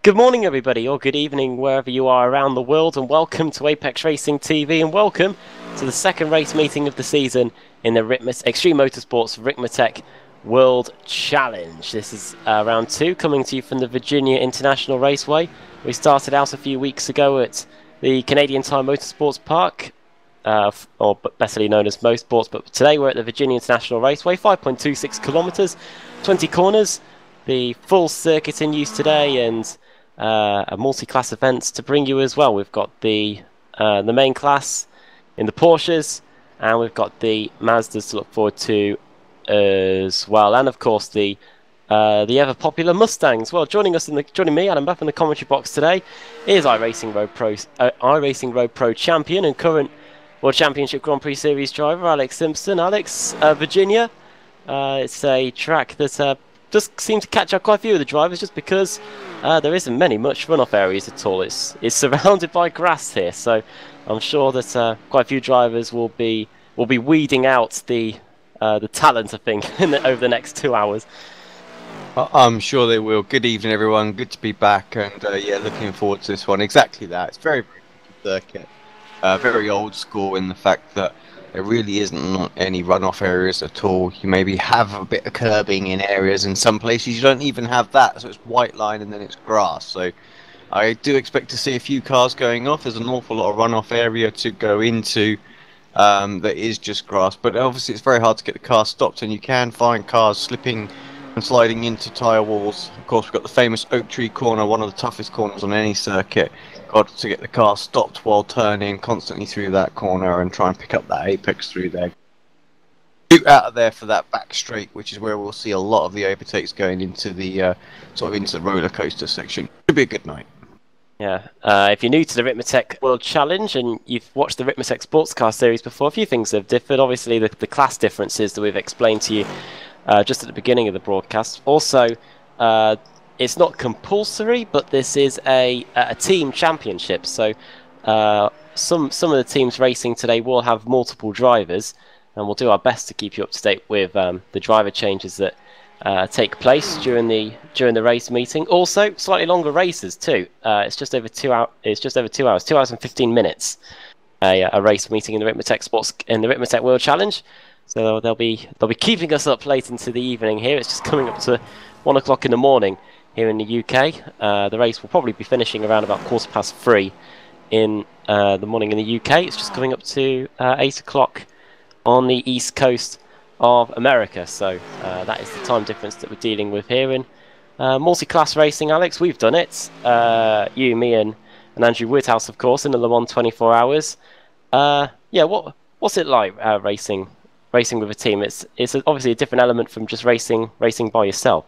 Good morning, everybody, or good evening, wherever you are around the world, and welcome to Apex Racing TV, and welcome to the second race meeting of the season in the Extreme Motorsports Ricmotech World Challenge. This is round two, coming to you from the Virginia International Raceway. We started out a few weeks ago at the Canadian Motorsport Park, or better known as Motorsports, but today we're at the Virginia International Raceway, 5.26 kilometres, 20 corners, the full circuit in use today, and a multi-class event to bring you as well. We've got the main class in the Porsches, and we've got the Mazdas to look forward to as well, and of course the ever popular Mustangs. Well, joining me, Adam Buff, in the commentary box today is iRacing Road Pro champion and current World Championship Grand Prix Series driver Alex Simpson. Alex, Virginia, it's a track that does seem to catch up quite a few of the drivers, just because there isn't much runoff areas at all. It's surrounded by grass here, so I'm sure that quite a few drivers will be weeding out the talent, I think, over the next 2 hours. I'm sure they will. Good evening, everyone. Good to be back, and yeah, looking forward to this one. Exactly that. It's very, very good circuit. Very old school in the fact that there really isn't any runoff areas at all. You maybe have a bit of curbing in areas. In some places you don't even have that, so it's white line and then it's grass. So I do expect to see a few cars going off. There's an awful lot of runoff area to go into that is just grass, but obviously it's very hard to get the car stopped, and you can find cars slipping and sliding into tyre walls. Of course, we've got the famous Oak Tree corner, one of the toughest corners on any circuit. Got to get the car stopped while turning constantly through that corner and try and pick up that apex through there. Shoot out of there for that back straight, which is where we'll see a lot of the overtakes going into the into the roller coaster section. Should be a good night. Yeah, if you're new to the Ricmotech World Challenge and you've watched the Ricmotech Sports Car Series before, a few things have differed. Obviously, the class differences that we've explained to you just at the beginning of the broadcast. Also, it's not compulsory, but this is a team championship. So some of the teams racing today will have multiple drivers, and we'll do our best to keep you up to date with the driver changes that take place during the race meeting. Also, slightly longer races too. It's just over 2 hours. It's just over 2 hours. 2 hours and 15 minutes. A race meeting in the Ricmotech World Challenge. So they'll be keeping us up late into the evening here. It's just coming up to 1 o'clock in the morning here in the UK. The race will probably be finishing around about 3:15 in the morning in the UK. It's just coming up to 8 o'clock on the east coast of America. So that is the time difference that we're dealing with here in multi-class racing. Alex, we've done it. You, me, and Andrew Woodhouse, of course, in the Le Mans 24 hours. Yeah, what's it like racing with a team? It's obviously a different element from just racing by yourself.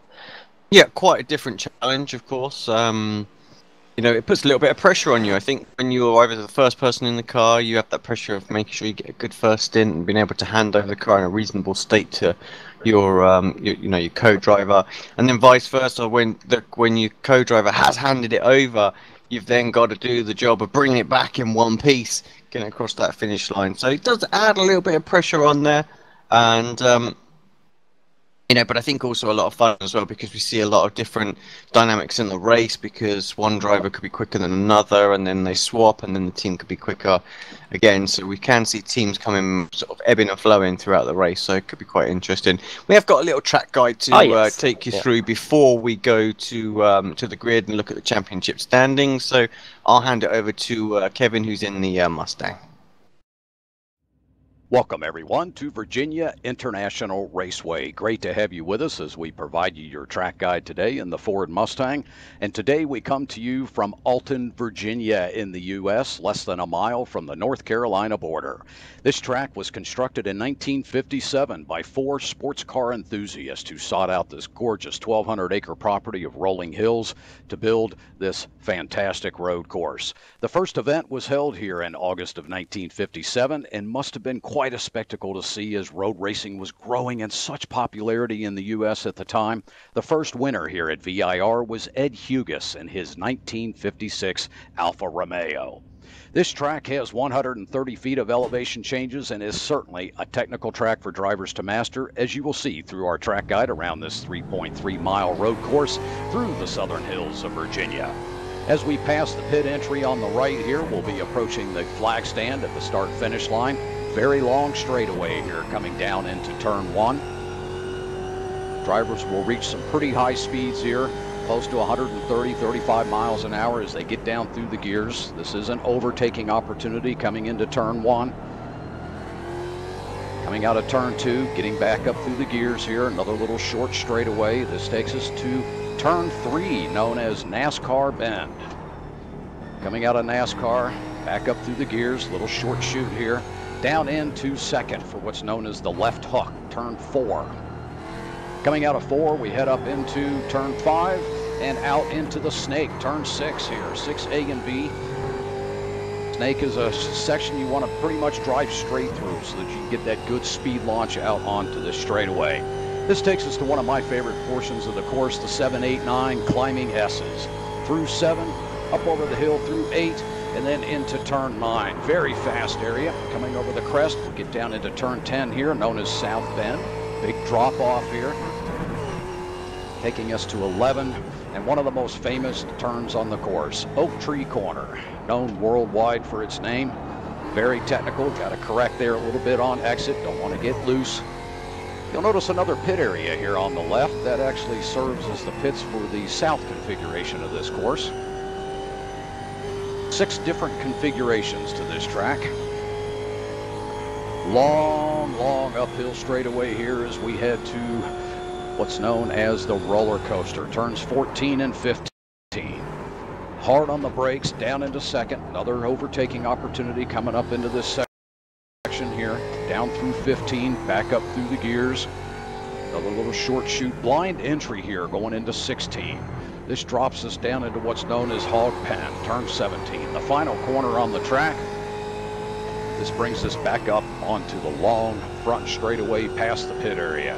Yeah, quite a different challenge, of course. You know, it puts a little bit of pressure on you. I think when you arrive as the first person in the car, you have that pressure of making sure you get a good first stint and being able to hand over the car in a reasonable state to your co-driver, and then vice versa. When your co-driver has handed it over, you've then got to do the job of bringing it back in one piece, getting across that finish line. So it does add a little bit of pressure on there, and but I think also a lot of fun as well, because we see a lot of different dynamics in the race, because one driver could be quicker than another, and then they swap, and then the team could be quicker again. So we can see teams coming sort of ebbing and flowing throughout the race, so it could be quite interesting. We have got a little track guide to take you through before we go to the grid and look at the championship standings. So I'll hand it over to Kevin, who's in the Mustang. Welcome, everyone, to Virginia International Raceway. Great to have you with us as we provide you your track guide today in the Ford Mustang. And today we come to you from Alton, Virginia in the U.S., less than a mile from the North Carolina border. This track was constructed in 1957 by 4 sports car enthusiasts who sought out this gorgeous 1,200-acre property of rolling hills to build this fantastic road course. The first event was held here in August of 1957 and must have been quite a spectacle to see, as road racing was growing in such popularity in the U.S. at the time. The first winner here at VIR was Ed Hughes in his 1956 Alfa Romeo. This track has 130 feet of elevation changes and is certainly a technical track for drivers to master, as you will see through our track guide around this 3.3-mile road course through the southern hills of Virginia. As we pass the pit entry on the right here, we'll be approaching the flag stand at the start-finish line. Very long straightaway here coming down into turn 1. Drivers will reach some pretty high speeds here, close to 130, 35 miles an hour as they get down through the gears. This is an overtaking opportunity coming into turn 1. Coming out of turn 2, getting back up through the gears here, another little short straightaway. This takes us to turn 3, known as NASCAR Bend. Coming out of NASCAR, back up through the gears, little short chute here, down into second for what's known as the left hook, turn 4. Coming out of 4, we head up into turn 5 and out into the snake, turn 6 here, 6A and B. Snake is a section you want to pretty much drive straight through so that you can get that good speed launch out onto this straightaway. This takes us to one of my favorite portions of the course, the 7, 8, 9 climbing S's. Through 7, up over the hill through 8, and then into turn 9. Very fast area. Coming over the crest, we'll get down into turn 10 here, known as South Bend. Big drop off here. Taking us to 11, and one of the most famous turns on the course, Oak Tree Corner, known worldwide for its name. Very technical, got to correct there a little bit on exit, don't want to get loose. You'll notice another pit area here on the left that actually serves as the pits for the south configuration of this course. 6 different configurations to this track. Long uphill straightaway here as we head to what's known as the roller coaster. Turns 14 and 15. Hard on the brakes, down into second. Another overtaking opportunity coming up into this section here. Down through 15, back up through the gears. Another little short chute, blind entry here going into 16. This drops us down into what's known as Hog Pen, turn 17. The final corner on the track. This brings us back up onto the long front straightaway past the pit area.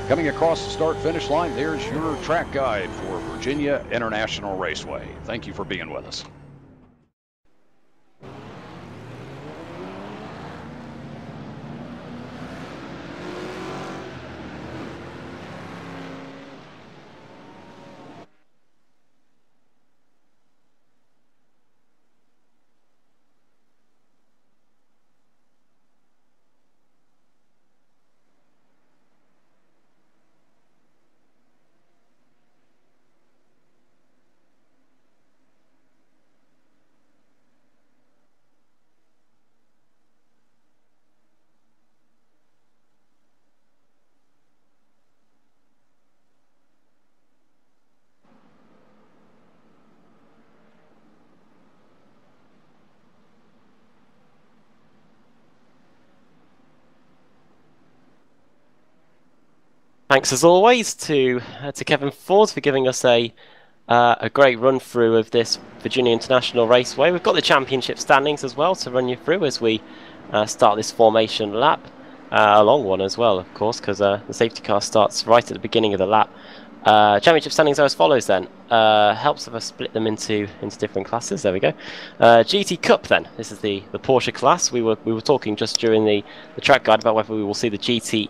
Coming across the start-finish line, there's your track guide for Virginia International Raceway. Thank you for being with us. Thanks as always to Kevin Ford for giving us a great run through of this Virginia International Raceway. We've got the championship standings as well to run you through as we start this formation lap. A long one as well, of course, because the safety car starts right at the beginning of the lap. Championship standings are as follows then. Helps if I split them into different classes. There we go. GT Cup then. This is the Porsche class. We were talking just during the track guide about whether we will see the GTE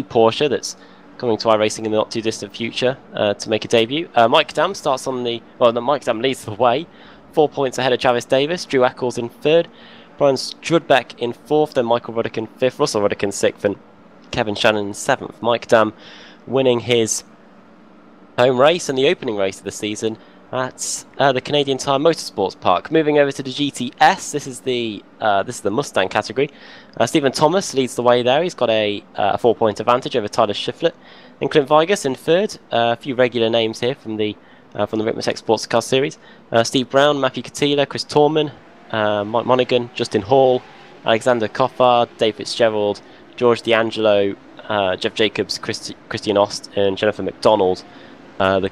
Porsche that's coming to iRacing in the not too distant future to make a debut. Mike Dam starts on Mike Dam leads the way, 4 points ahead of Travis Davis. Drew Eccles in 3rd, Brian Strudbeck in 4th, then Michael Ruddick in 5th, Russell Ruddick in 6th, and Kevin Shannon in 7th. Mike Dam winning his home race and the opening race of the season at the Canadian Motorsport Park. Moving over to the GTS, this is the Mustang category. Stephen Thomas leads the way there. He's got a 4-point advantage over Tyler Shiflett. Then Clint Vigas in 3rd. A few regular names here from the Ricmotech Sports Car Series. Steve Brown, Matthew Catila, Chris Torman, Mike Monaghan, Justin Hall, Alexander Coffard, Dave Fitzgerald, George D'Angelo, Jeff Jacobs, Christian Ost, and Jennifer McDonald. The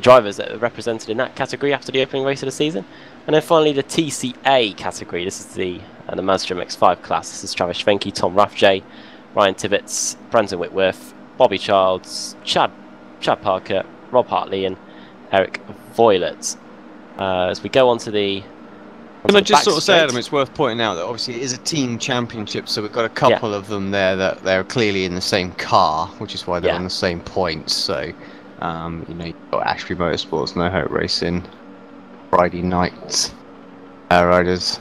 drivers that are represented in that category after the opening race of the season. And then finally the TCA category. This is the Mazda MX-5 class. This is Travis Schwenke, Tom Rathje, Ryan Tibbetts, Brandon Whitworth, Bobby Childs, Chad Parker, Rob Hartley and Eric Voilet. as we go on to the. Can I just sort of say, straight. Adam, it's worth pointing out that obviously it is a team championship, so we've got a couple of them there that they're clearly in the same car, which is why they're on the same points. So, you know, you've got Ashby Motorsports, No Hope Racing, Friday Night Riders,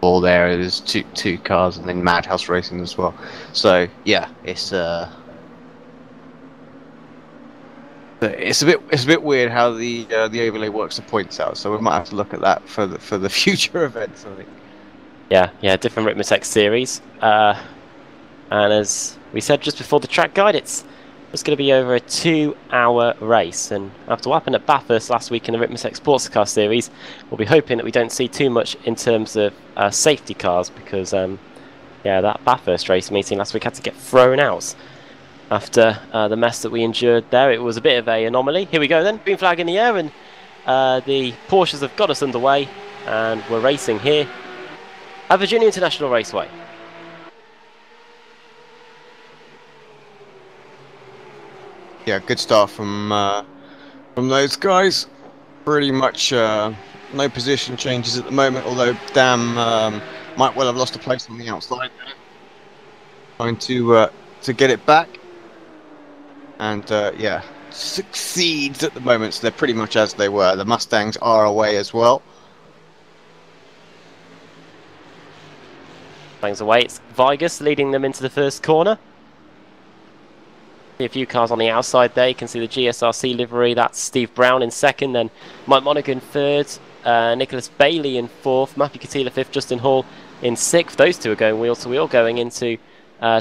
all there. There's two cars, and then Madhouse Racing as well. So yeah, it's a bit weird how the overlay works the points out. So we might have to look at that for the future events, I think. Yeah, different Ricmotech series. And as we said just before the track guide, it's going to be over a 2-hour race. And after what happened at Bathurst last week in the Ricmotech Sports Car Series, we'll be hoping that we don't see too much in terms of safety cars, because that Bathurst race meeting last week had to get thrown out after the mess that we endured there. It was a bit of an anomaly. Here we go then, green flag in the air, and the Porsches have got us underway, and we're racing here at Virginia International Raceway. Yeah, good start from those guys. Pretty much no position changes at the moment, although Dam might well have lost a place on the outside there. Trying to get it back. And yeah, succeeds at the moment, so they're pretty much as they were. The Mustangs are away as well. Mustangs away, it's Vigus leading them into the first corner. A few cars on the outside there. You can see the GSRC livery. That's Steve Brown in second, then Mike Monaghan third, Nicholas Bailey in fourth, Matthew Katila fifth, Justin Hall in sixth. Those two are going wheel to wheel going into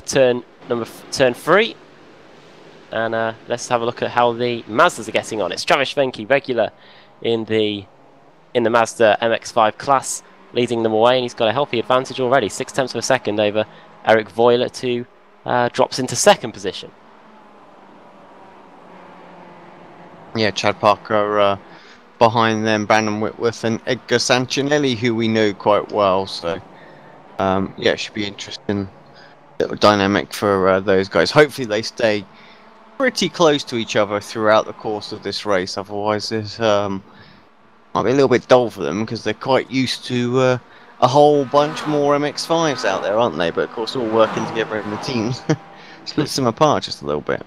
turn 3. And let's have a look at how the Mazdas are getting on. It's Travis Venke, regular in the Mazda MX-5 class, leading them away, and he's got a healthy advantage already. 0.6 of a second over Eric Voiler, who drops into second position. Yeah, Chad Parker behind them, Brandon Whitworth and Edgar Sanchinelli, who we know quite well. So yeah, it should be interesting little dynamic for those guys. Hopefully they stay pretty close to each other throughout the course of this race, otherwise it might be a little bit dull for them, because they're quite used to a whole bunch more MX-5s out there, aren't they? But of course all working together in the teams splits them apart just a little bit.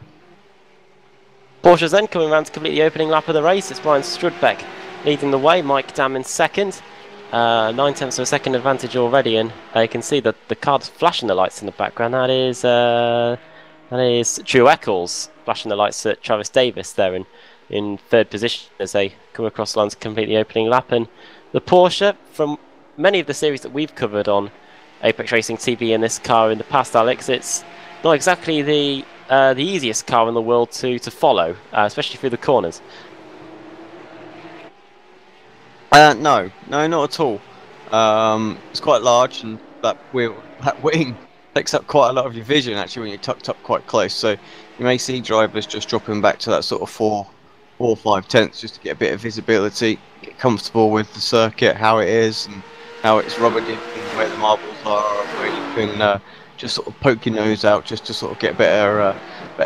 Porsche's then coming around to complete the opening lap of the race. It's Brian Strudbeck leading the way, Mike Dam in second. 0.9 of a second advantage already, and you can see that the car's flashing the lights in the background. That is Drew Eccles flashing the lights at Travis Davis there in third position as they come across the line to complete the opening lap. And the Porsche, from many of the series that we've covered on Apex Racing TV in this car in the past, Alex, it's not exactly the easiest car in the world to follow, especially through the corners. No, not at all. It's quite large, and that wing takes up quite a lot of your vision actually when you're tucked up quite close. So you may see drivers just dropping back to that sort of 4 or 5 tenths just to get a bit of visibility, get comfortable with the circuit, how it is, and how it's rubbing in, where the marbles are, where you can just sort of poke your nose out just to sort of get a better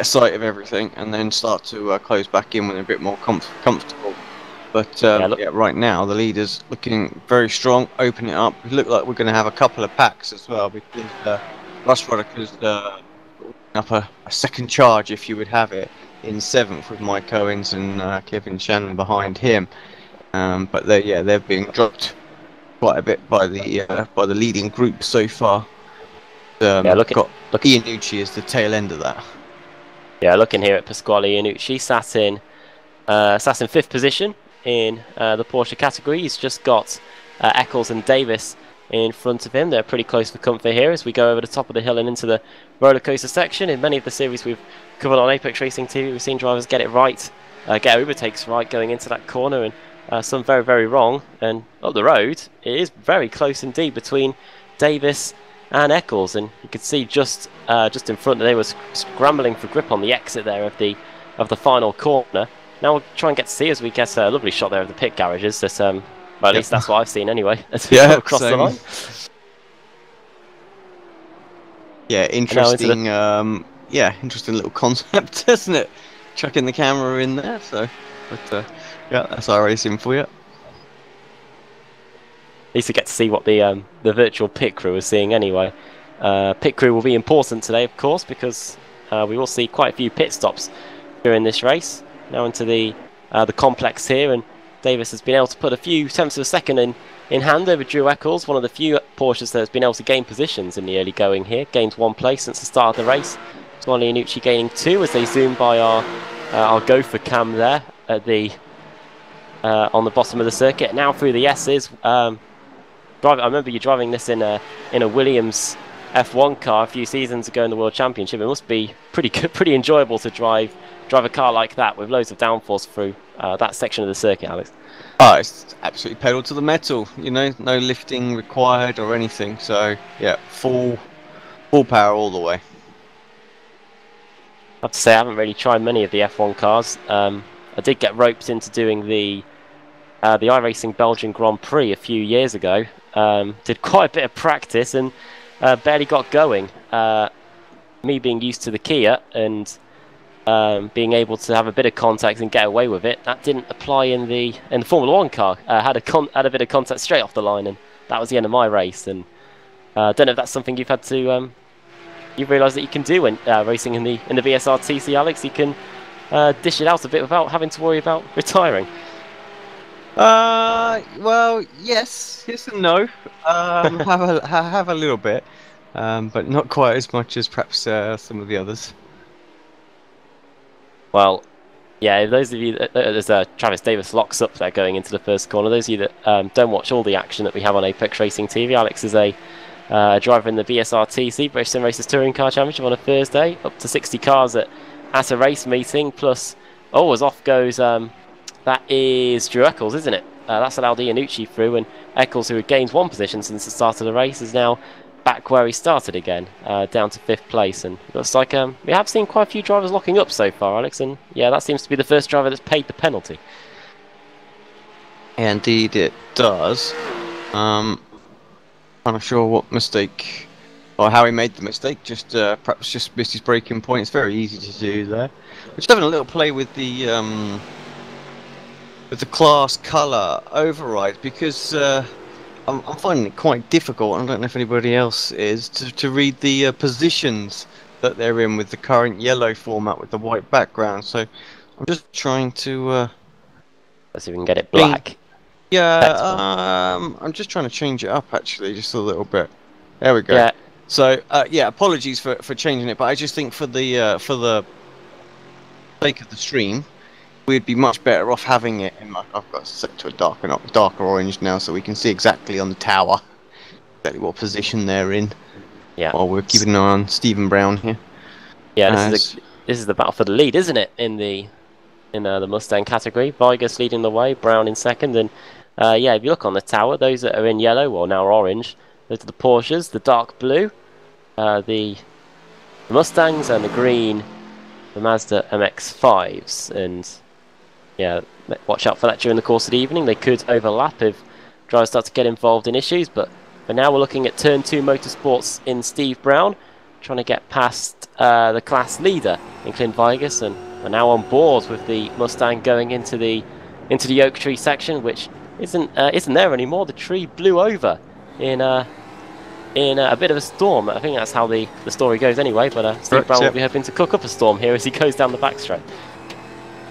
sight of everything, and then start to close back in when they're a bit more comfortable. But yeah, right now the leader's looking very strong. Open it up. We look like we're going to have a couple of packs as well, because Russ Roddick's up a second charge, if you would have it, in 7th with Mike Owens and Kevin Shannon behind him. But they're being dropped quite a bit by the leading group so far. Got Iannucci as the tail end of that. Yeah, looking here at Pasquale Iannucci, sat in 5th position in the Porsche category. He's just got Eccles and Davis in front of him. They're pretty close for comfort here as we go over the top of the hill and into the roller coaster section. In many of the series we've covered on Apex Racing TV, we've seen drivers get it right, get overtakes right going into that corner, and some very, very wrong. And up the road, it is very close indeed between Davis and Eccles, and you could see just in front that they were scrambling for grip on the exit there of the final corner. Now we'll try and get to see as we get a lovely shot there of the pit garages. That, well, at least that's what I've seen anyway. As we go across the line. Yeah, interesting. Interesting little concept, isn't it? Chucking the camera in there. So, but yeah, that's our racing for you. least we get to see what the virtual pit crew is seeing anyway. Pit crew will be important today, of course, because we will see quite a few pit stops during this race. Now into the complex here, and Davis has been able to put a few tenths of a second in hand over Drew Eccles, one of the few Porsches that has been able to gain positions in the early going here. Gained 1 place since the start of the race. Swan Iannucci gaining 2 as they zoom by our gopher cam there at the on the bottom of the circuit. Now through the S's. I remember you driving this in a Williams F1 car a few seasons ago in the World Championship. It must be pretty good, pretty enjoyable to drive a car like that with loads of downforce through that section of the circuit, Alex. Oh, it's absolutely pedal to the metal, you know, no lifting required or anything. So yeah, full power all the way. I have to say I haven't really tried many of the F1 cars. I did get roped into doing the iRacing Belgian Grand Prix a few years ago. Did quite a bit of practice and barely got going. Me being used to the Kia and being able to have a bit of contact and get away with it, that didn't apply in the Formula 1 car. Had a bit of contact straight off the line, and that was the end of my race. And don't know if that's something you've had to you've realised that you can do when racing in the VSR-TC, Alex. You can dish it out a bit without having to worry about retiring. Well, yes and no. Have a little bit, but not quite as much as perhaps some of the others. Well, yeah, those of you, there's Travis Davis locks up there going into the first corner. Those of you that don't watch all the action that we have on Apex Racing TV, Alex is a driver in the VSR-TC, British Sim Racers Touring Car Championship on a Thursday. Up to 60 cars at a race meeting, plus, as off goes, that is Drew Eccles, isn't it? That's allowed Iannucci through, and Eccles, who had gained 1 position since the start of the race, is now back where he started again, down to 5th place. And it looks like we have seen quite a few drivers locking up so far, Alex, and yeah, that seems to be the first driver that's paid the penalty. Indeed it does. I'm not sure what mistake or how he made the mistake, perhaps just missed his braking point. It's very easy to do there. We're just having a little play with the class colour override, because I'm finding it quite difficult, I don't know if anybody else is, to read the positions that they're in with the current yellow format with the white background. So I'm just trying to... let's see if we can get it black. Yeah, I'm just trying to change it up actually, just a little bit. There we go. Yeah. So yeah, apologies for changing it, but I just think for the sake of the stream, we'd be much better off having it in, I've got it set to a darker orange now, so we can see exactly on the tower exactly what position they're in. Yeah. While we're keeping an eye on Stephen Brown here. Yeah, this is the battle for the lead, isn't it? In the Mustang category, Vargas leading the way, Brown in second, and yeah, if you look on the tower, those that are in yellow or now orange, those are the Porsches, the dark blue, the Mustangs, and the green, the Mazda MX-5s, and yeah, watch out for that during the course of the evening. They could overlap if drivers start to get involved in issues, but for now we're looking at Turn 2 Motorsports in Steve Brown, trying to get past the class leader in Clint Vargas, and we're now on board with the Mustang going into the oak tree section, which isn't there anymore. The tree blew over in a bit of a storm. I think that's how the story goes anyway, but Steve Brown will be hoping to cook up a storm here as he goes down the backstraight.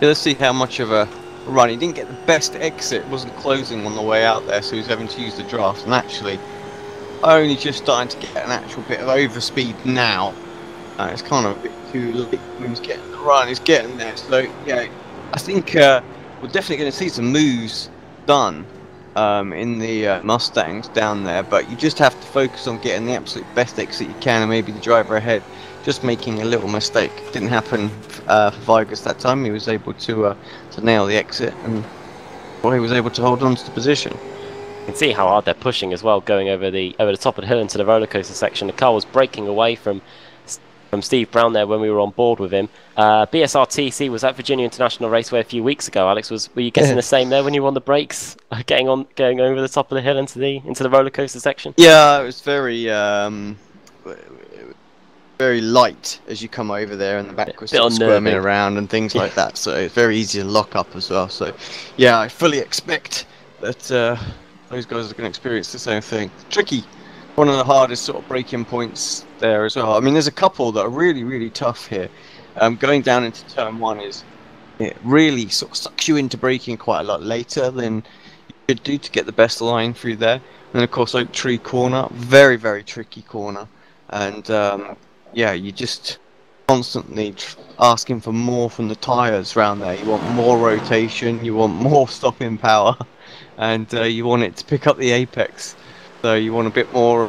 Yeah, let's see how much of a run. He didn't get the best exit, wasn't closing on the way out there, so he was having to use the draft, and actually only just starting to get an actual bit of overspeed now. It's kind of a bit too late when he's getting the run, he's getting there. So yeah, I think we're definitely going to see some moves done in the Mustangs down there, but you just have to focus on getting the absolute best exit you can, and maybe the driver ahead just making a little mistake. Didn't happen for Vargas that time. He was able to nail the exit, and well, he was able to hold on to the position. You can see how hard they're pushing as well, going over the top of the hill into the roller coaster section. The car was breaking away from Steve Brown there when we were on board with him. BSR-TC was at Virginia International Raceway a few weeks ago. Alex, were you getting the same there when you were on the brakes, going over the top of the hill into the roller coaster section? Yeah, it was very light as you come over there, and the back was sort of squirming around and things like that. So it's very easy to lock up as well. So yeah, I fully expect that those guys are going to experience the same thing. Tricky. One of the hardest sort of braking points there as well. I mean, there's a couple that are really, really tough here. Going down into turn 1 it really sort of sucks you into braking quite a lot later than you could do to get the best line through there. And then, of course, Oak Tree Corner, very, very tricky corner. And, yeah, you just constantly asking for more from the tyres around there. You want more rotation, you want more stopping power, and you want it to pick up the apex. So you want a bit more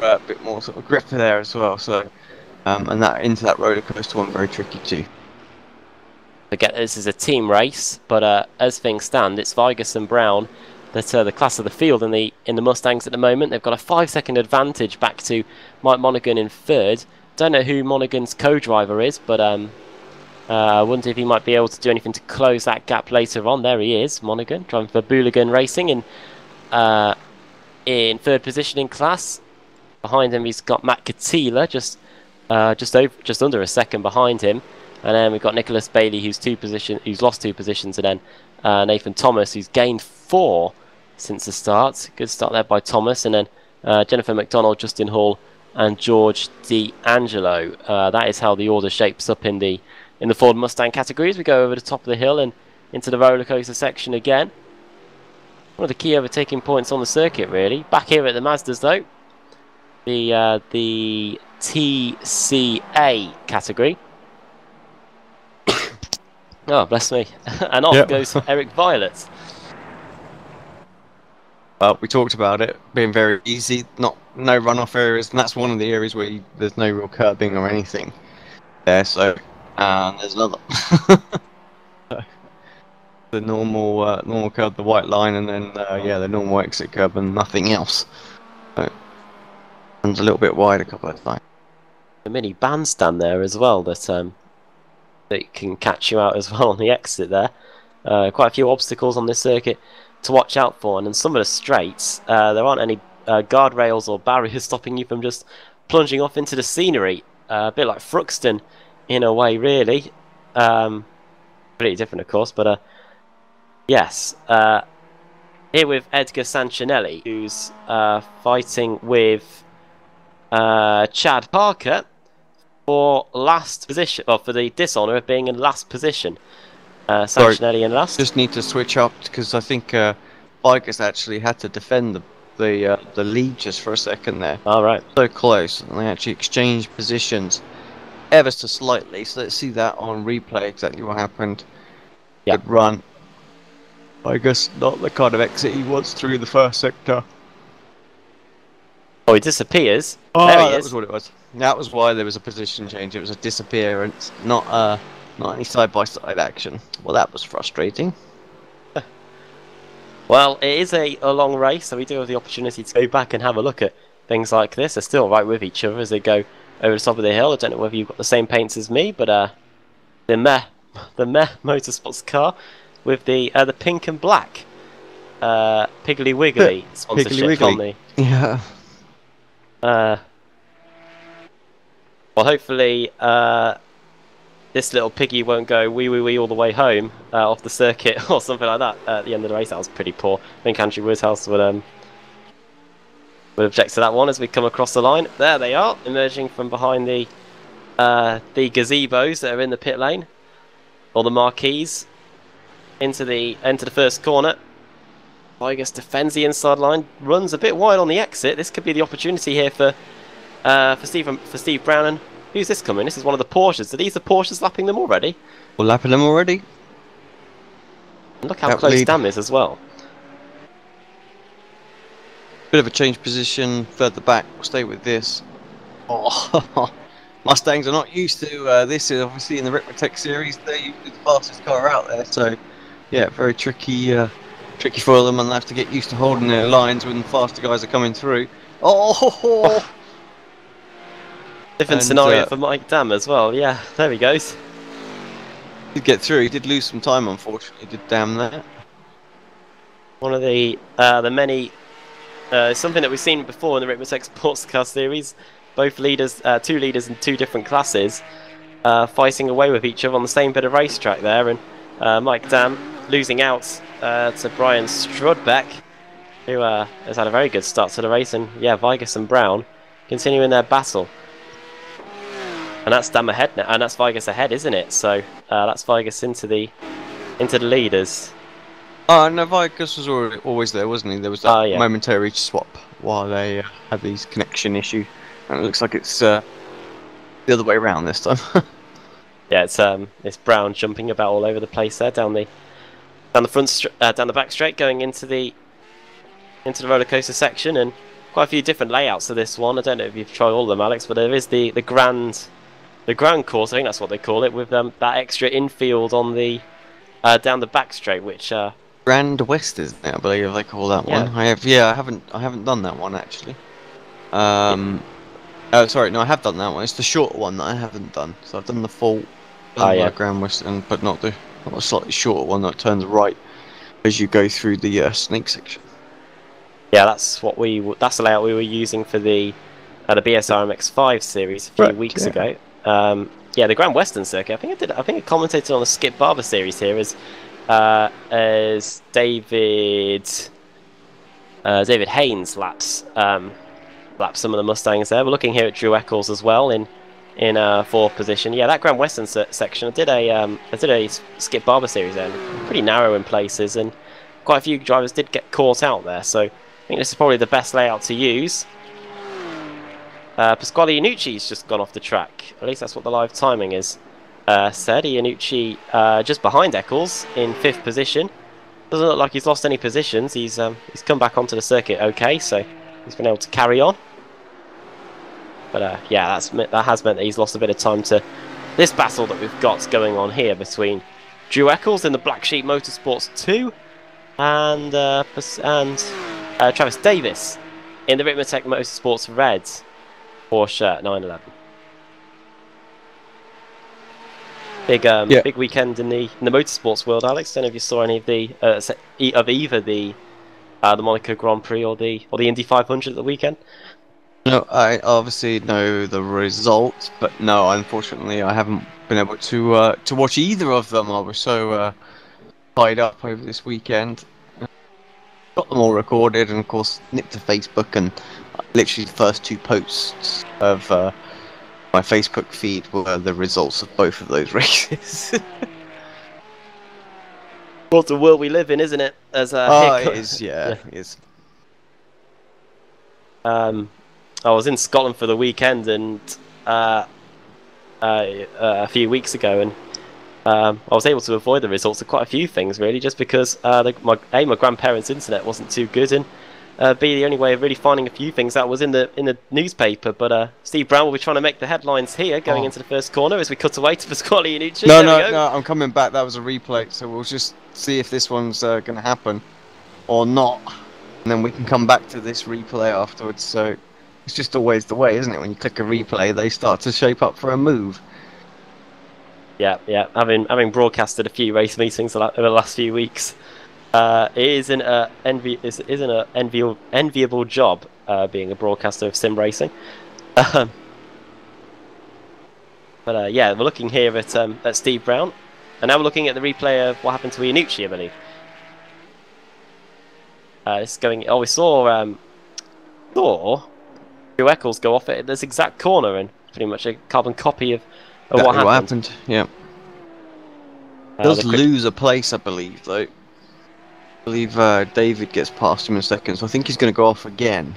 sort of grip there as well. So, and that into that roller coaster one, very tricky too. Forget this is a team race, but as things stand, it's Vigas and Brown that are the class of the field in the Mustangs at the moment. They've got a 5-second advantage back to Mike Monaghan in third. Don't know who Monaghan's co-driver is, but I wonder if he might be able to do anything to close that gap later on. There he is, Monaghan, driving for Booligan Racing in third position in class. Behind him, he's got Matt Catila, just under a second behind him. And then we've got Nicholas Bailey, who's lost 2 positions, and then Nathan Thomas, who's gained 4 since the start. Good start there by Thomas, and then Jennifer McDonald, Justin Hall, and George D'Angelo. That is how the order shapes up in the Ford Mustang categories. We go over the top of the hill and into the roller coaster section again. One of the key overtaking points on the circuit, really. Back here at the Mazdas, though, the TCA category. Oh, bless me. And off goes Eric Violet. We talked about it being very easy, no runoff areas, and that's one of the areas where there's no real curbing or anything there. So, there's another. The normal curb, the white line, and then the normal exit curb, and nothing else. So, and a little bit wide a couple of times. A mini bandstand there as well that can catch you out as well on the exit there. Quite a few obstacles on this circuit to watch out for, and in some of the straights there aren't any guardrails or barriers stopping you from just plunging off into the scenery. A bit like Fruxton in a way, really. Pretty different, of course, but yes. Here with Edgar Sancinelli, who's fighting with Chad Parker for last position, well, for the dishonour of being in last position. Sancinelli in last. Just need to switch up because I think Vigas actually had to defend the lead just for a second there. All right. So close, and they actually exchanged positions ever so slightly. So let's see that on replay exactly what happened. Good run. Vigas not the kind of exit he wants through the first sector. Oh, he disappears. Oh, there he is. That was what it was. That was why there was a position change. It was a disappearance, not any side-by-side action. Well, that was frustrating. Well, it is a long race, so we do have the opportunity to go back and have a look at things like this. They're still right with each other as they go over the top of the hill. I don't know whether you've got the same paints as me, but the Meh Motorsports car with the pink and black Piggly Wiggly sponsorship Piggly Wiggly. on the. Yeah. Well, hopefully this little piggy won't go wee wee wee all the way home off the circuit or something like that at the end of the race. That was pretty poor. I think Andrew Woodhouse would object to that one as we come across the line. There they are, emerging from behind the gazebos that are in the pit lane, or the marquees, into the first corner. Vigas defends the inside line, runs a bit wide on the exit. This could be the opportunity here for Steve Brown. And who's this coming? This is one of the Porsches. Are these the Porsches lapping them already? We're lapping them already. And look how close Dam is as well. Bit of a change position further back. We'll stay with this. Oh, Mustangs are not used to this. Obviously, in the Ricmotech series, they're usually the fastest car out there. So, yeah, very tricky for them, and they have to get used to holding their lines when the faster guys are coming through. Oh! Different scenario for Mike Dam as well. Yeah, there he goes. He did get through. He did lose some time, unfortunately. Did Dam there. One of the many something that we've seen before in the Ricmotech Sports Car Series. Both leaders, 2 leaders in 2 different classes, fighting away with each other on the same bit of racetrack there, and Mike Dam losing out to Brian Strudbeck who has had a very good start to the race, and yeah, Vigas and Brown continuing their battle. And that's Dam ahead now, and that's Vigas ahead, isn't it? So that's Vigas into the leaders. Oh no, Vickers was always there, wasn't he? There was that yeah. momentary swap while they had these connection issue, and it looks like it's the other way around this time. Yeah, it's Brown jumping about all over the place there down the back straight, going into the roller coaster section, and quite a few different layouts of this one. I don't know if you've tried all of them, Alex, but there is the grand course, I think that's what they call it, with that extra infield on the down the back straight, which Grand West, isn't it? I believe they call that one. I haven't done that one actually. Oh, sorry, no, I have done that one. It's the short one that I haven't done. So I've done the full Grand West, but not the slightly shorter one that turns right as you go through the snake section. Yeah, that's the layout we were using for the BSR MX-5 series a few weeks ago. Yeah, the Grand Western circuit. I think I commentated on the Skip Barber series here as David Haynes laps some of the Mustangs there. We're looking here at Drew Eccles as well in fourth position. Yeah, that Grand Western section. I did a Skip Barber series there, pretty narrow in places, and quite a few drivers did get caught out there. So I think this is probably the best layout to use. Pasquale Iannucci's just gone off the track. At least that's what the live timing is said. Iannucci just behind Eccles in 5th position. Doesn't look like he's lost any positions. He's come back onto the circuit okay, so he's been able to carry on. But yeah, that has meant that he's lost a bit of time to this battle that we've got going on here between Drew Eccles in the Black Sheep Motorsports 2 and Travis Davis in the Ricmotech Motorsports Red Porsche 911. Big weekend in the motorsports world, Alex. Don't know if you saw any of either the Monaco Grand Prix or the Indy 500 at the weekend. No, I obviously know the results, but no, unfortunately, I haven't been able to watch either of them. I was so tied up over this weekend. Got them all recorded, and of course, nipped to Facebook, and literally the first 2 posts of my Facebook feed were the results of both of those races. What the world we live in, isn't it? As it is, yeah, it is. I was in Scotland for the weekend, and a few weeks ago, and I was able to avoid the results of quite a few things, really, just because my grandparents' internet wasn't too good, and B, the only way of really finding a few things out was in the newspaper. But Steve Brown will be trying to make the headlines here, going into the first corner as we cut away to Pasquale Iannucci. No, I'm coming back. That was a replay, so we'll just see if this one's going to happen or not, and then we can come back to this replay afterwards. So it's just always the way, isn't it? When you click a replay, they start to shape up for a move. Yeah. Having broadcasted a few race meetings over the last few weeks, it isn't an enviable job being a broadcaster of sim racing. But yeah, we're looking here at Steve Brown, and now we're looking at the replay of what happened to Iannucci, I believe. It's going. Oh, we saw Drew Eccles go off at this exact corner, and pretty much a carbon copy of what happened. Yeah. Does lose a place, I believe, though. I believe David gets past him in a second, so I think he's going to go off again.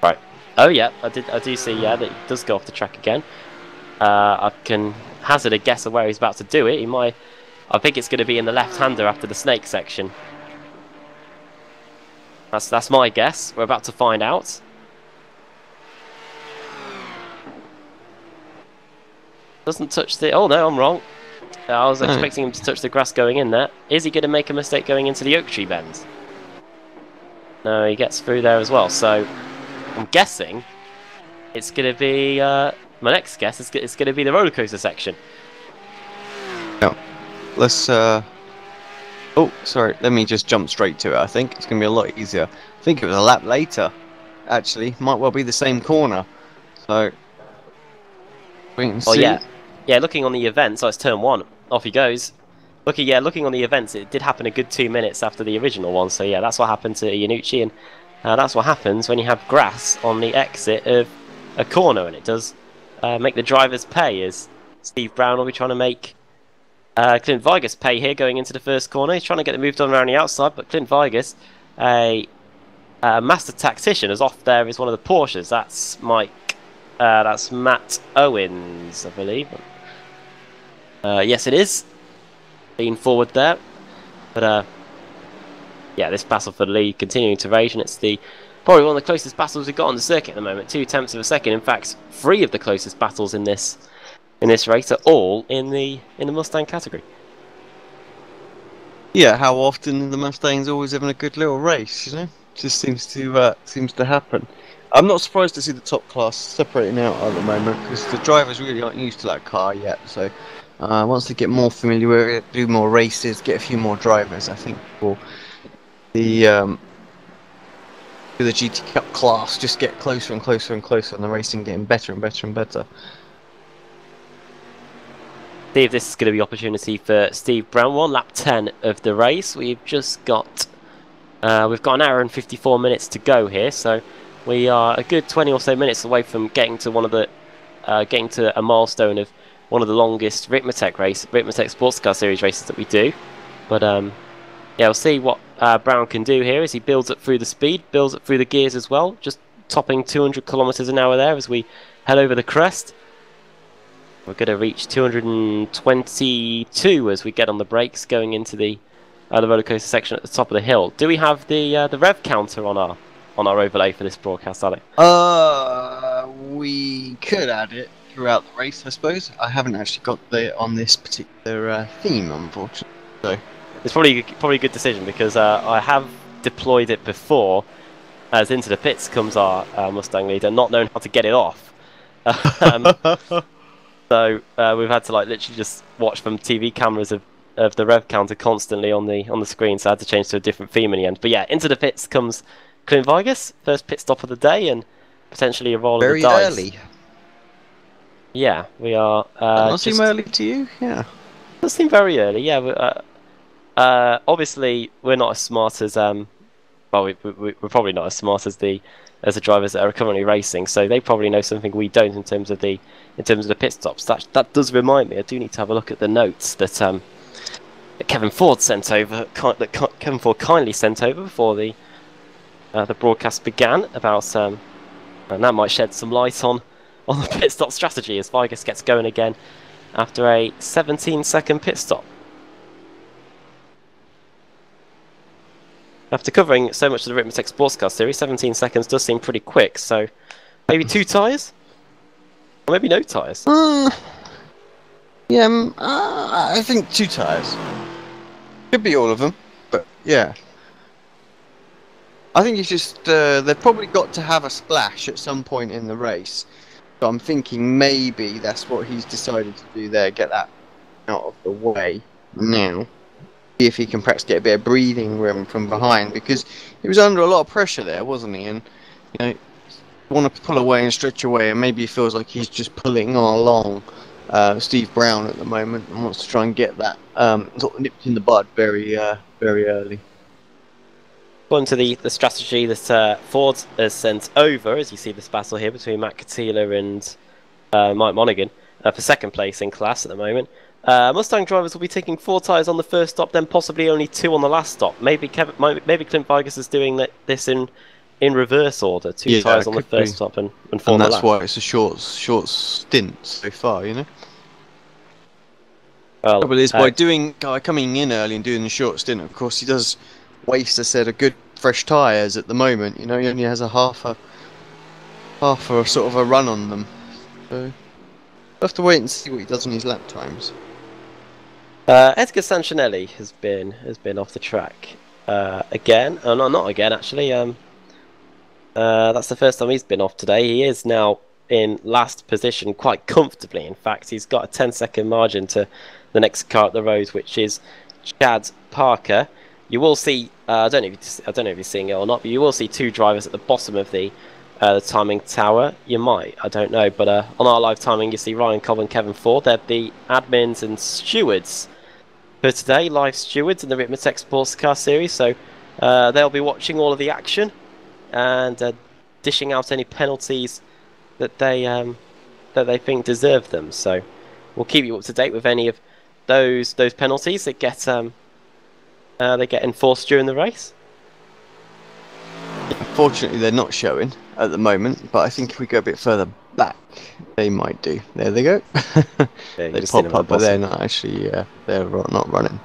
Right. Oh yeah, I do see. Yeah, that he does go off the track again. I can hazard a guess of where he's about to do it. He might. I think it's going to be in the left-hander after the snake section. That's my guess. We're about to find out. Doesn't touch the... Oh no, I'm wrong. I was expecting him to touch the grass going in there. Is he going to make a mistake going into the oak tree bend? No, he gets through there as well. So I'm guessing it's going to be... my next guess is it's going to be the roller coaster section. No. Let's... Oh, sorry. Let me just jump straight to it. I think it's going to be a lot easier. I think it was a lap later, actually. Might well be the same corner. So... wait and see. Yeah, looking on the event, so it's turn 1. Off he goes. looking on the events, it did happen a good 2 minutes after the original one. So yeah, that's what happened to Iannucci, and that's what happens when you have grass on the exit of a corner, and it does make the drivers pay. As Steve Brown will be trying to make Clint Vigas pay here going into the first corner. He's trying to get the move done around the outside, but Clint Vigas, a master tactician, is off there. Is one of the Porsches. That's that's Matt Owens, I believe. Yes, it is. Lean forward there, but yeah, this battle for the lead continuing to rage, and it's probably one of the closest battles we've got on the circuit at the moment. 0.2 of a second. In fact, 3 of the closest battles in this race are all in the Mustang category. Yeah, how often the Mustang's always having a good little race, you know? Just seems to happen. I'm not surprised to see the top class separating out at the moment, because the drivers really aren't used to that car yet. So once they get more familiar with it, do more races, get a few more drivers, I think for the GT Cup class just get closer and closer and closer, and the racing getting better and better and better. See if this is going to be opportunity for Steve Brown. Lap 10 of the race. We've just got we've got an hour and 54 minutes to go here, so we are a good 20 or so minutes away from getting to getting to a milestone of one of the longest Ricmotech Sports Car Series races that we do. But yeah, we'll see what Brown can do here as he builds up through the speed, builds up through the gears as well, just topping 200 kilometers an hour there as we head over the crest. We're going to reach 222 as we get on the brakes going into the roller coaster section at the top of the hill. Do we have the rev counter on our overlay for this broadcast, Alec? We could add it throughout the race, I suppose. I haven't actually got on this particular theme, unfortunately. So it's probably a good decision, because I have deployed it before, as into the pits comes our Mustang leader, not knowing how to get it off. So we've had to literally just watch from TV cameras of the rev counter constantly on the screen. So I had to change to a different theme in the end. But yeah, into the pits comes Clint Vigas, first pit stop of the day, and potentially a roll of the dice. Very early. Yeah, we are. Does that seem early to you? Yeah. Does seem very early. Yeah. Obviously, we're not as smart as well. We're probably not as smart as the drivers that are currently racing. So they probably know something we don't in terms of the pit stops. That does remind me. I do need to have a look at the notes that Kevin Ford sent over. That Kevin Ford kindly sent over before the broadcast began about, and that might shed some light on the pit stop strategy as Vigas gets going again after a 17-second pit stop. After covering so much of the Ricmotech Sports Car Series, 17 seconds does seem pretty quick, so maybe 2 tyres? Or maybe no tyres? Yeah, I think 2 tyres. Could be all of them, but yeah. I think it's just, they've probably got to have a splash at some point in the race. So I'm thinking maybe that's what he's decided to do there, get that out of the way now. See if he can perhaps get a bit of breathing room from behind, because he was under a lot of pressure there, wasn't he? And, you know, want to pull away and stretch away, and maybe he feels like he's just pulling along Steve Brown at the moment and wants to try and get that sort of nipped in the bud very early. According to the strategy that Ford has sent over, as you see this battle here between Matt Catila and Mike Monaghan for second place in class at the moment. Mustang drivers will be taking 4 tyres on the first stop, then possibly only 2 on the last stop. Maybe Clint Vigas is doing this in reverse order: 2 tyres on the first stop and 4 on the last. And that's why it's a short stint so far, you know. Well, but it's by coming in early and doing the short stint. Of course, he does waste a set of good fresh tyres at the moment. You know, he only has a half a sort of a run on them. So we'll have to wait and see what he does on his lap times. Edgar Sancinelli has been off the track again. Not again actually. That's the first time he's been off today. He is now in last position quite comfortably. In fact, he's got a 10-second margin to the next car up the road, which is Chad Parker. You will see, I don't know if you're seeing it or not, but you will see 2 drivers at the bottom of the timing tower. You might, I don't know, but on our live timing you see Ryan Cobb and Kevin Ford. They're the admins and stewards for today, live stewards in the Ricmotech Sports Car Series. So they'll be watching all of the action and dishing out any penalties that they think deserve them. So we'll keep you up to date with any of those penalties that get enforced during the race. Unfortunately, they're not showing at the moment, but I think if we go a bit further back, they might do. There they go. They pop up, but they're not actually. They're not running.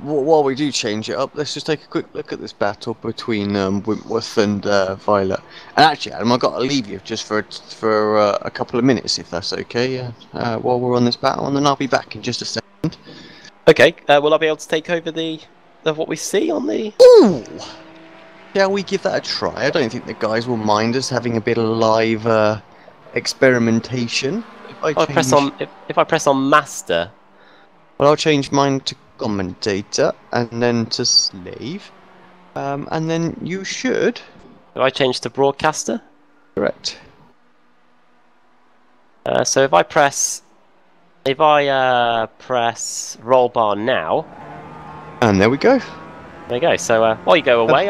While we do change it up, let's just take a quick look at this battle between Wentworth and Violet. And actually, Adam, I've got to leave you just for a couple of minutes, if that's okay. While we're on this battle, and then I'll be back in just a second. Okay. Will I be able to take over what we see on the? Ooh. Shall we give that a try? I don't think the guys will mind us having a bit of live experimentation. If I press on master, well, I'll change mine to commentator and then to slave, and then you should. Do I change to broadcaster? Correct. So if I press roll bar now, and there we go. There you go. So while you go away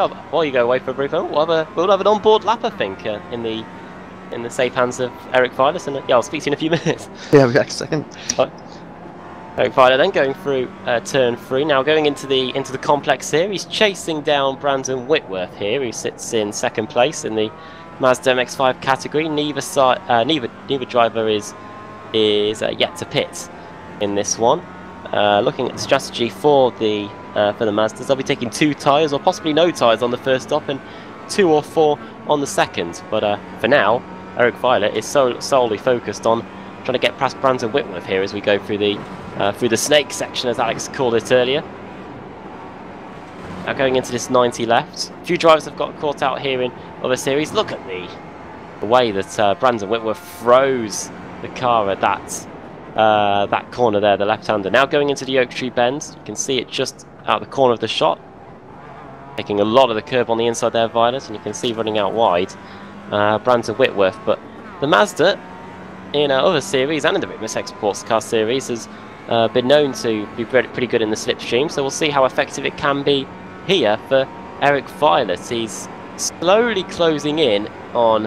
for a brief moment, we'll have an onboard lap, I think, in the safe hands of Eric Violet, and I'll speak to you in a few minutes. Yeah, we'll be back a second. Eric Violet then going through turn 3. Now going into the complex here, he's chasing down Brandon Whitworth here, who sits in second place in the Mazda MX-5 category. Neither driver is yet to pit in this one. Looking at the strategy for the Mazdas, they'll be taking 2 tyres or possibly no tyres on the first stop and 2 or 4 on the second. But for now, Eric Violet is solely focused on trying to get past Brandon Whitworth here as we go through the snake section, as Alex called it earlier. Now going into this 90 left. A few drivers have got caught out here in other series. Look at the way that Brandon Whitworth throws the car at that corner there, the left-hander. Now going into the Oak Tree Bend, you can see it just out the corner of the shot, taking a lot of the curb on the inside there, Violet, and you can see running out wide Brandon Whitworth. But the Mazda in other series and in the Ricmotech Sports Car Series has been known to be pretty good in the slipstream, so we'll see how effective it can be here for Eric Violet. He's slowly closing in on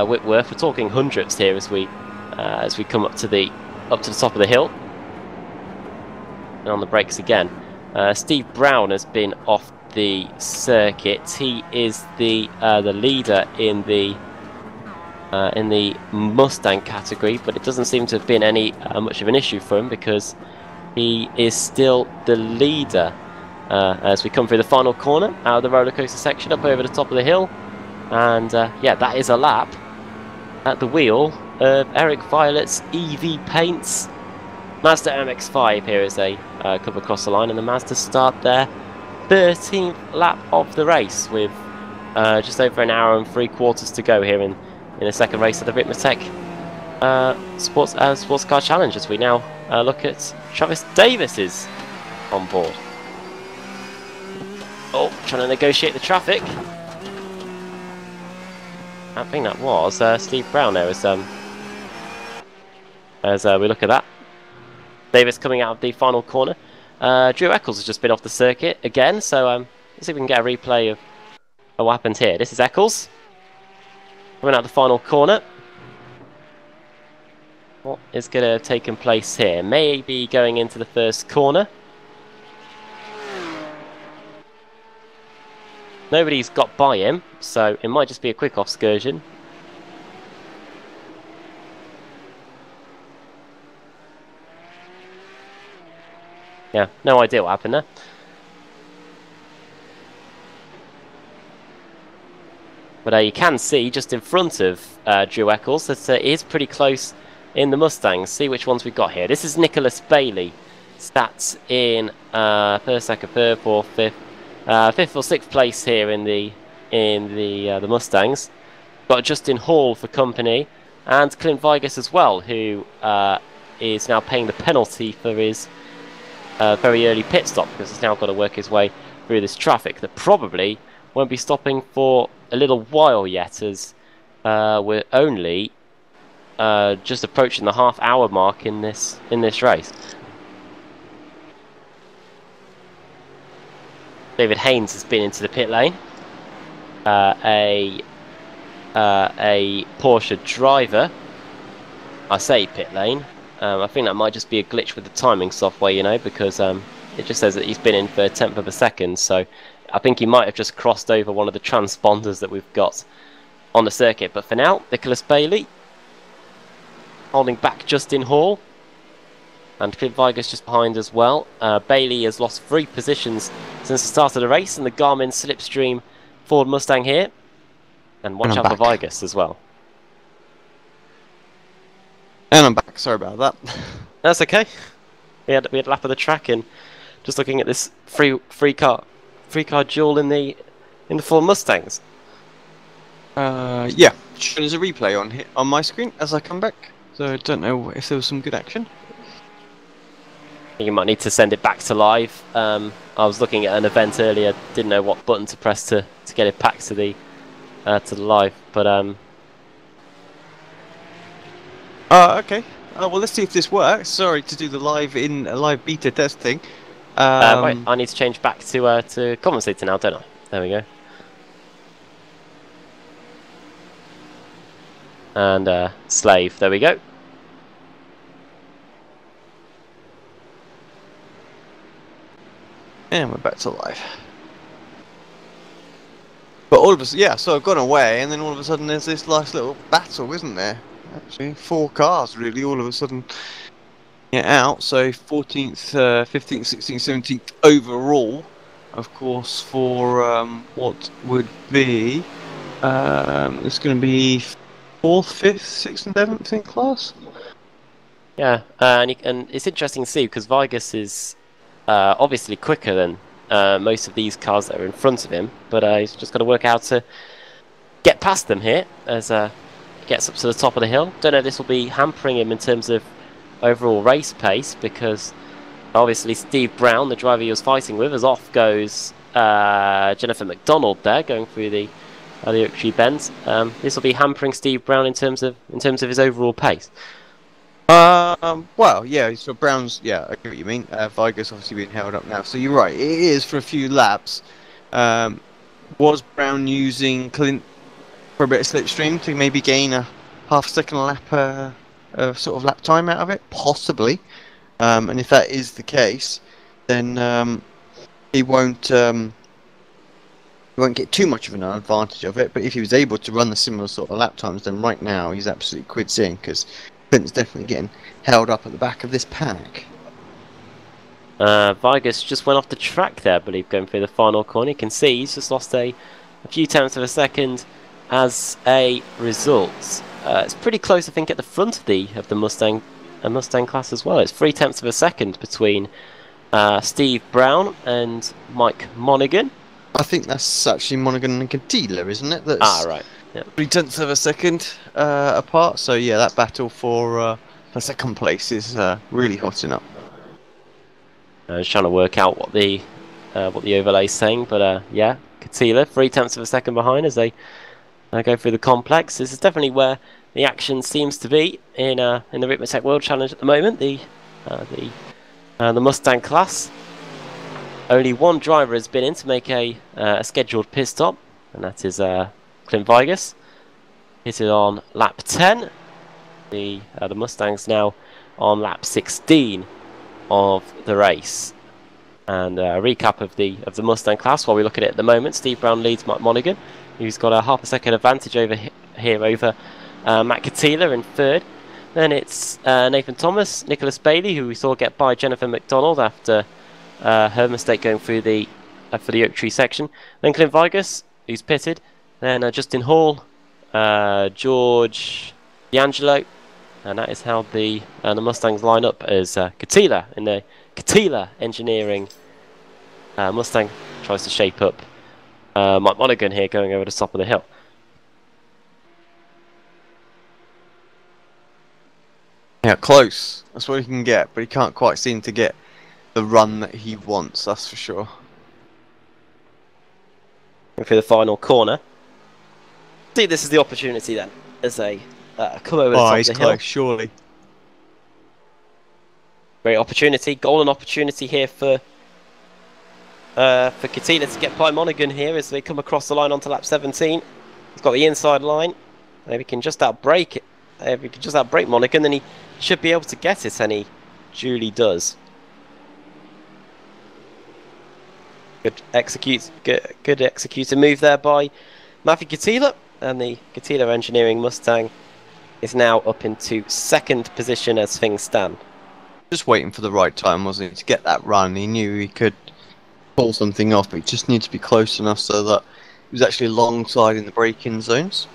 Whitworth. We're talking hundredths here as we come up to the top of the hill. And on the brakes again. Steve Brown has been off the circuit. He is the leader in the Mustang category, but it doesn't seem to have been any much of an issue for him because he is still the leader as we come through the final corner out of the roller coaster section up over the top of the hill. And yeah, that is a lap at the wheel of Eric Violet's EV Paints Mazda MX-5 here as they come across the line, and the Mazda start their 13th lap of the race with just over an hour and 3/4 to go here in the second race of the Ricmotech Sports Car Challenge, as we now look at Travis Davis's on board. Oh, trying to negotiate the traffic. I think that was Steve Brown there as we look at that. Davis coming out of the final corner. Drew Eccles has just been off the circuit again, so let's see if we can get a replay of what happened here. This is Eccles coming out the final corner. What is going to have taken place here? Maybe going into the first corner. Nobody's got by him, so it might just be a quick excursion. Yeah, no idea what happened there. But you can see just in front of Drew Eccles that it is pretty close in the Mustangs. See which ones we've got here. This is Nicholas Bailey. Stats in first, second, third, fourth, fifth or sixth place here in the Mustangs. Got Justin Hall for company, and Clint Vigas as well, who is now paying the penalty for his very early pit stop, because he's now got to work his way through this traffic that probably won't be stopping for a little while yet, as we're only just approaching the half-hour mark in this race. David Haynes has been into the pit lane. A Porsche driver. I say pit lane. I think that might just be a glitch with the timing software, you know, because it just says that he's been in for a tenth of a second. So I think he might have just crossed over one of the transponders that we've got on the circuit. But for now, Nicholas Bailey holding back Justin Hall. And Clint Vigus just behind as well. Bailey has lost 3 positions since the start of the race in the Garmin Slipstream Ford Mustang here. And watch out for Vigus as well. And I'm back. Sorry about that. That's okay. We had a lap of the track, and just looking at this free car duel in the Ford Mustangs. Yeah, there's a replay on my screen as I come back. So I don't know if there was some good action. You might need to send it back to live. I was looking at an event earlier, didn't know what button to press to get it back to the live, but okay. Well, let's see if this works. Sorry to do the live beta testing. Wait, I need to change back to commentator now, don't I? There we go. And slave. There we go. And we're back to live. But all of us, yeah. So I've gone away, and then all of a sudden there's this nice little battle, isn't there? Actually, 4 cars really all of a sudden out. So 14th, 15th, 16th, 17th overall, of course, for what would be it's going to be 4th, 5th, 6th, and 7th in class. Yeah, and it's interesting to see because Vigus is obviously quicker than most of these cars that are in front of him, but he's just got to work out to get past them here as he gets up to the top of the hill. Don't know if this will be hampering him in terms of overall race pace, because obviously Steve Brown, the driver he was fighting with, as off goes Jennifer McDonald there, going through the Oak Tree Bends. This will be hampering Steve Brown in terms of his overall pace. Well, yeah, so Brown's, yeah, I get what you mean. Vigus obviously being held up now, so you're right, it is for a few laps. Was Brown using Clint for a bit of slipstream to maybe gain a half-second lap, sort of lap time out of it? Possibly. And if that is the case, then he won't get too much of an advantage of it. But if he was able to run the similar sort of lap times, then right now he's absolutely quids in, because Clint's definitely getting held up at the back of this pack. Vigus just went off the track there, I believe, going through the final corner. You can see he's just lost a few tenths of a second as a result. It's pretty close, I think, at the front of the Mustang class as well. It's 3 tenths of a second between Steve Brown and Mike Monaghan. I think that's actually Monaghan and Cantilla, isn't it? That's right. Yeah. 3 tenths of a second apart. So yeah, that battle for second place is really hotting up. I was trying to work out what the overlay is saying, but yeah, Cantilla 3 tenths of a second behind as they go through the complex. This is definitely where the action seems to be in the Ricmotech World Challenge at the moment. The Mustang class. Only one driver has been in to make a scheduled pit stop, and that is Clint Vigus. Hit it on lap 10. The Mustang's now on lap 16 of the race. And a recap of the Mustang class while we look at it at the moment. Steve Brown leads Mike Monaghan, who's got a half a second advantage over Matt Cantilla in third. Then it's Nathan Thomas, Nicholas Bailey, who we saw get by Jennifer McDonald after her mistake going through for the Oak Tree section. Then Clint Vigus, who's pitted. Then Justin Hall, George D'Angelo, and that is how the Mustangs line up as Cantilla in the Cantilla Engineering Mustang tries to shape up Mike Monaghan here going over the top of the hill. Yeah, close. That's what he can get, but he can't quite seem to get the run that he wants, that's for sure. Going through the final corner. See, this is the opportunity then, as they come over the top of the hill. Close, surely. Great opportunity, golden opportunity here for for Katina to get by Monaghan here as they come across the line onto lap 17. He's got the inside line. If he can just outbrake it, if he can just outbrake Monaghan, then he should be able to get it, and he duly does. Good executed move there by Matthew Katila, and the Katila Engineering Mustang is now up into second position as things stand. Just waiting for the right time, wasn't he, to get that run? He knew he could pull something off, but he just needed to be close enough so that he was actually alongside in the braking zones.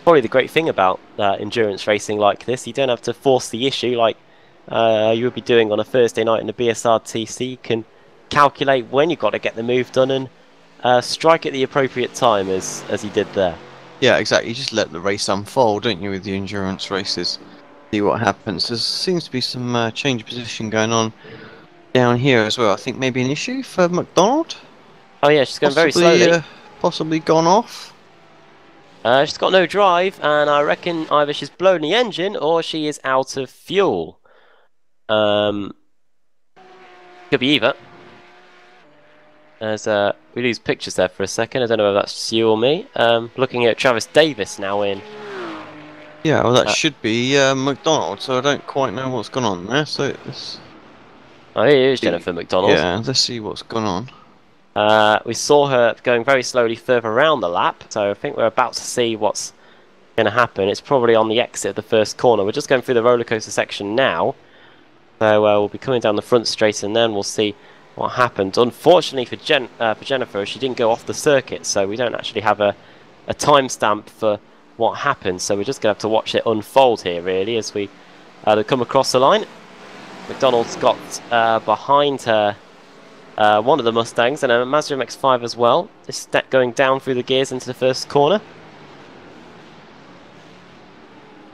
Probably the great thing about endurance racing like this, you don't have to force the issue like you would be doing on a Thursday night in the BSRTC. You can calculate when you've got to get the move done and strike at the appropriate time as he did there. Yeah, exactly. You just let the race unfold, don't you, with the endurance races? See what happens. There seems to be some change of position going on down here as well. I think maybe an issue for McDonald. Oh yeah, she's going very slowly. Possibly gone off. She's got no drive, and I reckon either she's blown the engine or she is out of fuel. Could be either. As we lose pictures there for a second. I don't know if that's you or me. Looking at Travis Davis now in. Yeah, well that should be McDonald, so I don't quite know what's gone on there. So it's... Oh, here is Jennifer McDonald. Yeah, let's see what's gone on. We saw her going very slowly further around the lap, so I think we're about to see what's going to happen. It's probably on the exit of the first corner. We're just going through the roller coaster section now, so we'll be coming down the front straight, and then we'll see what happened. Unfortunately for Jennifer, she didn't go off the circuit, so we don't actually have a timestamp for what happened. So we're just going to have to watch it unfold here, really, as we come across the line. McDonald's got behind her one of the Mustangs and a Mazda MX-5 as well. Just going down through the gears into the first corner.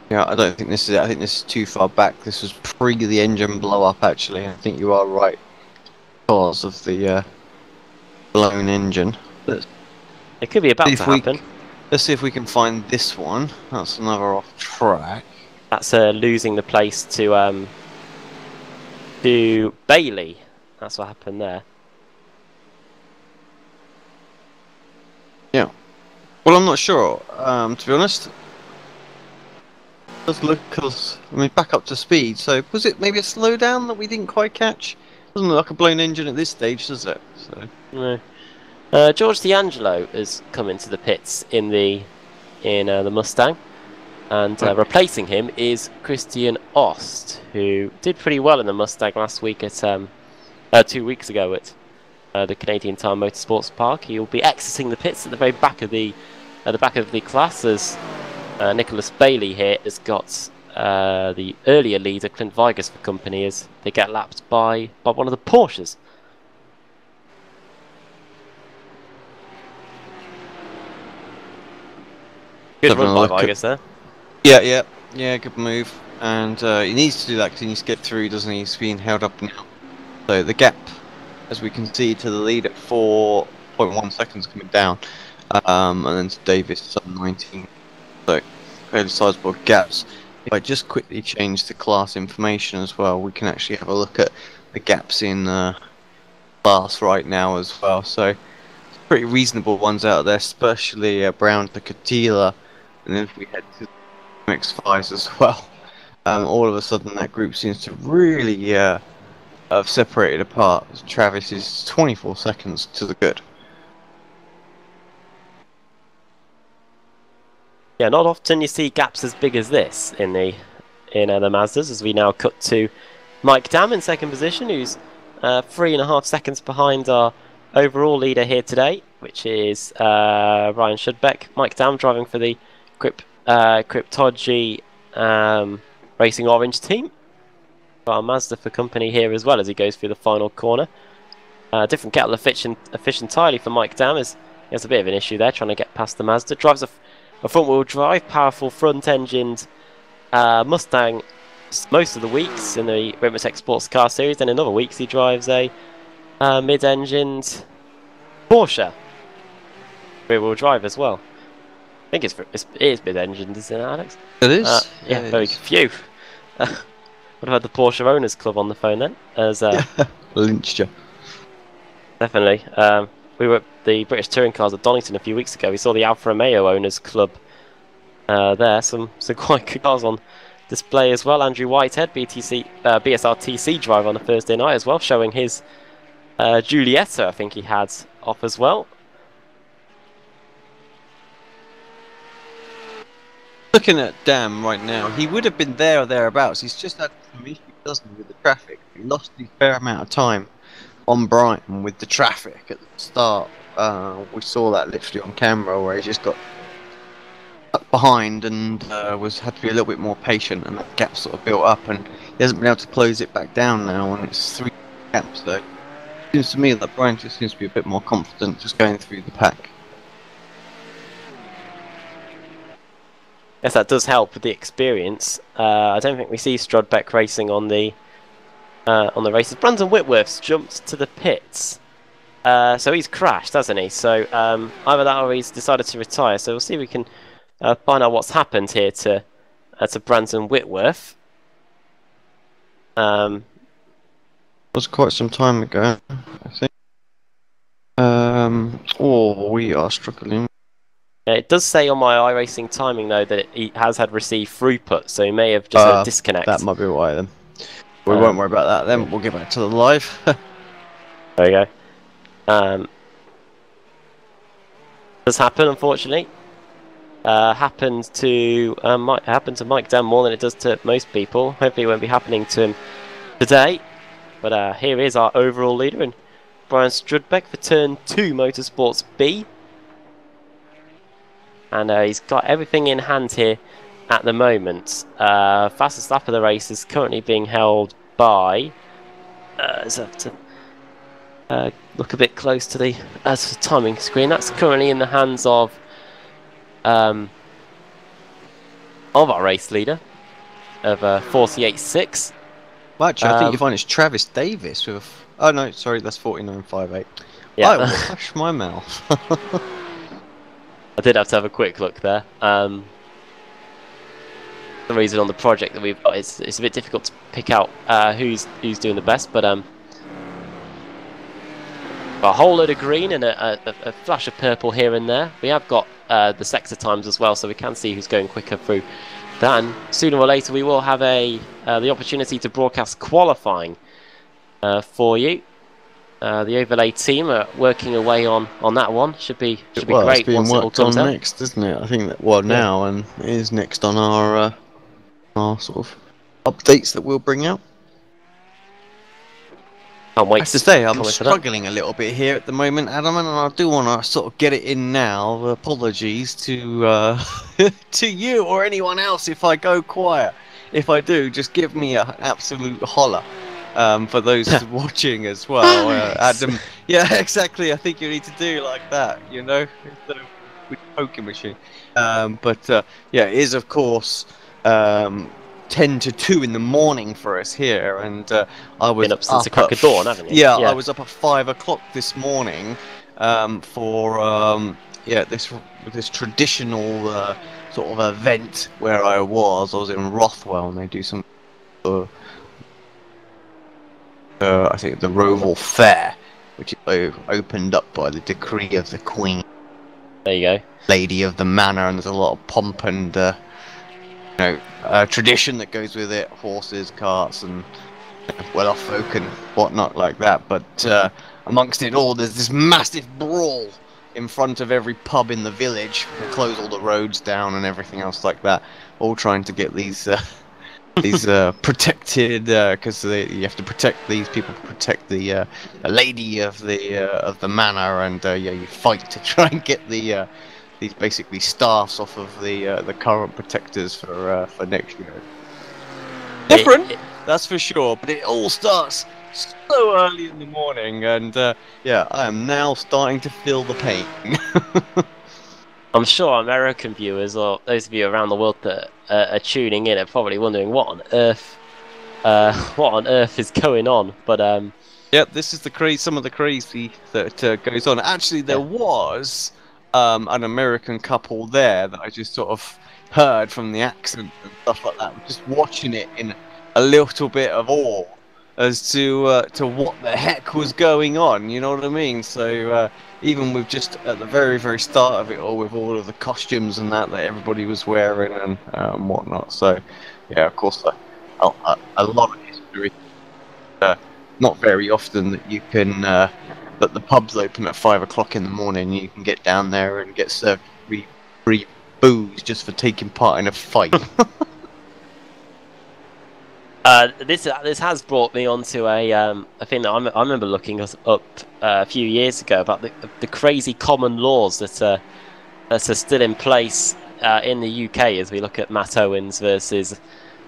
Yeah, I don't think this is it. I think this is too far back. This was pre the engine blow up, actually. I think you are right. Because of the blown engine. It could be about to happen. Let's see if we can find this one. That's another off track. That's losing the place to Bailey. That's what happened there. Yeah. Well, I'm not sure. To be honest, it does look, back up to speed. So was it maybe a slowdown that we didn't quite catch? Doesn't look like a blown engine at this stage, does it? So. No. George D'Angelo has come into the pits in the Mustang, and replacing him is Christian Ost, who did pretty well in the Mustang last week at 2 weeks ago at the Canadian Motorsport Park. He will be exiting the pits at the very back of the class, as Nicholas Bailey here has got the earlier leader Clint Vigas for company as they get lapped by one of the Porsches. Good run by Vigas there. Yeah, good move. And he needs to do that because he needs to get through, doesn't he? He's being held up now. So the gap, as we can see, to the lead at 4.1 seconds coming down. And then to Davis, 7.19. So fairly sizable gaps. If I just quickly change the class information as well, we can actually have a look at the gaps in class right now as well. So pretty reasonable ones out there, especially Brown to Katila. And then if we head to the MX-5s as well, all of a sudden that group seems to really have separated apart. Travis is 24 seconds to the good. Yeah, not often you see gaps as big as this in the Mazdas, as we now cut to Mike Dam in second position, who's 3.5 seconds behind our overall leader here today, which is Ryan Shudbeck. Mike Dam driving for the Cryptology Racing Orange team. Got a Mazda for company here as well as he goes through the final corner. Different kettle of fish entirely for Mike Dam, as he has a bit of an issue there trying to get past the Mazda. Drives a front-wheel drive, powerful front-engined Mustang most of the weeks in the Ricmotech Sports Car Series. Then in other weeks he drives a mid-engined Porsche rear-wheel drive as well. I think it is mid-engined, isn't it, Alex? It is. Yeah, very few. Would have had the Porsche Owners Club on the phone then, as lynched you. Definitely. We were at the British Touring Cars at Donington a few weeks ago. We saw the Alfa Romeo Owners Club there. Some quite good cars on display as well. Andrew Whitehead, BSRTC driver on a Thursday night as well, showing his Giulietta, I think he had off as well. Looking at Dan right now, he would have been there or thereabouts. He's just had some issues, doesn't he, with the traffic. He lost a fair amount of time on Brighton with the traffic at the start. We saw that literally on camera, where he just got stuck behind and had to be a little bit more patient, and that gap sort of built up, and he hasn't been able to close it back down now, and it's 3 gaps. So it seems to me that Brian just seems to be a bit more confident just going through the pack. Yes, that does help with the experience. I don't think we see Strudbeck racing on the races. Brandon Whitworth's jumped to the pits, so he's crashed, hasn't he? So either that or he's decided to retire. So we'll see if we can find out what's happened here to Brandon Whitworth. It was quite some time ago, I think. We are struggling. It does say on my iRacing timing though that he has had received throughput, so he may have just had a disconnect. That might be why then. We won't worry about that then. We'll get back to the live. There we go. Does happen, unfortunately. Happened to Mike Dan more than it does to most people. Hopefully, it won't be happening to him today. But here is our overall leader, and Brian Strudbeck for Turn 2 Motorsports B. And he's got everything in hand here at the moment. Fastest lap of the race is currently being held by... so I have to look a bit close to the timing screen. That's currently in the hands of our race leader of 48.6. Well, actually, I think you find it's Travis Davis with... Oh no, sorry, that's 49.58. Yeah. I will hush my mouth. I did have to have a quick look there. For some reason on the project that we've got, it's a bit difficult to pick out who's doing the best, but a whole load of green and a flash of purple here and there. We have got the sector times as well, so we can see who's going quicker through that. And sooner or later, we will have the opportunity to broadcast qualifying for you. The overlay team are working away on that one. Should be great. It's being once worked it all comes on out. next, isn't it? I think that now, and it is next on our sort of updates that we'll bring out. Can't wait I have to say, I'm can't wait for struggling a little bit here at the moment, Adam, and I do want to sort of get it in now. Apologies to to you or anyone else if I go quiet. If I do, just give me an absolute holler. For those watching as well, Adam. Yeah, exactly. I think you need to do like that, you know, instead of with poking machine. Yeah, it is of course 10 to 2 in the morning for us here, and I was been up since the crack of dawn, haven't you? Yeah, I was up at 5 o'clock this morning for this traditional sort of event where I was in Rothwell, and they do some. I think the Roval Fair, which is opened up by the decree of the Queen. There you go. Lady of the Manor, and there's a lot of pomp and tradition that goes with it. Horses, carts, and well-off folk and whatnot like that. But amongst it all, there's this massive brawl in front of every pub in the village. They close all the roads down and everything else like that. All trying to get these protected, because you have to protect these people, protect the lady of the manor, and you fight to try and get these basically staffs off of the current protectors for next year. Different, that's for sure, but it all starts so early in the morning, and I am now starting to feel the pain. I'm sure American viewers, or those of you around the world that are tuning in, are probably wondering what on earth is going on. But yeah, this is some of the crazy that goes on. Actually, there was an American couple there that I just sort of heard from the accent and stuff like that. Just watching it in a little bit of awe. as to what the heck was going on. You know what I mean? So even with just at the very, very start of it all, with all of the costumes and that everybody was wearing and whatnot. So yeah, of course, a lot of history. Not very often that you can that the pubs open at 5 o'clock in the morning. And you can get down there and get served free booze just for taking part in a fight. This has brought me onto a thing that I remember looking up a few years ago about the crazy common laws that are still in place in the UK as we look at Matt Owens versus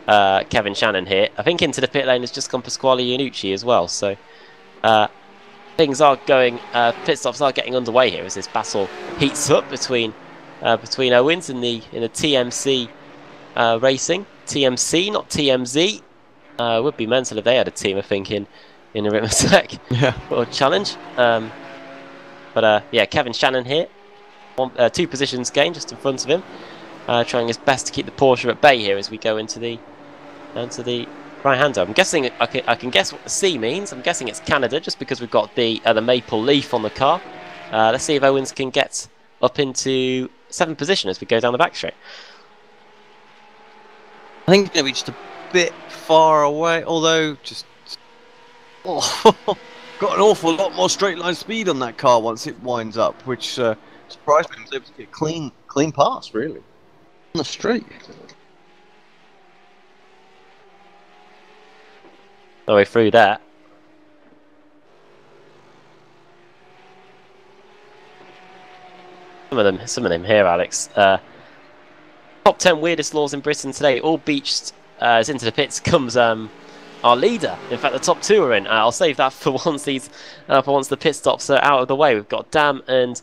Kevin Shannon here. I think into the pit lane has just gone Pasquale Iannucci as well. So things are going. Pit stops are getting underway here as this battle heats up between Owens and the TMC racing. TMC, not TMZ. Would be mental if they had a team, I think, in the Ricmotech World Challenge. But yeah, Kevin Shannon here, 2 positions gained just in front of him, trying his best to keep the Porsche at bay here as we go into the right hander. I'm guessing I can guess what the C means. I'm guessing it's Canada, just because we've got the maple leaf on the car. Let's see if Owens can get up into 7th position as we go down the back straight. I think it's going to be just a bit far away, although got an awful lot more straight line speed on that car once it winds up, which surprised me. I was able to get clean pass, really, on the straight. The way through that. Some of them here, Alex. Top 10 weirdest laws in Britain today, all beached. As into the pits comes our leader. In fact, the top 2 are in. I'll save that for once the pit stops are out of the way. We've got Dam and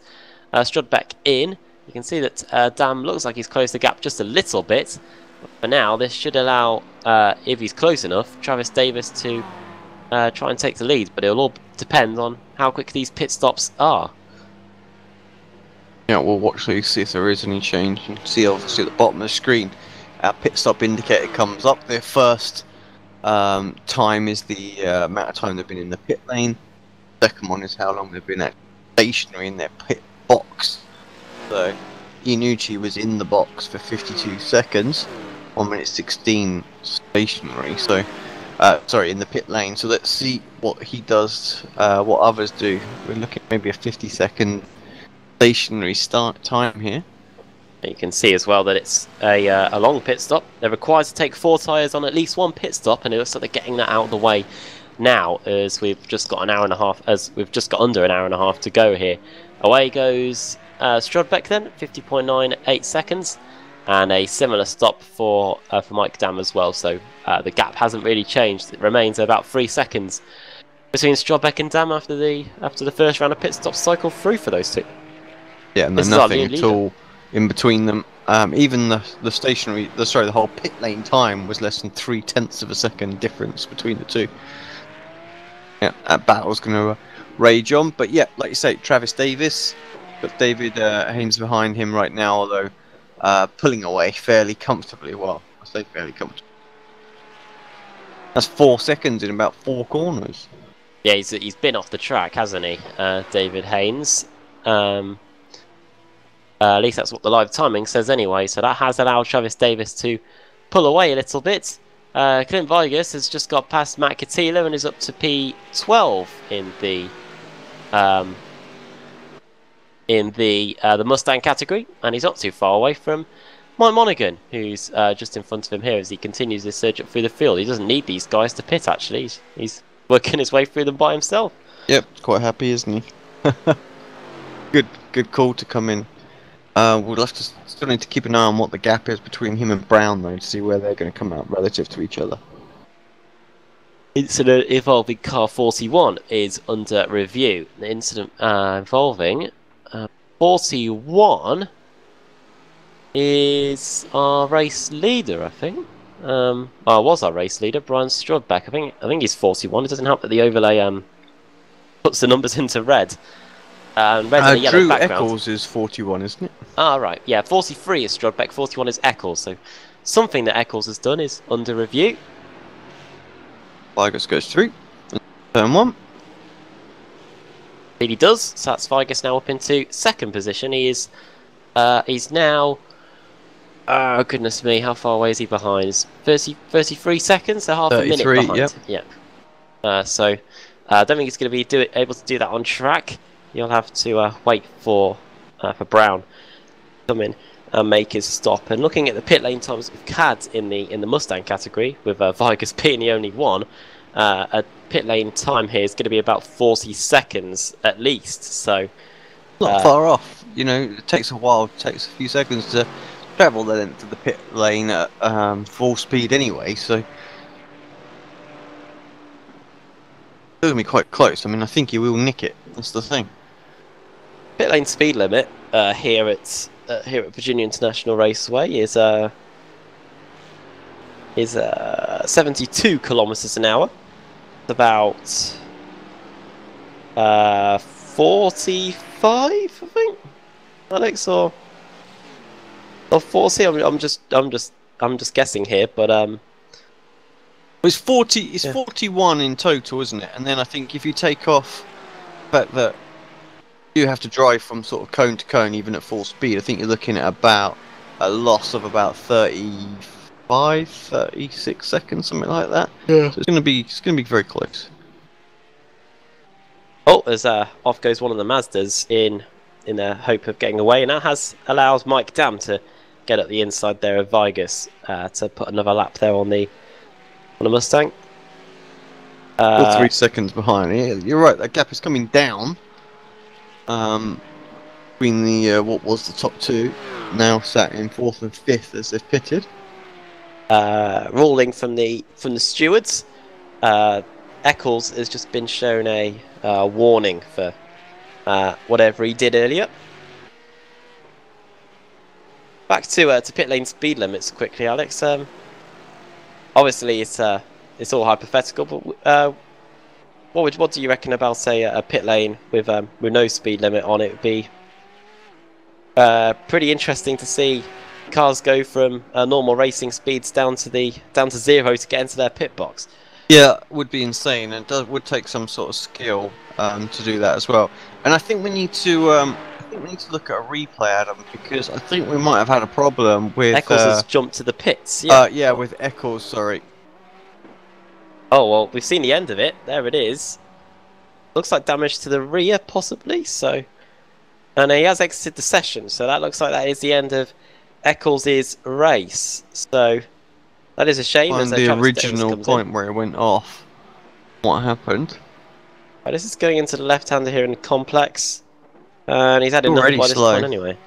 Strudbeck in. You can see that Dam looks like he's closed the gap just a little bit. But for now, this should allow, if he's close enough, Travis Davis to try and take the lead. But it'll all depend on how quick these pit stops are. Yeah, we'll watch these, see if there is any change. You can see obviously at the bottom of the screen, our pit stop indicator comes up. Their first time is the amount of time they've been in the pit lane. Second one is how long they've been at stationary in their pit box. So Iannucci was in the box for 52 seconds, 1 minute 16 stationary. So sorry, in the pit lane. So let's see what he does, what others do. We're looking at maybe a 50-second stationary start time here. You can see as well that it's a long pit stop. They're required to take 4 tyres on at least 1 pit stop, and it looks like they're getting that out of the way now as we've just got an hour and a half, as we've just got under an hour and a half to go here. Away goes Strudbeck then, 50.98 seconds, and a similar stop for Mike Dam as well. So the gap hasn't really changed. It remains about 3 seconds between Strudbeck and Dam after the first round of pit stops cycle through for those 2. Yeah, and there's nothing at all in between them. Even the stationary, the whole pit lane time was less than 0.3 of a second difference between the 2. Yeah, that battle's going to rage on. But yeah, like you say, Travis Davis, got David Haynes behind him right now, although pulling away fairly comfortably. Well, I say fairly comfortably. That's 4 seconds in about 4 corners. Yeah, he's been off the track, hasn't he, David Haynes? At least that's what the live timing says anyway, so that has allowed Travis Davis to pull away a little bit. Clint Vigas has just got past Matt Catila and is up to P12 in the Mustang category, and he's not too far away from Mike Monaghan, who's just in front of him here as he continues his surge up through the field. He doesn't need these guys to pit, actually. He's working his way through them by himself. Yep, quite happy, isn't he? Good call to come in. We'll have to still need to keep an eye on what the gap is between him and Brown, though, to see where they're going to come out relative to each other. Incident involving car 41 is under review. The incident involving 41 is our race leader, I think. Was our race leader, Brian Strudbeck. I think he's 41. It doesn't help that the overlay puts the numbers into red. Red in a yellow Drew background. Eccles is 41, isn't it? Ah, right. Yeah, 43 is Strudbeck, 41 is Eccles. So something that Eccles has done is under review. Vargas goes through. Turn 1. He does. So that's Vargas now up into second position. He's now. Oh goodness me! How far away is he behind? 33 seconds, so half a minute behind. Yep. So I don't think he's going to be able to do that on track. You'll have to wait for Brown to come in and make his stop. And looking at the pit lane times we've had in the Mustang category, with Vargas being the only one, a pit lane time here is going to be about 40 seconds at least. So not far off. You know, it takes a while. It takes a few seconds to travel the length of the pit lane at full speed anyway. So it's going to be quite close. I mean, I think he will nick it. That's the thing. Pit lane speed limit here at Virginia International Raceway is 72 kilometers an hour. It's about 45, I think. Alex, or 40. I'm just guessing here, but it's 40. It's 41 in total, isn't it? And then I think if you take off the fact that you have to drive from sort of cone to cone, even at full speed, I think you're looking at about a loss of about 35, 36 seconds, something like that. Yeah. So it's going to be very close. Oh, as off goes one of the Mazdas in the hope of getting away, and that allows Mike Dam to get at the inside there of Vargas to put another lap there on the Mustang. 3 seconds behind. Yeah, you're right. That gap is coming down. Between the what was the top two, now sat in 4th and 5th as they've pitted. Ruling from the stewards, Eccles has just been shown a warning for whatever he did earlier. Back to pit lane speed limits quickly, Alex. Obviously it's all hypothetical, but what do you reckon about, say, a pit lane with no speed limit on it? Would be pretty interesting to see cars go from normal racing speeds down to 0 to get into their pit box. Yeah, would be insane, and would take some sort of skill to do that as well. And I think we need to look at a replay, Adam, because I think we might have had a problem with Eccles has jumped to the pits. Yeah, with Eccles. Sorry. Oh, well, we've seen the end of it. There it is. Looks like damage to the rear, possibly. So, and he has exited the session. So that looks like that is the end of Eccles' race. So that is a shame. On the original point where it went off. What happened? Right, this is going into the left-hander here in the complex. And he's had enough by this point anyway.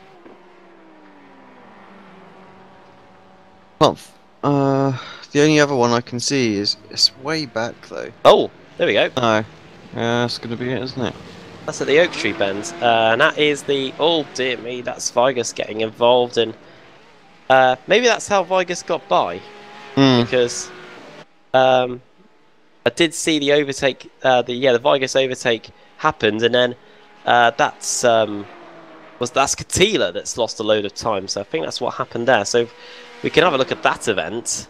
The only other one I can see is it's way back though. Oh, there we go. No, that's going to be it, isn't it? That's at the Oak Tree Bend, and that is the. Oh dear me, that's Vargas getting involved, and maybe that's how Vargas got by, because I did see the overtake. The Vargas overtake happened, and then that's Katila that's lost a load of time. So I think that's what happened there. So if we can have a look at that event.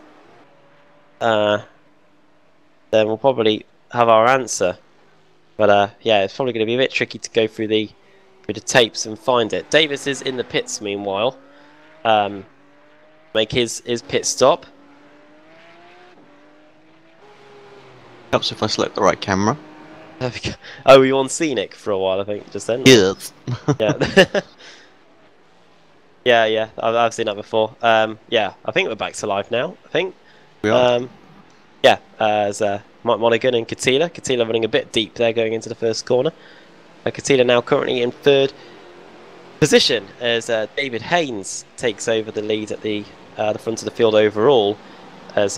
Then we'll probably have our answer. But yeah, it's probably going to be a bit tricky to go through the tapes and find it. Davis is in the pits meanwhile. Make his pit stop. Helps if I select the right camera. There we go. Oh, we were on Scenic for a while, I think, just then. Yes. Yeah. yeah, I've seen that before. Yeah, I think we're back to live now. I think. We are. Yeah, as Mike Monaghan and Katila running a bit deep there going into the first corner. Katila now currently in 3rd position as David Haynes takes over the lead at the front of the field overall, as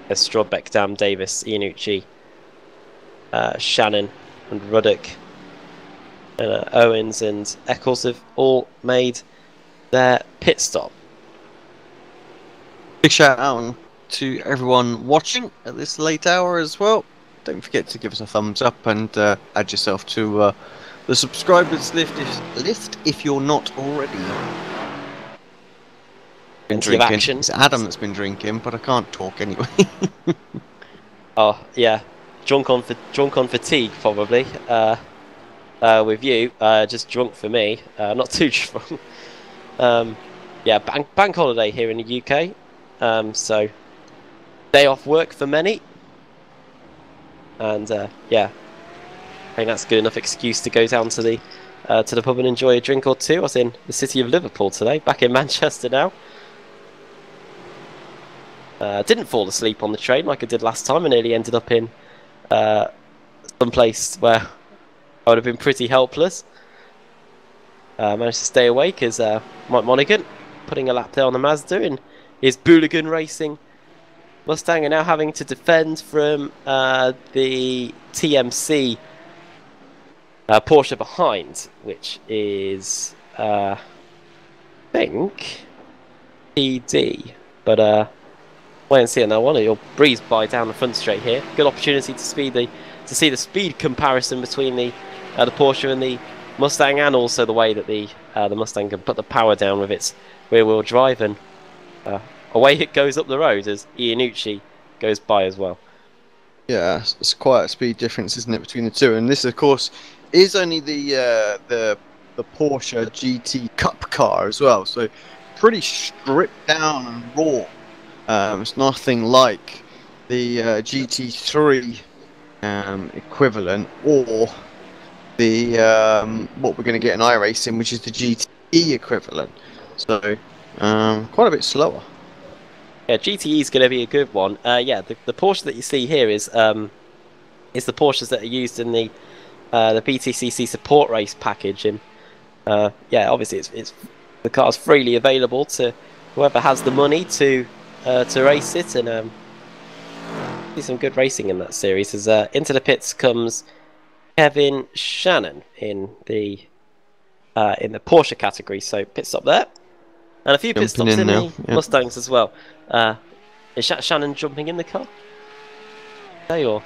Strawbeck, Dam, Davis, Iannucci, Shannon and Ruddock and Owens and Eccles have all made their pit stop. Big shout out to everyone watching at this late hour as well. Don't forget to give us a thumbs up and add yourself to the subscribers list if you're not already. Been drinking. It's Adam that's been drinking, but I can't talk anyway. Oh yeah, drunk on fatigue probably. With you, just drunk for me. Not too drunk. Yeah, bank holiday here in the UK. So day off work for many, and yeah, I think that's a good enough excuse to go down to the pub and enjoy a drink or two. I was in the city of Liverpool today, back in Manchester now. Didn't fall asleep on the train like I did last time. I nearly ended up in some place where I would have been pretty helpless. Managed to stay awake as Mike Monaghan putting a lap there on the Mazda in his Booligan Racing Mustang, and now having to defend from the TMC Porsche behind, which is I think PD, but wait and see on that one. You'll breeze by down the front straight here. Good opportunity to see the speed comparison between the Porsche and the Mustang, and also the way that the Mustang can put the power down with its rear-wheel drive, and away it goes up the road as Iannucci goes by as well. Yeah, it's quite a speed difference, isn't it, between the two? And this, of course, is only the Porsche GT Cup car as well, so pretty stripped down and raw. It's nothing like the GT3 equivalent, or the what we're going to get in iRacing, which is the GTE equivalent. So quite a bit slower. Yeah, GTE is going to be a good one. Yeah, the Porsche that you see here is the Porsches that are used in the BTCC support race package, and yeah, obviously it's the car's freely available to whoever has the money to race it, and see some good racing in that series. As into the pits comes Kevin Shannon in the Porsche category, so pit stop there, and a few pit stops in the Mustangs as well. Is Shannon jumping in the car? Or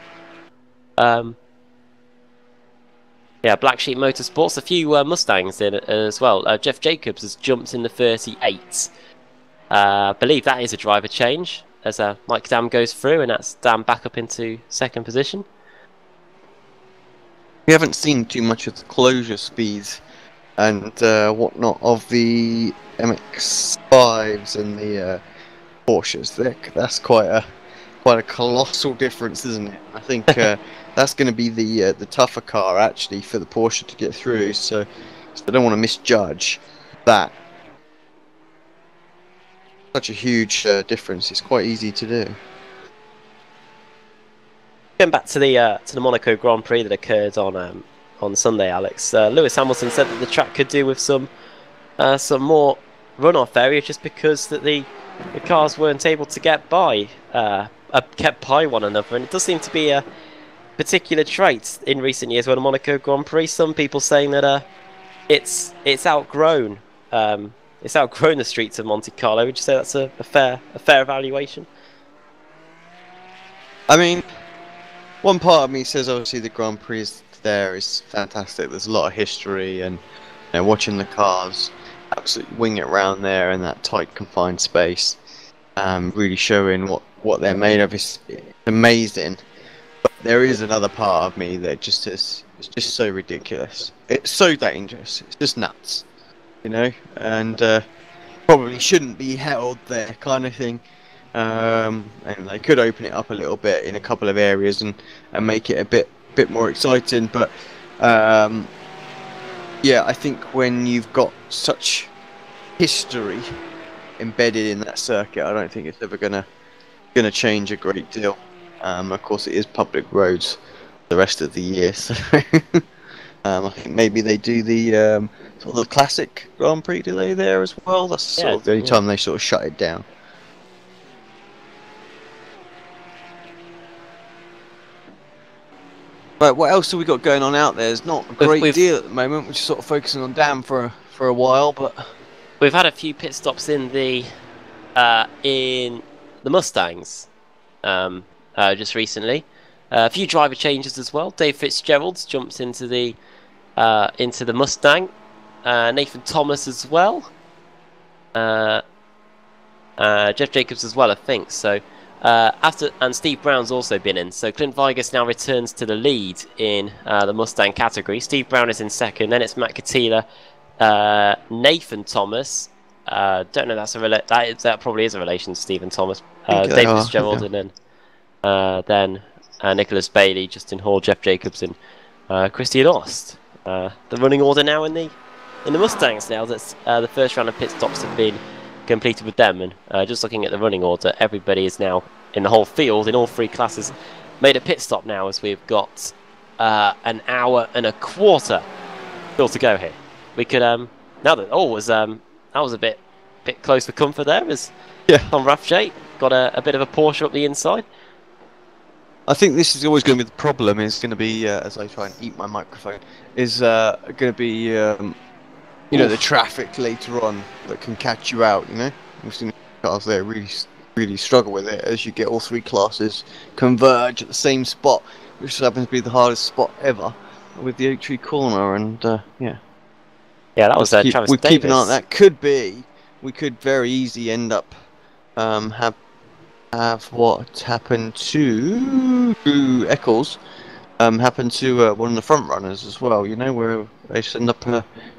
yeah, Black Sheep Motorsports, a few Mustangs in it as well. Jeff Jacobs has jumped in the 38. I believe that is a driver change as Mike Dam goes through, and that's Dam back up into second position. We haven't seen too much of the closure speeds and whatnot of the MX-5s and the Porsches. That's quite a colossal difference, isn't it? I think that's going to be the tougher car actually for the Porsche to get through. So I don't want to misjudge that. Such a huge difference. It's quite easy to do. Going back to the Monaco Grand Prix that occurred on Sunday, Alex, Lewis Hamilton said that the track could do with some more runoff area, just because that the cars weren't able to get by one another, and it does seem to be a particular trait in recent years when a Monaco Grand Prix. Some people saying that it's outgrown the streets of Monte Carlo. Would you say that's a fair evaluation? I mean, one part of me says obviously the Grand Prix there is fantastic. There's a lot of history, and watching the cars absolutely wing it around there in that tight confined space, really showing what they're made of. It's amazing. But there is another part of me that just is, it's just so ridiculous. It's so dangerous. It's just nuts, and probably shouldn't be held there, kind of thing. And they could open it up a little bit in a couple of areas and make it a bit more exciting. But yeah, I think when you've got such history embedded in that circuit, I don't think it's ever gonna change a great deal. Of course, it is public roads the rest of the year, so I think maybe they do the sort of the classic Grand Prix delay there as well. That's sort of the only time they sort of shut it down. Right, what else have we got going on out there? There's not a great deal at the moment. We're just sort of focusing on Dam for a while, but we've had a few pit stops in the Mustangs just recently. A few driver changes as well. Dave Fitzgerald's jumps into the Mustang. Nathan Thomas as well. Jeff Jacobs as well, I think. So And Steve Brown's also been in, so Clint Vigas now returns to the lead in the Mustang category. Steve Brown is in second, then it's Matt Catila, Nathan Thomas. Don't know that probably is a relation to Stephen Thomas. David Fitzgerald, and then Nicholas Bailey, Justin Hall, Jeff Jacobs, and Christian Ost. The running order now in the Mustangs now. That's the first round of pit stops have been completed with them, and just looking at the running order, everybody is now in the whole field in all three classes made a pit stop now, as we've got an hour and a quarter still to go here. We could now that that was a bit close for comfort there, as Tom Rathjay got a bit of a Porsche up the inside. I think this is always going to be the problem. Is going to be as I try and eat my microphone, is going to be the traffic later on that can catch you out. We've seen cars there really struggle with it as you get all three classes converge at the same spot, which happens to be the hardest spot ever with the Oak Tree corner. And that was Travis Davis. We keep an eye on that. We could very easily end up have what happened to Eccles happen to one of the front runners as well, where they just end up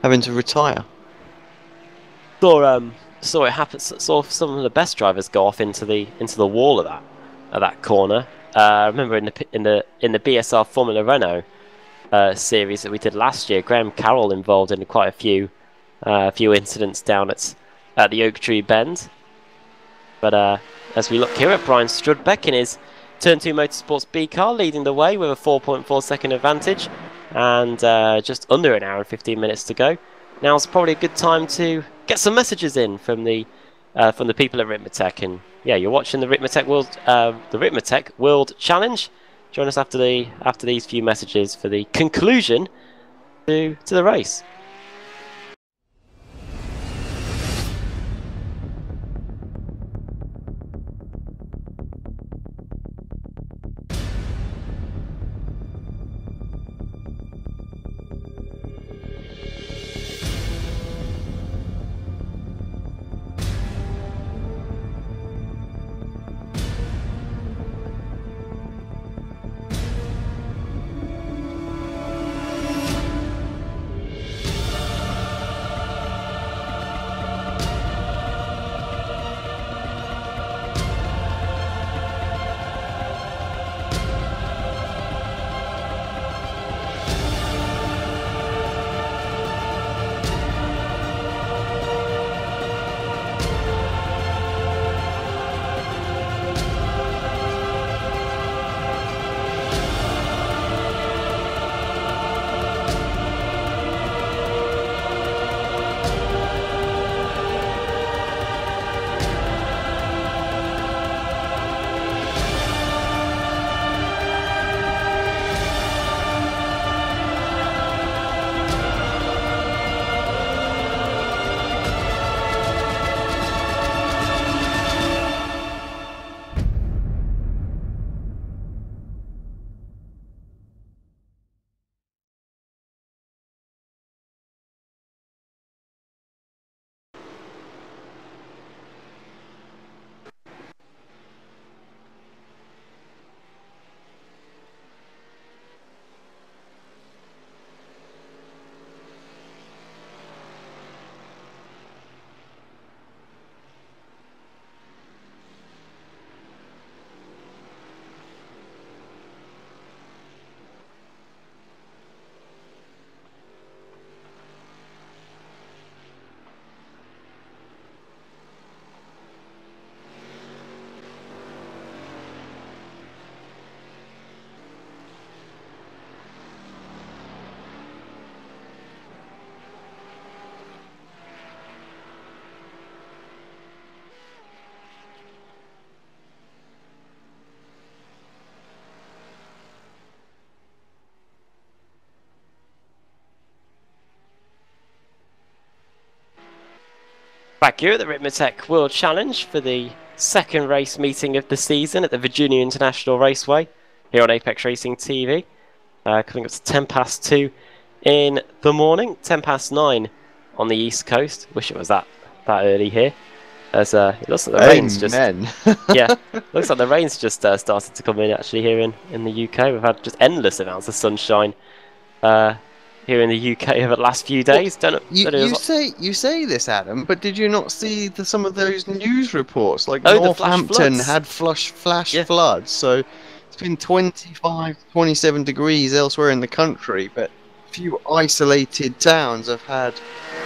having to retire. Saw it happen. Saw some of the best drivers go off into the wall of that corner. I remember in the BSR Formula Renault series that we did last year, Graham Carroll involved in quite a few incidents down at the Oak Tree Bend. But as we look here at Brian Strudbeck in his Turn 2 Motorsports B car, leading the way with a 4.4 second advantage, and just under an hour and 15 minutes to go. Now's probably a good time to get some messages in from the people at Ricmotech. And you're watching the Ricmotech World Challenge. Join us after these few messages for the conclusion to the race. Back here at the Ricmotech World Challenge for the second race meeting of the season at the Virginia International Raceway here on Apex Racing TV. Coming up to 2:10 in the morning, 9:10 on the East Coast. Wish it was that early here. As it looks like the rain's just Amen. yeah, looks like the rain's just started to come in actually here in the UK. We've had just endless amounts of sunshine here in the UK over the last few days. You say this, Adam, but did you not see some of those news reports? Like Oh, the flash Northampton floods. had flash floods, so it's been 25, 27 degrees elsewhere in the country, but a few isolated towns have had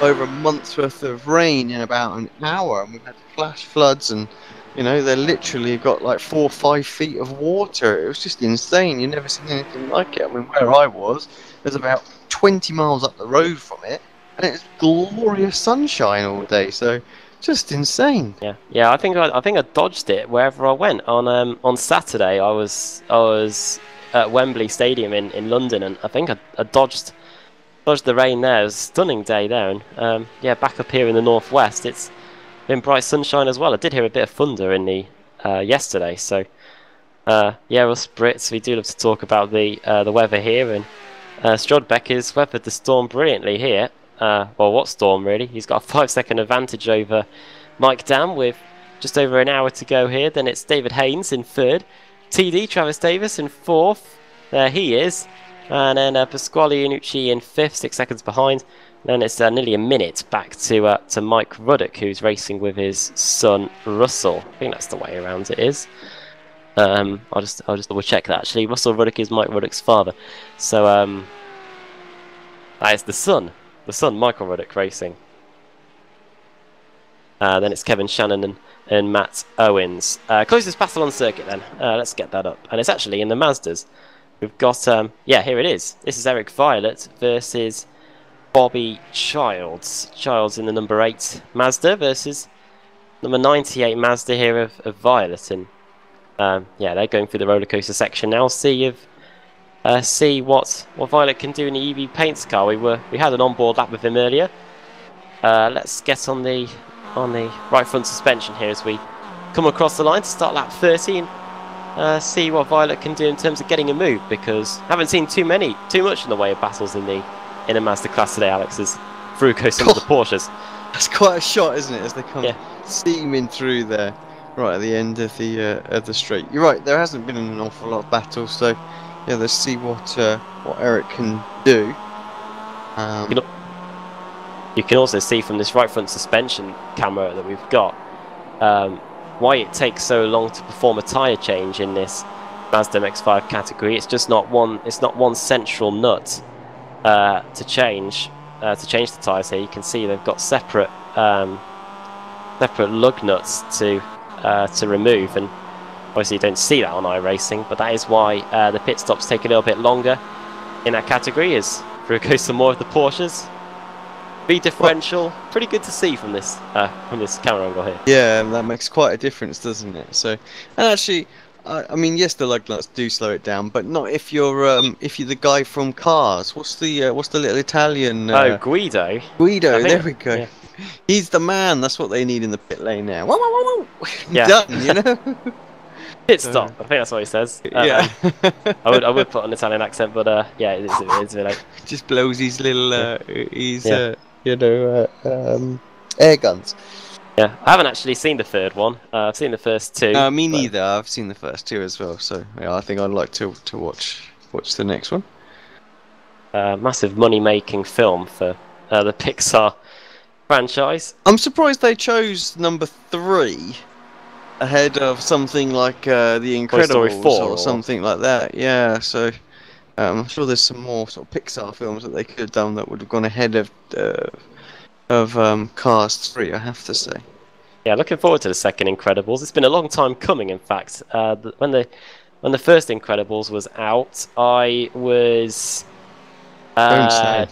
over a month's worth of rain in about an hour, and we've had flash floods, and you know they literally got like 4 or 5 feet of water. It was just insane. You never seen anything like it. I mean, where I was, there's about 20 miles up the road from it, and it's glorious sunshine all day. So just insane. Yeah. I think I dodged it wherever I went. On Saturday, I was at Wembley Stadium in London, and I think I dodged the rain there. It was a stunning day there, and yeah, back up here in the northwest, it's been bright sunshine as well. I did hear a bit of thunder in the yesterday, so yeah, us Brits, we do love to talk about the weather here, and Strodbeck has weathered the storm brilliantly here. Well, what storm really? He's got a 5-second advantage over Mike Dam with just over an hour to go here. Then it's David Haynes in third, TD Travis Davis in fourth. There he is. And then Pasquale Iannucci in fifth, 6 seconds behind. Then it's nearly a minute back to Mike Ruddock, who's racing with his son Russell. I think that's the way around it is. I'll just double check that actually. Russell Ruddock is Mike Ruddock's father. So that is the son, Michael Ruddock racing. Then it's Kevin Shannon and Matt Owens. Closest battle on circuit then. Let's get that up. And it's actually in the Mazdas. We've got, yeah, here it is. This is Eric Violet versus Bobby Childs. Childs in the number 8 Mazda versus number 98 Mazda here of Violet. And yeah, they're going through the roller coaster section now. See what Violet can do in the EV Paints car. We had an onboard lap with him earlier. Let's get on the right front suspension here as we come across the line to start lap 30. And see what Violet can do in terms of getting a move, because I haven't seen too much in the way of battles in a Mazda class today, Alex, as through goes some of the Porsches. That's quite a shot, isn't it, as they come steaming through there right at the end of the straight. You're right, there hasn't been an awful lot of battles, so yeah, let's see what Eric can do. You can also see from this right front suspension camera that we've got why it takes so long to perform a tyre change in this Mazda MX-5 category. It's just not one. It's not one central nut to change the tyres here. You can see they've got separate lug nuts to remove, and obviously you don't see that on iRacing, but that is why the pit stops take a little bit longer in that category, as through goes some more of the Porsches. V differential, pretty good to see from this camera angle here. Yeah, that makes quite a difference, doesn't it? So, and actually, I mean, yes, the lug nuts do slow it down, but not if you're the guy from Cars. What's the little Italian? Guido. Guido, there we go. Yeah. He's the man. That's what they need in the pit lane now. Whoa, whoa, whoa, whoa. Yeah. Done, you know. Pit stop. I think that's what he says. Yeah. I would put an Italian accent, but yeah, it is really. Just blows his little air guns. Yeah, I haven't actually seen the third one. I've seen the first two. Me neither. I've seen the first two as well. So yeah, I think I'd like to watch the next one. Massive money-making film for the Pixar franchise. I'm surprised they chose number 3 ahead of something like The Incredibles or something like that. Yeah, so I'm sure there's some more sort of Pixar films that they could have done that would have gone ahead of Cars 3, I have to say. Yeah, looking forward to the second Incredibles. It's been a long time coming, in fact. When the first Incredibles was out, I was... Don't say.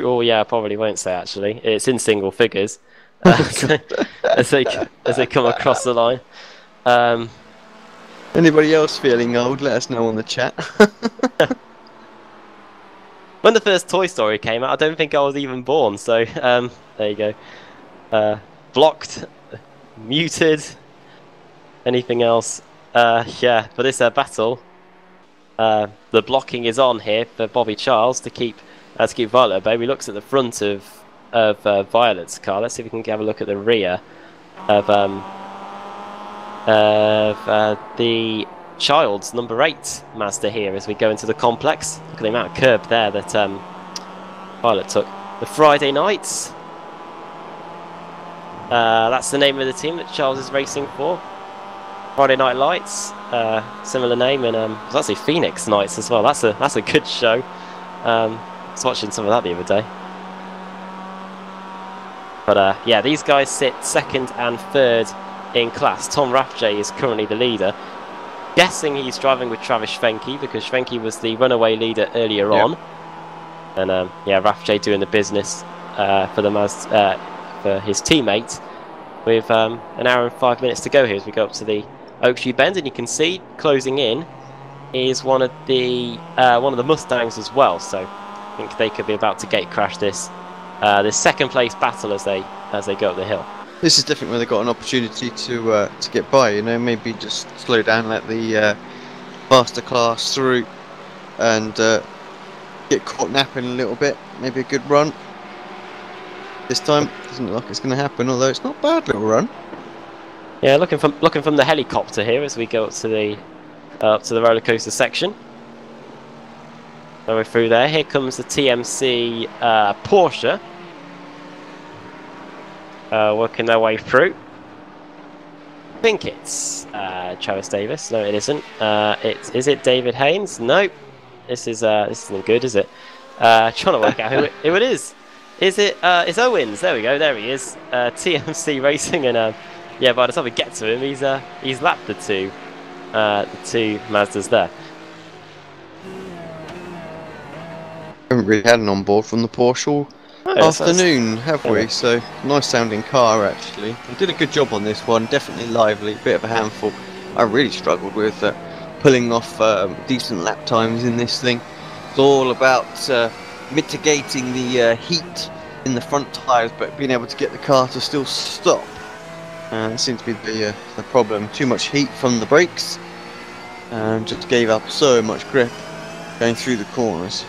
Oh yeah, I probably won't say actually. It's in single figures as they come across the line. Anybody else feeling old? Let us know on the chat. When the first Toy Story came out, I don't think I was even born. So there you go. Blocked, muted. Anything else? Yeah, for this battle, the blocking is on here for Bobby Childs to keep Violet at bay. We looks at the front of Violet's car. Let's see if we can have a look at the rear. the Childs number 8 Mazda here as we go into the complex. Look at the amount of curb there that Violet took. The Friday Nights. That's the name of the team that Charles is racing for. Friday Night Lights, similar name, and there's actually Phoenix Nights as well. That's a good show. I was watching some of that the other day. But yeah, these guys sit 2nd and 3rd in class. Tom Rathje is currently the leader. Guessing he's driving with Travis Schwenke because Schwenke was the runaway leader earlier on. And yeah, Rathje doing the business for his teammate with an hour and 5 minutes to go here as we go up to the Oaktree Bend, and you can see closing in is one of the Mustangs as well. So I think they could be about to gate crash this second place battle as they go up the hill. This is definitely where they got an opportunity to get by. You know, maybe just slow down, let the faster class through, and get caught napping a little bit. Maybe a good run. This time doesn't look like it's going to happen, although it's not a bad little run. Yeah, looking from the helicopter here as we go up to the roller coaster section. So we're through there. Here comes the TMC Porsche, working their way through. I think it's Travis Davis. No, it isn't. Is it David Haynes? Nope. This isn't good, is it? Trying to work out who it is. Is it? It's Owens. There we go. There he is. TMC Racing, and yeah, by the time we get to him, he's lapped the two Mazdas there. Haven't really had an onboard from the Porsche afternoon, have we? So nice sounding car actually. They did a good job on this one. Definitely lively. Bit of a handful. I really struggled with pulling off decent lap times in this thing. It's all about mitigating the heat in the front tyres, but being able to get the car to still stop. That seems to be the problem. Too much heat from the brakes, and just gave up so much grip going through the corners.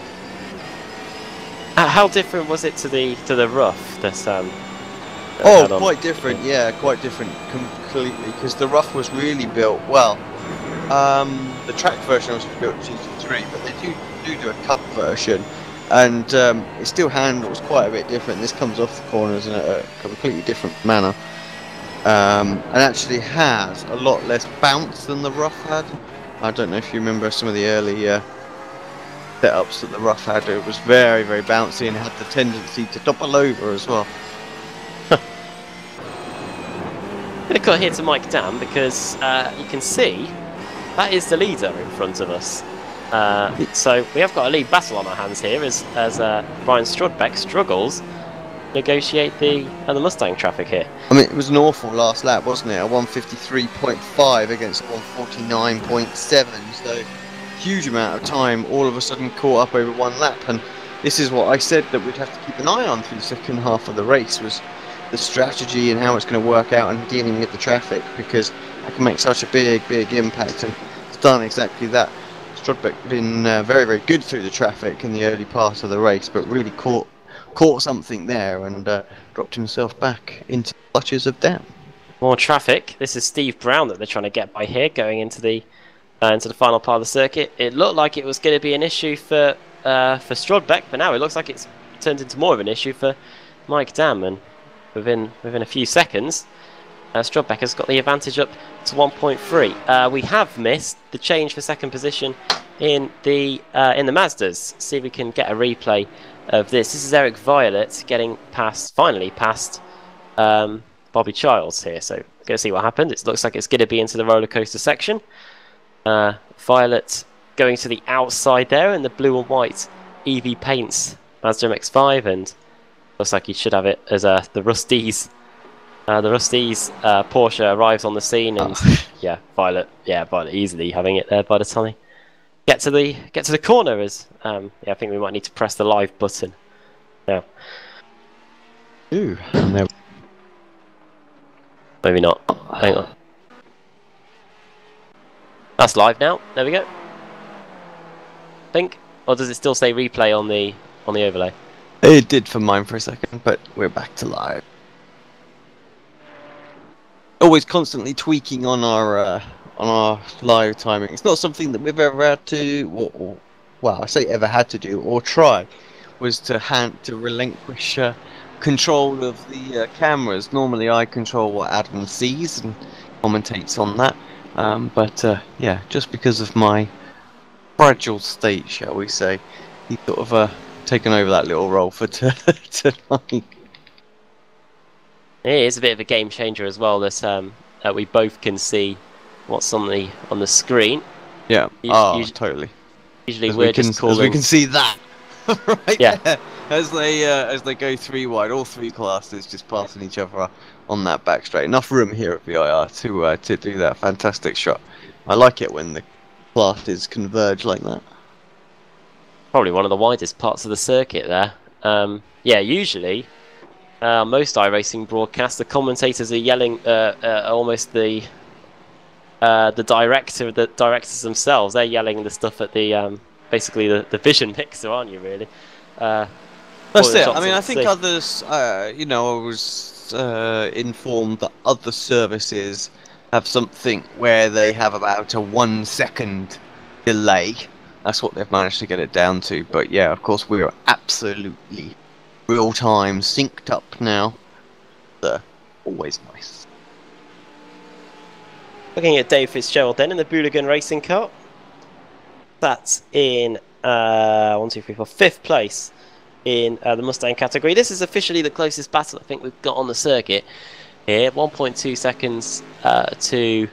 How different was it to the rough? Quite different. Yeah, quite different completely. Because the rough was really built well. The track version was built GT3, but they do a cup version. And it still handles quite a bit different. This comes off the corners in a completely different manner, and actually has a lot less bounce than the rough had. I don't know if you remember some of the early setups that the rough had. It was very, very bouncy and had the tendency to topple over as well. I'm going to cut here to Mike Dam because you can see that is the leader in front of us. So we have got a lead battle on our hands here as Brian Strudbeck struggles to negotiate the Mustang traffic here. I mean, it was an awful last lap, wasn't it? A 153.5 against a 149.7, so huge amount of time all of a sudden caught up over one lap. And this is what I said that we'd have to keep an eye on through the second half of the race, was the strategy and how it's going to work out and dealing with the traffic, because it can make such a big impact, and it's done exactly that. Strudbeck been very, very good through the traffic in the early part of the race, but really caught something there and dropped himself back into the clutches of down. More traffic. This is Steve Brown that they're trying to get by here, going into the final part of the circuit. It looked like it was going to be an issue for Strudbeck, but now it looks like it's turned into more of an issue for Mike Dam, and within a few seconds, Strudbeck has got the advantage up to 1.3. We have missed the change for second position in the Mazdas. See if we can get a replay of this. This is Eric Violet getting finally past Bobby Childs here. So we're going to see what happens. It looks like it's going to be into the roller coaster section. Violet going to the outside there in the blue and white EV paints Mazda MX-5, and looks like he should have it as the Rust-eze. The Rust-eze Porsche arrives on the scene, and yeah, Violet easily having it there by the time they get to the corner. As yeah, I think we might need to press the live button now. Ooh, no. Maybe not. Hang on. That's live now. There we go. I think, or does it still say replay on the overlay? It did for mine for a second, but we're back to live. always constantly tweaking on our live timing. It's not something that we've ever had to, well, I say ever had to do or try, was to relinquish control of the cameras. Normally, I control what Adam sees and commentates on that. But yeah, just because of my fragile state, shall we say, he's sort of taken over that little role for tonight. It is a bit of a game changer as well that we both can see what's on the screen. Yeah. Totally. Usually we can see that right yeah. there as they go three wide, all three classes just passing each other on that back straight. Enough room here at VIR to do that fantastic shot. I like it when the classes converge like that. Probably one of the widest parts of the circuit there. Yeah, usually most iRacing broadcasts, the commentators are yelling almost the directors themselves. They're yelling the stuff at the basically the vision mixer, aren't you? Really? That's it. I mean, I think others. You know, I was informed that other services have something where they have about a 1 second delay. That's what they've managed to get it down to. But yeah, of course, we're absolutely real time, synced up now. Always nice. Looking at Dave Fitzgerald then in the Booligan Racing Car. That's in 5th place in the Mustang category. This is officially the closest battle I think we've got on the circuit here. 1.2 seconds to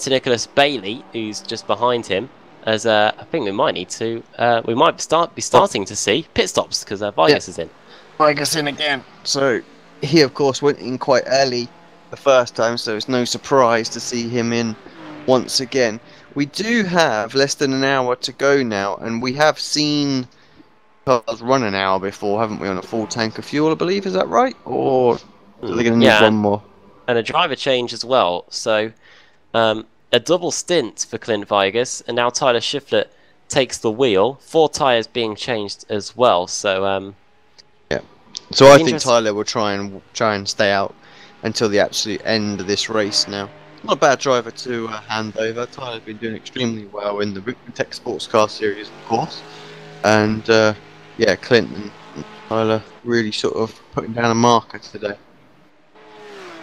Nicholas Bailey, who's just behind him. As I think we might be starting to see pit stops because Vargas is in. Vargas in again. So he of course went in quite early the first time, so it's no surprise to see him in once again. We do have less than an hour to go now, and we have seen cars run an hour before, haven't we, on a full tank of fuel, I believe. Is that right? Or are they going to need one more? And a driver change as well. So a double stint for Clint Vargas, and now Tyler Shiflett takes the wheel. 4 tyres being changed as well. So yeah. So I think Tyler will try and stay out until the absolute end of this race now. Not a bad driver to hand over. Tyler's been doing extremely well in the Ricmotech Sports Car Series, of course. And yeah, Clint and Tyler really sort of putting down a marker today.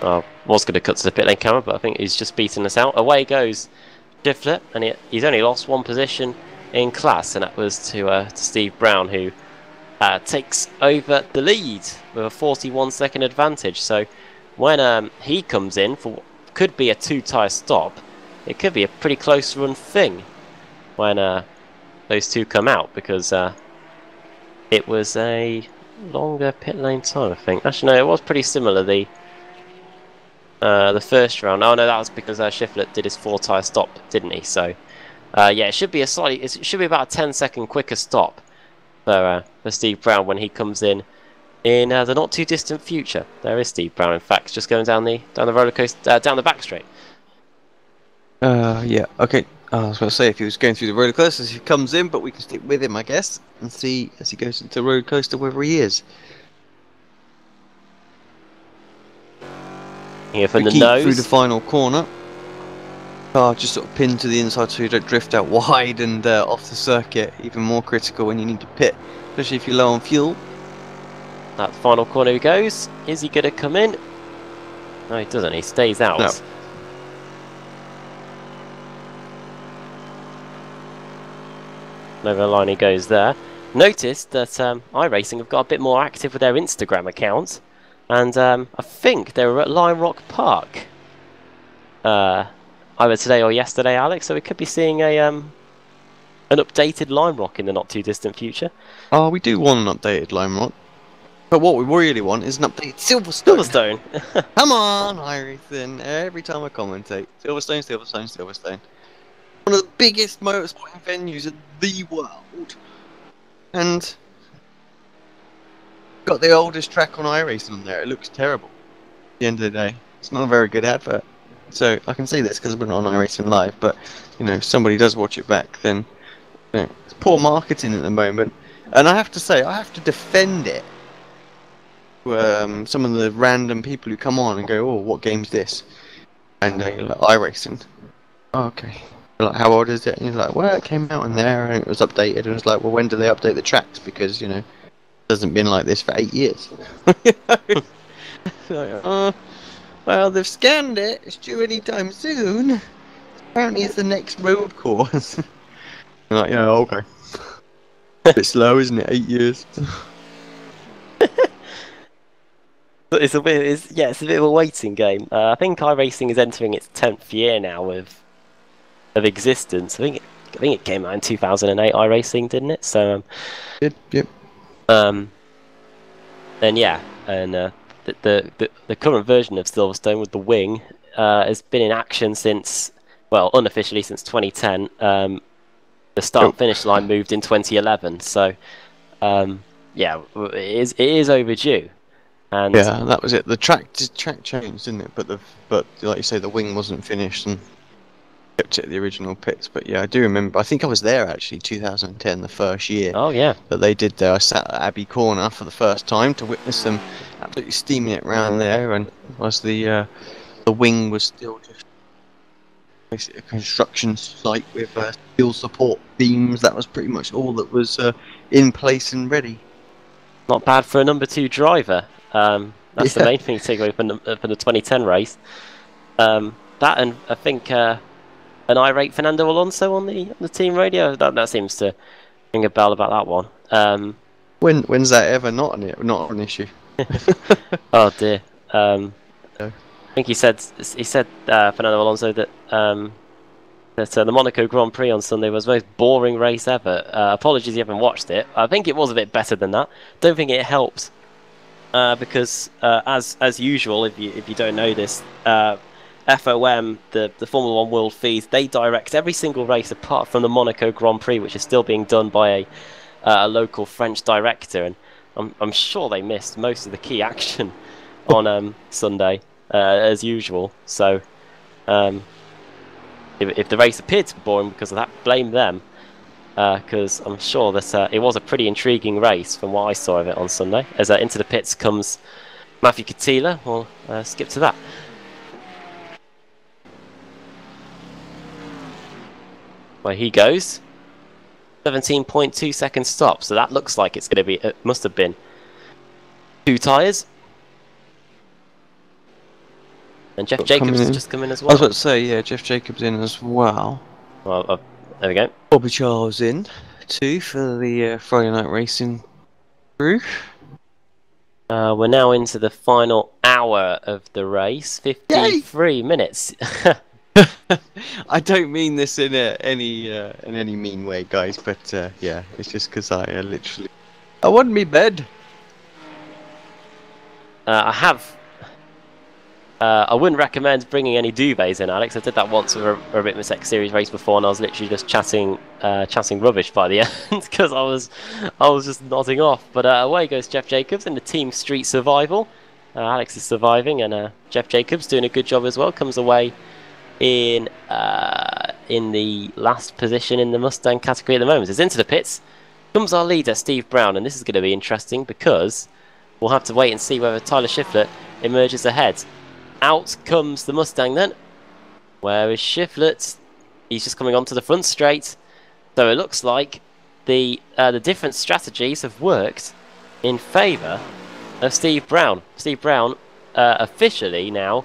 I was going to cut to the pit lane camera, but I think he's just beaten us out. Away goes Shiflett, and he's only lost 1 position in class, and that was to Steve Brown, who takes over the lead with a 41-second advantage. So when he comes in for what could be a 2-tyre stop, it could be a pretty close run thing when those two come out, because it was a longer pit lane time, I think. Actually, no, it was pretty similar. The first round. Oh no, that was because Shiflett did his 4-tyre stop, didn't he? So yeah, it should be about a 10-second quicker stop for Steve Brown when he comes in the not too distant future. There is Steve Brown, in fact, just going down the roller coaster, down the back straight. Yeah. Okay. I was going to say if he was going through the roller coaster as he comes in, but we can stick with him, I guess, and see as he goes into the roller coaster wherever he is. Here from the nose through the final corner. Car just sort of pinned to the inside so you don't drift out wide and off the circuit. Even more critical when you need to pit, especially if you're low on fuel. That final corner he goes. Is he going to come in? No, he doesn't. He stays out. No. Over the line he goes there. Notice that iRacing have got a bit more active with their Instagram account. And I think they were at Lime Rock Park either today or yesterday, Alex. So we could be seeing an updated Lime Rock in the not too distant future. Oh, we do want an updated Lime Rock. But what we really want is an updated Silverstone. Come on, iRacing. Every time I commentate. Silverstone, Silverstone, Silverstone. One of the biggest motorsporting venues in the world. And got the oldest track on iRacing on there. It looks terrible at the end of the day. It's not a very good advert. So I can see this because we're not on iRacing Live, but you know, if somebody does watch it back, then you know, it's poor marketing at the moment. And I have to say, I have to defend it some of the random people who come on and go, "Oh, what game's this?" And you're like, iRacing. Oh, okay. Like, how old is it? And he's like, well, it came out in there and it was updated. And it's like, well, when do they update the tracks? Because, you know, it hasn't been like this for 8 years. Like, well, they've scanned it. It's due anytime soon. Apparently it's the next road course. I'm like, yeah, okay. A bit slow, isn't it? 8 years. It's a bit, it's a bit of a waiting game. I think iRacing is entering its 10th year now of existence. I think it came out in 2008. iRacing, didn't it? So Yep. And yeah, and the current version of Silverstone with the wing has been in action since, well, unofficially since 2010. The start-finish line moved in 2011. So yeah, it is overdue. And yeah, that was it. The track changed, didn't it? But like you say, the wing wasn't finished and kept it at the original pits. But yeah, I do remember. I think I was there actually, 2010, the first year. Oh yeah, that they did there. I sat at Abbey Corner for the first time to witness them absolutely steaming it around there, and was the wing was still just basically a construction site with steel support beams. That was pretty much all that was in place and ready. not bad for a number 2 driver. That's the main thing to take away from the 2010 race. That, and I think an irate Fernando Alonso on the team radio. That seems to ring a bell about that one. When's that ever not an issue? Oh dear. I think he said Fernando Alonso that the Monaco Grand Prix on Sunday was the most boring race ever. Apologies if you haven't watched it. I think it was a bit better than that. Don't think it helped because as usual, if you don't know this, FOM, the Formula 1 World Feeds, they direct every single race apart from the Monaco Grand Prix, which is still being done by a local French director, and I'm sure they missed most of the key action on Sunday as usual. So if the race appeared to be boring because of that, blame them, because I'm sure that it was a pretty intriguing race from what I saw of it on Sunday. As into the pits comes Matthew Catila. We'll skip to that. Where he goes, 17.2 second stop. So that looks like it's going to be. It must have been 2 tyres. And Jeff Jacobs has just come in as well. I was about to say, yeah, Jeff Jacobs in as well. Well, there we go. Bobby Charles in too for the Friday night racing crew. We're now into the final hour of the race. 53 minutes. I don't mean this in any mean way, guys, but yeah, it's just because I want me bed. I wouldn't recommend bringing any duvets in, Alex. I did that once with a Ricmotech series race before, and I was literally just chatting rubbish by the end because I was just nodding off. But away goes Jeff Jacobs in the Team Street Survival. Alex is surviving, and Jeff Jacobs doing a good job as well. Comes away in the last position in the Mustang category at the moment. It's into the pits. Comes our leader, Steve Brown, and this is going to be interesting because we'll have to wait and see whether Tyler Shiflett emerges ahead. Out comes the Mustang then. Where is Shiflett? He's just coming onto the front straight. So it looks like the different strategies have worked in favour of Steve Brown. Steve Brown officially now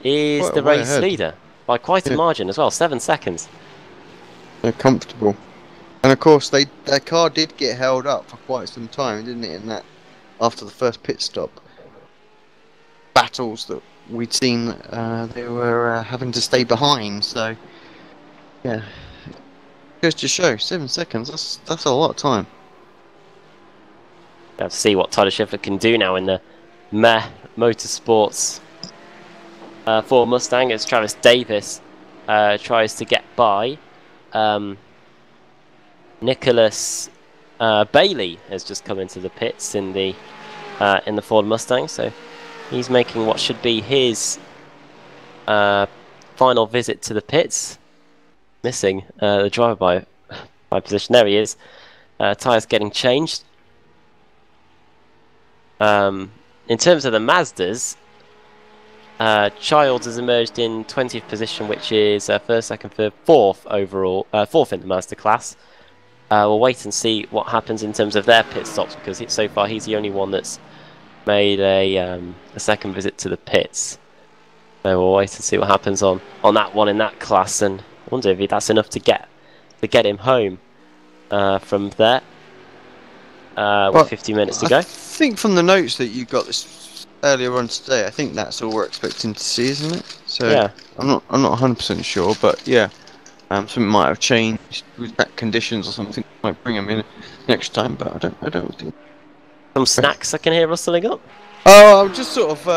is the race leader by quite a margin as well, 7 seconds. They're comfortable. And of course their car did get held up for quite some time, didn't it, in that after the first pit stop. Battles that we'd seen, they were having to stay behind, so yeah, goes to show 7 seconds. That's a lot of time. We have to see what Tyler Shiflett can do now in the Meh Motorsports Ford Mustang as Travis Davis tries to get by. Nicholas Bailey has just come into the pits in the Ford Mustang, so he's making what should be his final visit to the pits. Missing the driver by position. There he is. Tyres getting changed. in terms of the Mazdas, Childs has emerged in 20th position, which is first, second, third, fourth overall, fourth in the Mazda class. We'll wait and see what happens in terms of their pit stops, because so far he's the only one that's made a second visit to the pits. So we'll wait and see what happens on that one in that class, and I wonder if that's enough to get him home from there. With 50 minutes to go. I think from the notes that you got this earlier on today, I think that's all we're expecting to see, isn't it? So yeah. I'm not 100% sure, but yeah, something might have changed with track conditions or something. Might bring them in next time, but I don't think. Some snacks I can hear rustling up. Oh, I'm just sort of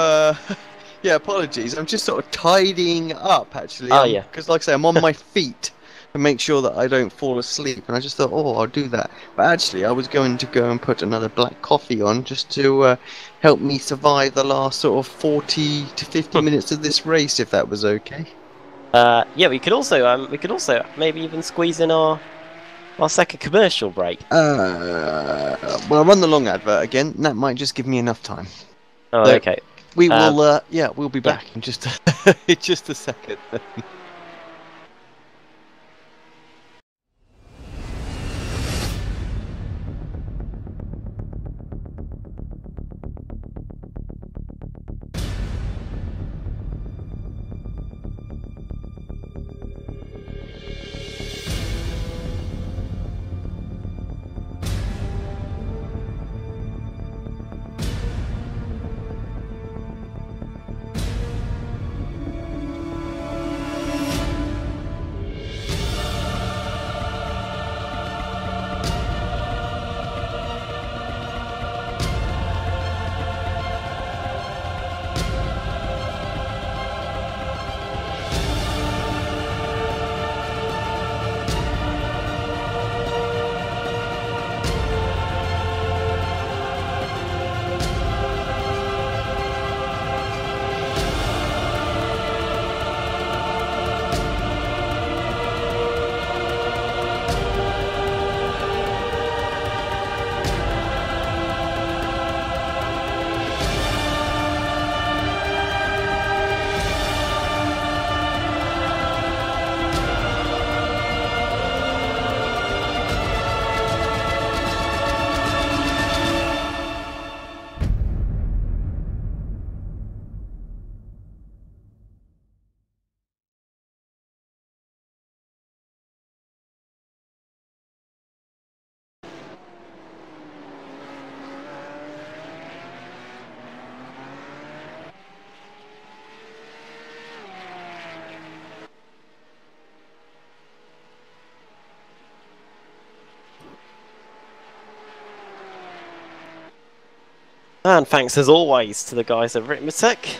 yeah, apologies. I'm just sort of tidying up actually. Oh yeah. Because like I say, I'm on my feet to make sure that I don't fall asleep, and I just thought, oh, I'll do that. But actually, I was going to go and put another black coffee on just to help me survive the last sort of 40 to 50 minutes of this race, if that was okay. Yeah, we could also maybe even squeeze in our second commercial break. Well, I'll run the long advert again, and that might just give me enough time. Oh, So okay. We will, yeah, we'll be back in just just a second. And thanks as always to the guys at Ricmotech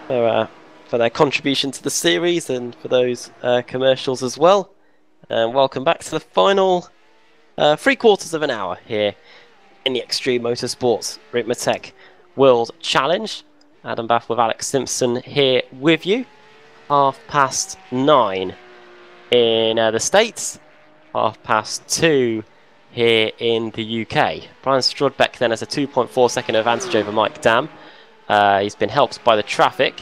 for their contribution to the series and for those commercials as well. And welcome back to the final 3/4 of an hour here in the Extreme Motorsports Ricmotech World Challenge. Adam Bath with Alex Simpson here with you. 9:30 in the States, 2:30 here in the UK. Brian Strodbeck then has a 2.4 second advantage over Mike Dam. He's been helped by the traffic,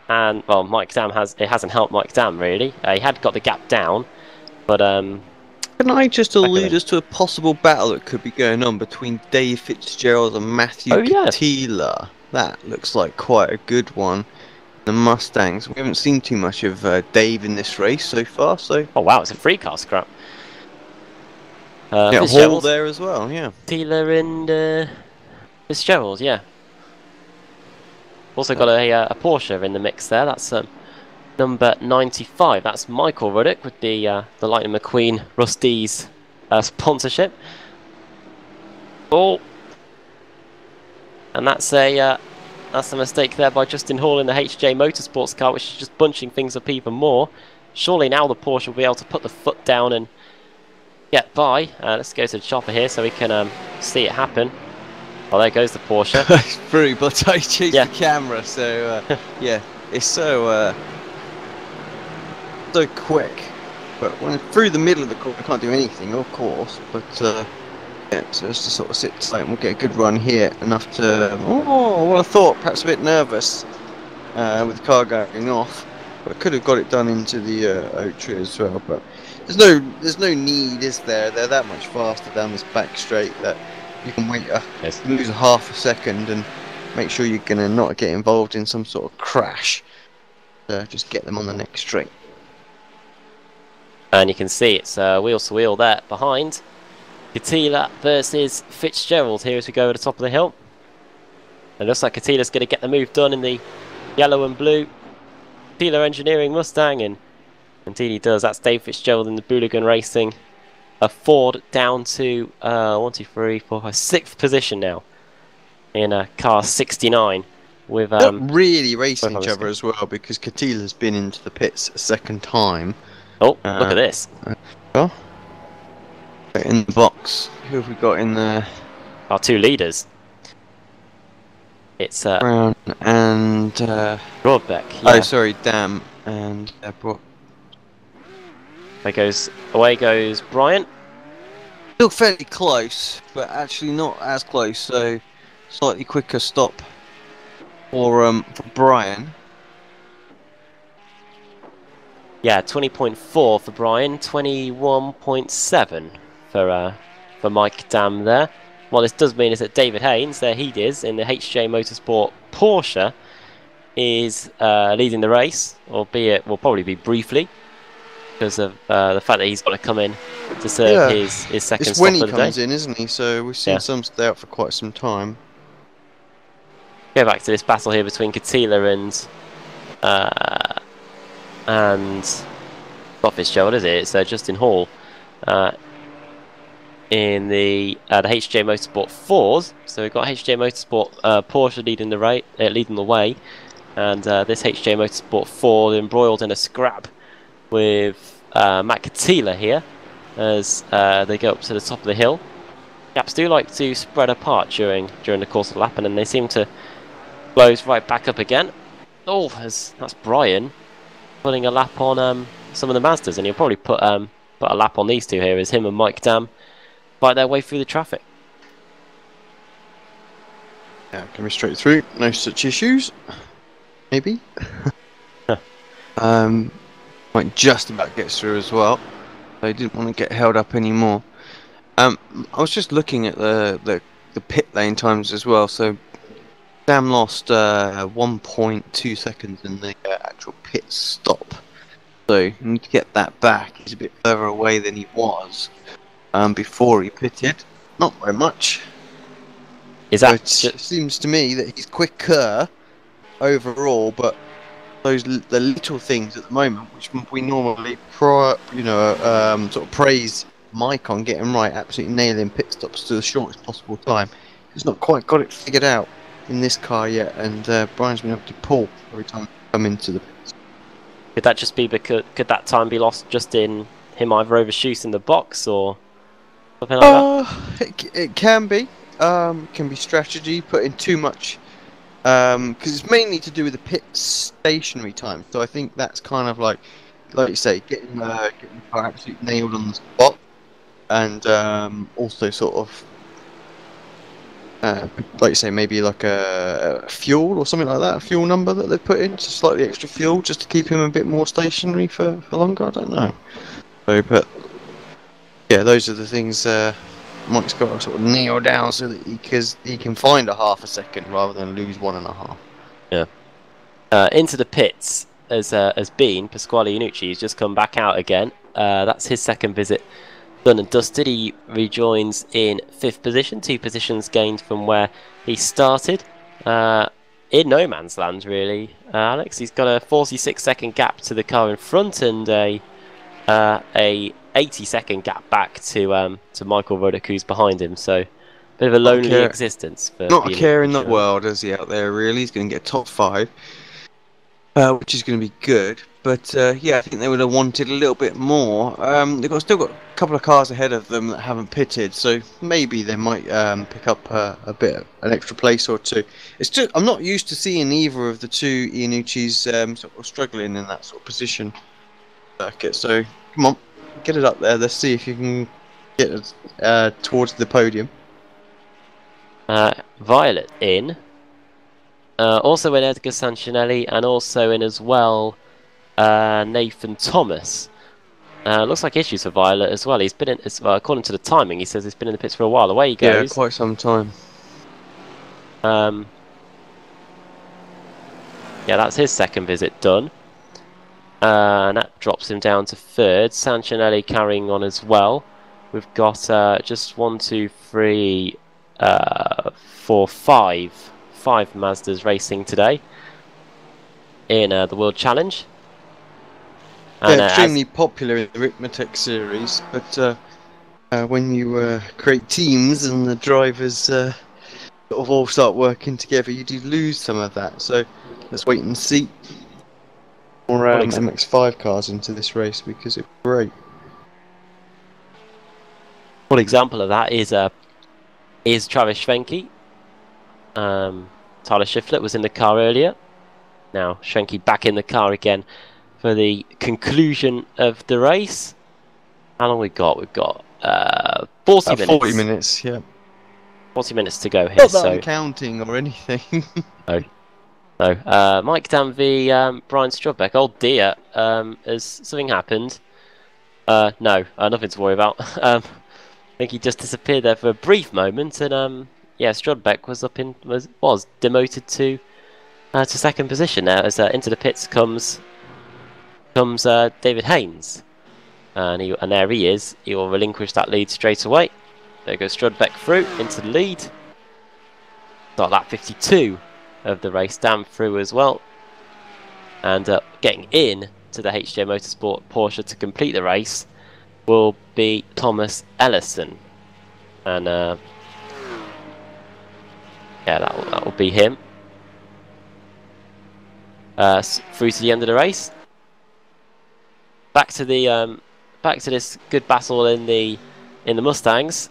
and well, Mike Dam hasn't helped Mike Dam really. He had got the gap down, but Can I just allude us to a possible battle that could be going on between Dave Fitzgerald and Matthew Catila? That looks like quite a good one. The Mustangs. We haven't seen too much of Dave in this race so far, so. Oh wow, it's a free car scrap. Yeah, Hall there as well, yeah. Taylor and Fitzgerald, yeah. Also got a Porsche in the mix there. That's number 95. That's Michael Ruddock with the Lightning McQueen Rusty's sponsorship. Oh, and that's a mistake there by Justin Hall in the HJ Motorsports car, which is just bunching things up even more. Surely now the Porsche will be able to put the foot down and get by. Let's go to the chopper here so we can see it happen. Oh, there goes the Porsche. It's through, but I changed the camera, so yeah, it's so quick. But when through the middle of the course, I can't do anything, of course. But Yeah, so just to sort of sit tight and we'll get a good run here, enough to... Oh, well, I thought, perhaps a bit nervous with the car going off, but could have got it done into the oak tree as well, but there's no need, is there? They're that much faster down this back straight that you can wait, you can lose a half a second and make sure you're going to not get involved in some sort of crash. Just get them on the next straight. And you can see it's wheel to wheel there behind. Katila versus Fitzgerald here as we go over the top of the hill. It looks like Katila's going to get the move done in the yellow and blue Katila Engineering Mustang, and indeed he does. That's Dave Fitzgerald in the Booligan Racing. A Ford down to 1, 2, 3, 4, 5, 6th position now in car 69. With they're really racing each other as well, because Katila's been into the pits a second time. Oh, look at this. Oh. In the box, who have we got in there? Our two leaders. It's Brown and Broadbeck. Yeah. Oh, sorry, Dam and Broad. Away goes Brian. Still fairly close, but actually not as close. So slightly quicker stop for Brian. Yeah, 20.4 for Brian, 21.7 for Mike Dam there. What this does mean is that David Haynes, there he is, in the HJ Motorsport Porsche, is leading the race, albeit will probably be briefly, because of the fact that he's got to come in to serve his second it's stop when he of the comes day. in, isn't he? So we've seen some stay out for quite some time. Go back to this battle here between Katila and not Fitzgerald, is it? It's Justin Hall in the HJ Motorsport 4s. So we've got HJ Motorsport Porsche leading the way, and this HJ Motorsport 4 embroiled in a scrap with Matt Katila here as they go up to the top of the hill. Gaps do like to spread apart during the course of the lap, and then they seem to close right back up again. Oh, that's Brian putting a lap on some of the Mazdas, and he'll probably put a lap on these two here as him and Mike Dam fight their way through the traffic. Yeah, coming straight through, no such issues. Maybe. Might just about get through as well. They didn't want to get held up anymore. I was just looking at the pit lane times as well. So Dam lost 1.2 seconds in the actual pit stop. So you need to get that back. He's a bit further away than he was before he pitted. Not very much. Is that? It seems to me that he's quicker overall, but the little things at the moment, which we normally sort of praise Mike on getting right, absolutely nailing pit stops to the shortest possible time. He's not quite got it figured out in this car yet, and Brian's been able to pull every time he come into the pits. Could that just be because could that time be lost just in him either overshooting the box or something like that? It can be. Can be strategy, putting too much. Because it's mainly to do with the pit stationary time. So I think that's kind of like you say, getting the car absolutely nailed on the spot, and also sort of like you say, maybe like a fuel or something like that, a fuel number that they put in, just slightly extra fuel, just to keep him a bit more stationary for longer. I don't know. So, but yeah, those are the things Mike's got to sort of nail down so that he can find a half a second rather than lose 1.5. Yeah. Into the pits as Bean Pasquale Iannucci. He's just come back out again. That's his second visit done and dusted. He rejoins in 5th position, 2 positions gained from where he started. In no man's land, really. Alex, he's got a 46-second gap to the car in front and a 80-second gap back to Michael Roddick, who's behind him. So, bit of a lonely existence. For not a care in the world, is he out there? Really, he's going to get top 5, which is going to be good. But yeah, I think they would have wanted a little bit more. They've still got a couple of cars ahead of them that haven't pitted, so maybe they might pick up an extra place or two. It's just I'm not used to seeing either of the two Iannucci's sort of struggling in that sort of position circuit. So come on, get it up there. Let's see if you can get towards the podium. Violet in. Also in Edgar Sancinelli, and also in as well Nathan Thomas. Looks like issues for Violet as well. He's been in, according to the timing, he says he's been in the pits for a while. Away he goes. Yeah, quite some time. Yeah, that's his second visit done. And that drops him down to third. Sancinelli carrying on as well. We've got just 1, 2, 3, 4, 5 Mazdas racing today in the World Challenge. And, yeah, extremely popular in the Ricmotech series, but when you create teams and the drivers sort of all start working together, you do lose some of that. So let's wait and see more MX-5 cars into this race, because it's great. One example of that is Travis Schwenke. Tyler Schifflet was in the car earlier. Now Schwenke back in the car again for the conclusion of the race. How long we got? We've got 40 minutes. 40 minutes, yeah. 40 minutes to go here. Not that I'm counting or anything. No. Mike Dan v Brian Strudbeck. Oh dear. Has something happened? No, nothing to worry about. I think he just disappeared there for a brief moment, and yeah, Strudbeck was demoted to second position now, as into the pits comes David Haynes, and there he is. He will relinquish that lead straight away. There goes Strudbeck through into the lead. Start lap 52 of the race, down through as well, and getting in to the HJ Motorsport Porsche to complete the race will be Thomas Ellison, and yeah, that will be him through to the end of the race. Back to this good battle in the Mustangs,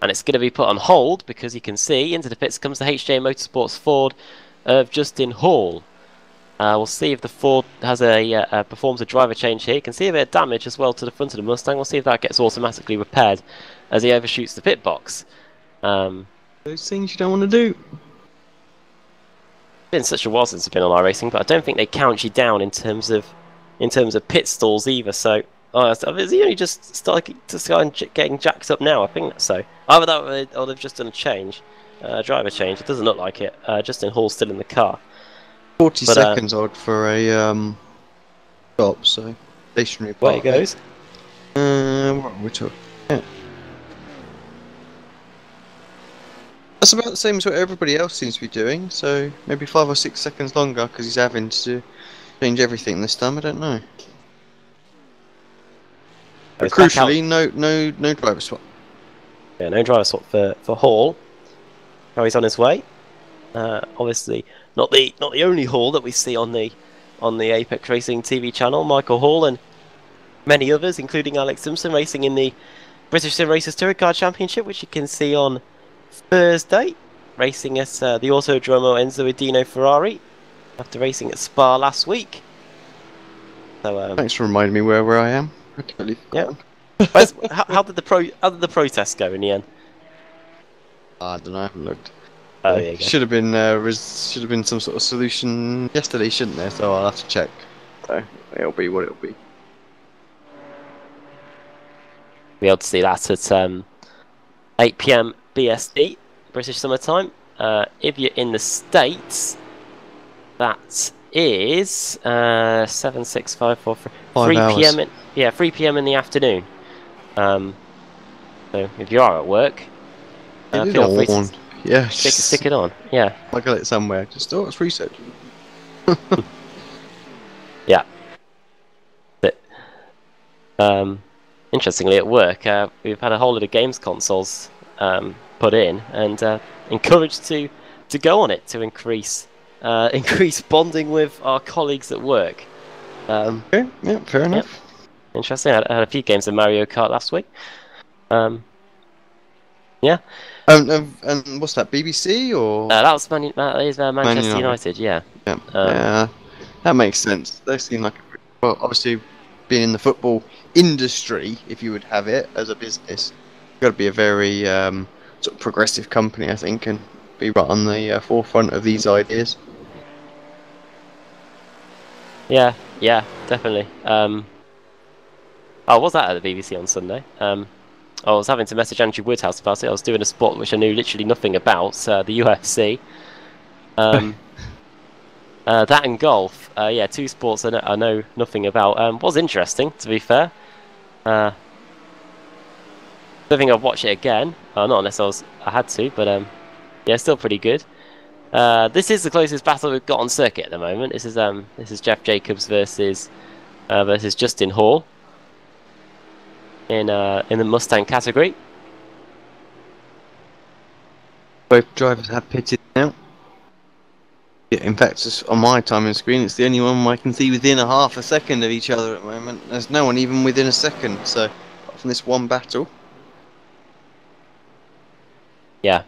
and it's going to be put on hold because you can see into the pits comes the HJ Motorsports Ford of Justin Hall. We'll see if the Ford has performs a driver change here. You can see a bit of damage as well to the front of the Mustang. We'll see if that gets automatically repaired as he overshoots the pit box. Those things you don't want to do. It's been such a while since I've been on iRacing, but I don't think they count you down in terms of pit stalls either. So, is he only just started getting jacked up now? I think that's so. Either that or they've just done a change, driver change. It doesn't look like it. Justin Hall's still in the car. 40 seconds odd for a stop, so stationary park. There he goes. What are we talking? Yeah. That's about the same as what everybody else seems to be doing, so maybe 5 or 6 seconds longer because he's having to change everything this time. I don't know. But crucially, no driver swap. Yeah, no driver swap for Hall. Now he's on his way. Obviously, not the only Hall that we see on the Apex Racing TV channel. Michael Hall and many others, including Alex Simpson, racing in the British Sim Racers Touring Car Championship, which you can see on Thursday, racing at the Autodromo Enzo Edino Ferrari after racing at Spa last week. So thanks for reminding me where I am. Yeah. how did the protest go in the end? I don't know. I haven't looked. Oh, yeah. Should have been some sort of solution yesterday, shouldn't there? So I'll have to check. So it'll be what it'll be. Be able to see that at 8 PM BST, British Summer Time. If you're in the States, that is 7, 6, 5, 4, 3 PM. 3 PM in the afternoon. So if you are at work, feel free to stick it on. Yeah, I got it somewhere. Just it's research. Yeah. But, interestingly, at work, we've had a whole lot of games consoles put in and encouraged to go on it to increase bonding with our colleagues at work. Okay, yeah, fair enough. Yeah. Interesting. I had a few games of Mario Kart last week. Yeah. And what's that? BBC or? That is Manchester United. Yeah. Yeah. Yeah. That makes sense. They seem like obviously being in the football industry, if you would have it as a business, you've got to be a very sort of progressive company, I think, and be right on the forefront of these ideas. Yeah, definitely. I was at the BBC on Sunday. I was having to message Andrew Woodhouse about it. I was doing a sport which I knew literally nothing about, the UFC. That and golf. Yeah, two sports I know nothing about. Was interesting, to be fair. Don't think I'd watch it again. Not unless I had to, but yeah, still pretty good. This is the closest battle we've got on circuit at the moment. This is Jeff Jacobs versus Justin Hall in the Mustang category. Both drivers have pitted now. Yeah, in fact, just on my timing screen, it's the only one I can see within a half a second of each other at the moment. There's no one even within a second. So, apart from this one battle. Yeah.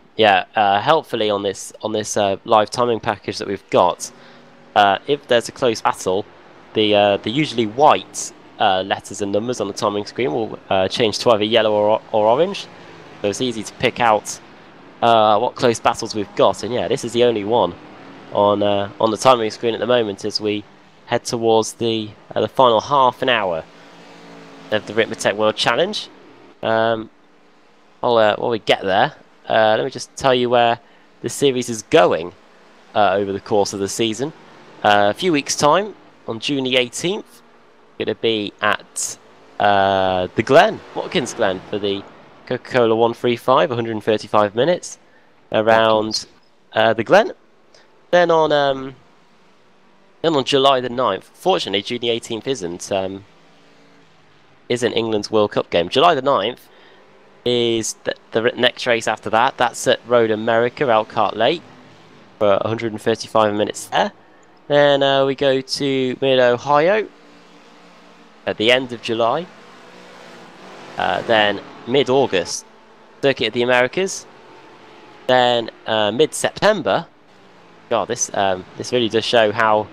Helpfully on this live timing package that we've got, if there's a close battle, the usually white letters and numbers on the timing screen will change to either yellow or orange. So it's easy to pick out what close battles we've got. And yeah, this is the only one on the timing screen at the moment as we head towards the final half an hour of the Ricmotech World Challenge. While we get there, let me just tell you where the series is going over the course of the season. A few weeks' time, on June the 18th, going to be at the Glen, Watkins Glen, for the Coca-Cola 135, 135 minutes around the Glen. Then on July the 9th, fortunately June the 18th isn't England's World Cup game. July the 9th is the next race after that. That's at Road America, Elkhart Lake, for 135 minutes there. Then we go to Mid-Ohio at the end of July. Then mid-August, Circuit of the Americas. Then mid-September, God, this really does show how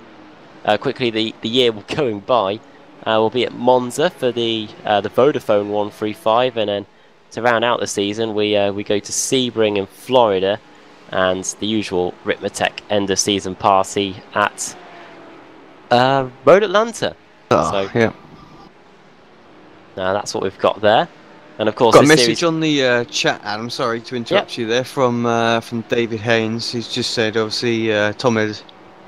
quickly the year will going by. We'll be at Monza for the Vodafone 135, and then to round out the season, we go to Sebring in Florida, and the usual Ricmotech end of season party at Road Atlanta. Yeah. That's what we've got there. And of course, got a message on the chat, Adam. Sorry to interrupt you there, from David Haynes. He's just said, obviously, Tom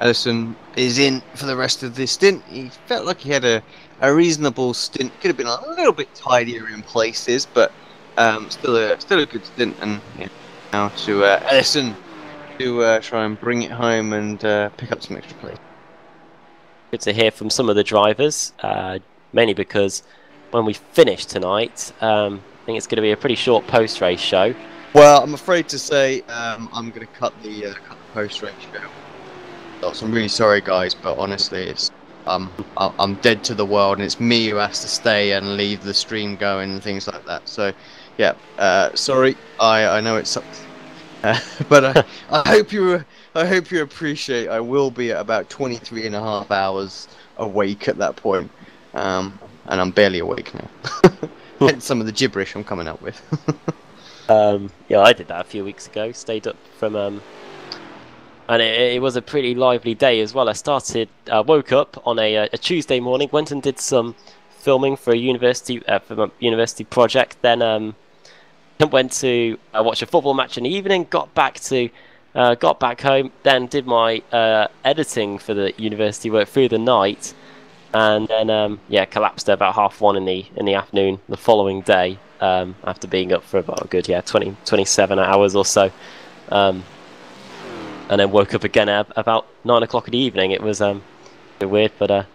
Ellison is in for the rest of this stint. He felt like he had a reasonable stint. Could have been a little bit tidier in places, but still a good stint. And now to Ellison to try and bring it home and pick up some extra place. Good to hear from some of the drivers, mainly because when we finish tonight, I think it's going to be a pretty short post-race show. Well, I'm afraid to say I'm going to cut the post-race show. So I'm really sorry, guys, but honestly, it's I'm dead to the world, and it's me who has to stay and leave the stream going and things like that. So, yeah, sorry. I know it sucks, but I hope you appreciate. I will be at about 23.5 hours awake at that point. And I'm barely awake now. Hence some of the gibberish I'm coming up with. Yeah, I did that a few weeks ago. Stayed up from, and it was a pretty lively day as well. I woke up on a Tuesday morning, went and did some filming for a university project. Then went to watch a football match in the evening. Got back home. Then did my editing for the university work through the night. And then, collapsed at about 1:30 in the afternoon the following day, after being up for about a good 27 hours or so, and then woke up again at about 9 o'clock in the evening. It was a bit weird, but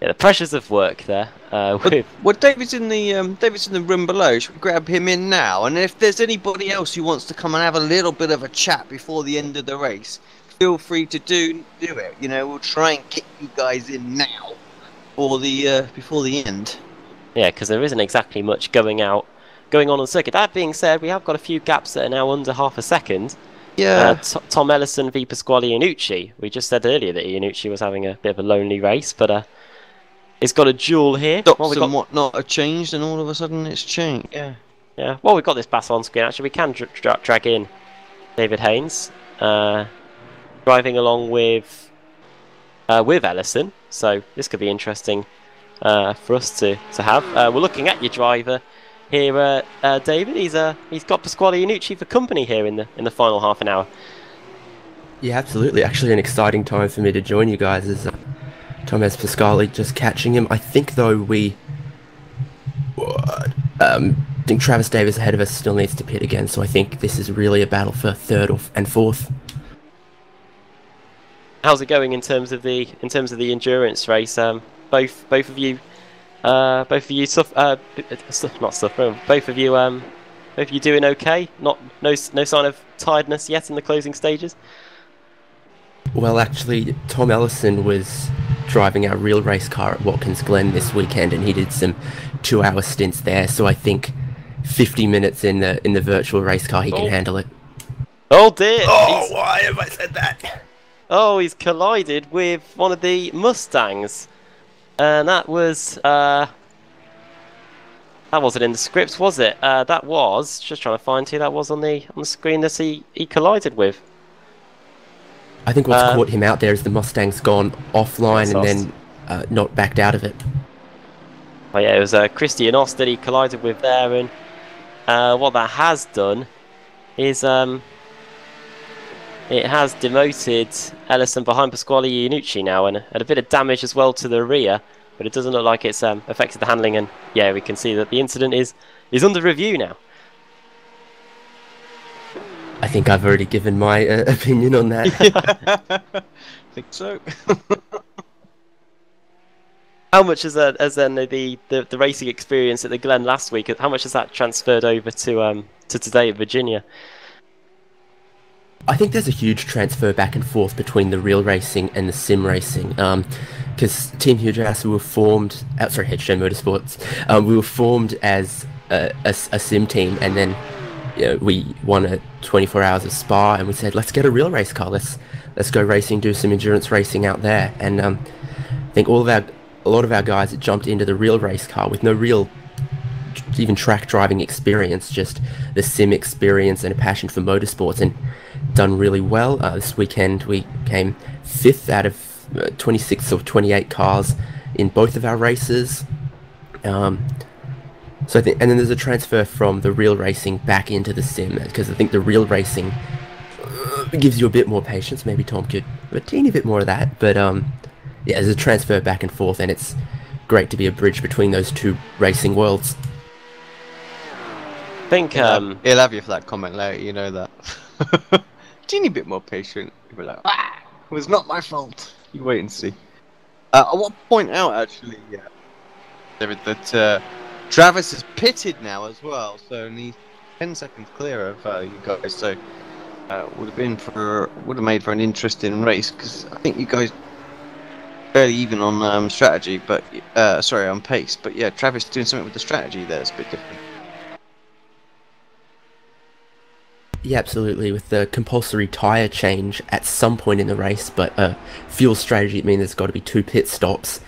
the pressures of work there. Well, David's in the room below. Should we grab him in now? And if there's anybody else who wants to come and have a little bit of a chat before the end of the race, feel free to do it. We'll try and kick you guys in now before the end. Yeah, because there isn't exactly much going on the circuit. That being said, we have got a few gaps that are now under half a second. Yeah. Tom Ellison v Pasquale Iannucci. We just said earlier that Iannucci was having a bit of a lonely race, but It's got a duel here. Stops and whatnot are changed, and all of a sudden it's changed. Yeah. Yeah. Well, we've got this pass on screen. Actually, we can drag in David Haynes, driving along with Ellison. So this could be interesting for us to have. We're looking at your driver here, David. He's got Pasquale Iannucci for company here in the final half an hour. Yeah, absolutely. Actually, an exciting time for me to join you guys as Thomas Pasquale just catching him. I think though I think Travis Davis ahead of us still needs to pit again, so I think this is really a battle for third and fourth. How's it going in terms of the endurance race? Both of you doing okay? No sign of tiredness yet in the closing stages? Well, actually, Tom Ellison was driving our real race car at Watkins Glen this weekend, and he did some 2-hour stints there. So I think 50 minutes in the virtual race car, he can handle it. Oh dear! Oh, why have I said that? Oh, he's collided with one of the Mustangs, and that wasn't in the script, was it? That was just trying to find who that was on the screen that he collided with. I think what's caught him out there is the Mustang's gone offline and then not backed out of it. Oh yeah, it was Christian Ost that he collided with there, and what that has done is it has demoted Ellison behind Pasquale Iannucci now, and a bit of damage as well to the rear, but it doesn't look like it's affected the handling, and yeah, we can see that the incident is under review now. I think I've already given my opinion on that. I think so. How much has then the racing experience at the Glen last week? How much has that transferred over to today at Virginia? I think there's a huge transfer back and forth between the real racing and the sim racing. Because Team Woodhouse, we were formed, Headstone Motorsports, we were formed as a sim team, and then we won a 24 hours of Spa, and we said, let's get a real race car. Let's go racing, do some endurance racing out there. And I think a lot of our guys that jumped into the real race car with no real even track driving experience, just the sim experience and a passion for motorsports, and done really well. This weekend we came 5th out of 26 or 28 cars in both of our races. So I think, and then there's a transfer from the real racing back into the sim, because I think the real racing gives you a bit more patience. Maybe Tom could have a teeny bit more of that, but yeah, there's a transfer back and forth, and it's great to be a bridge between those two racing worlds. I think he'll have you for that comment later. You know that. Teeny bit more patient. You'll be like, it was not my fault. You wait and see. I want to point out actually, David, that Travis is pitted now as well, so he's 10 seconds clear of you guys. So would have made for an interesting race, because I think you guys fairly even on strategy, but sorry, on pace. But yeah, Travis doing something with the strategy there. It's a bit different. Yeah, absolutely. With the compulsory tyre change at some point in the race, but fuel strategy, it means there's got to be 2 pit stops.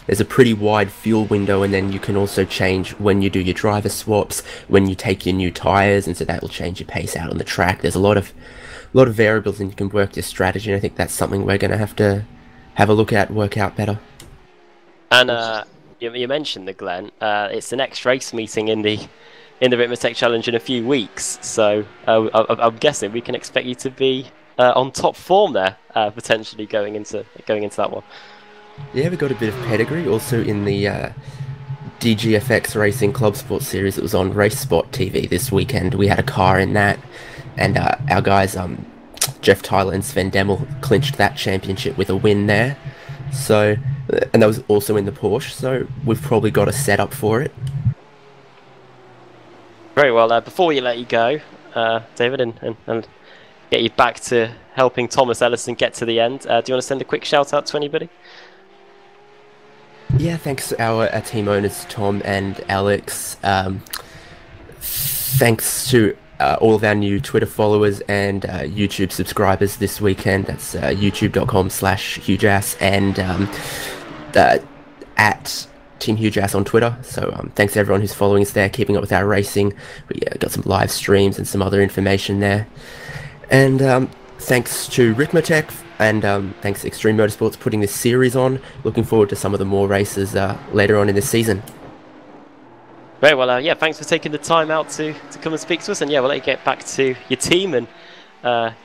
There's a pretty wide fuel window, and then you can also change when you do your driver swaps, when you take your new tyres, and so that will change your pace out on the track. There's a lot of variables, and you can work your strategy, and I think that's something we're going to have a look at, work out better. And you mentioned the Glen. It's the next race meeting in the Ricmotech Challenge in a few weeks, so I'm guessing we can expect you to be on top form there, potentially going into that one. Yeah, we got a bit of pedigree also in the DGFX Racing Club Sports Series that was on Race Spot TV this weekend. We had a car in that, and our guys, Jeff Tyler and Sven Demmel, clinched that championship with a win there. So, and that was also in the Porsche, so we've probably got a setup for it. Very well. Before we let you go, David, and get you back to helping Thomas Ellison get to the end, do you want to send a quick shout out to anybody? Yeah, thanks to our team owners, Tom and Alex. Thanks to all of our new Twitter followers and YouTube subscribers this weekend. That's youtube.com/hugeass, and at Team Hujas on Twitter. So thanks to everyone who's following us there, keeping up with our racing. We got some live streams and some other information there. And thanks to Ricmotech and thanks to Extreme Motorsports putting this series on. Looking forward to some of the more races later on in this season. Very well, yeah, thanks for taking the time out to come and speak to us. And yeah, we'll let you get back to your team and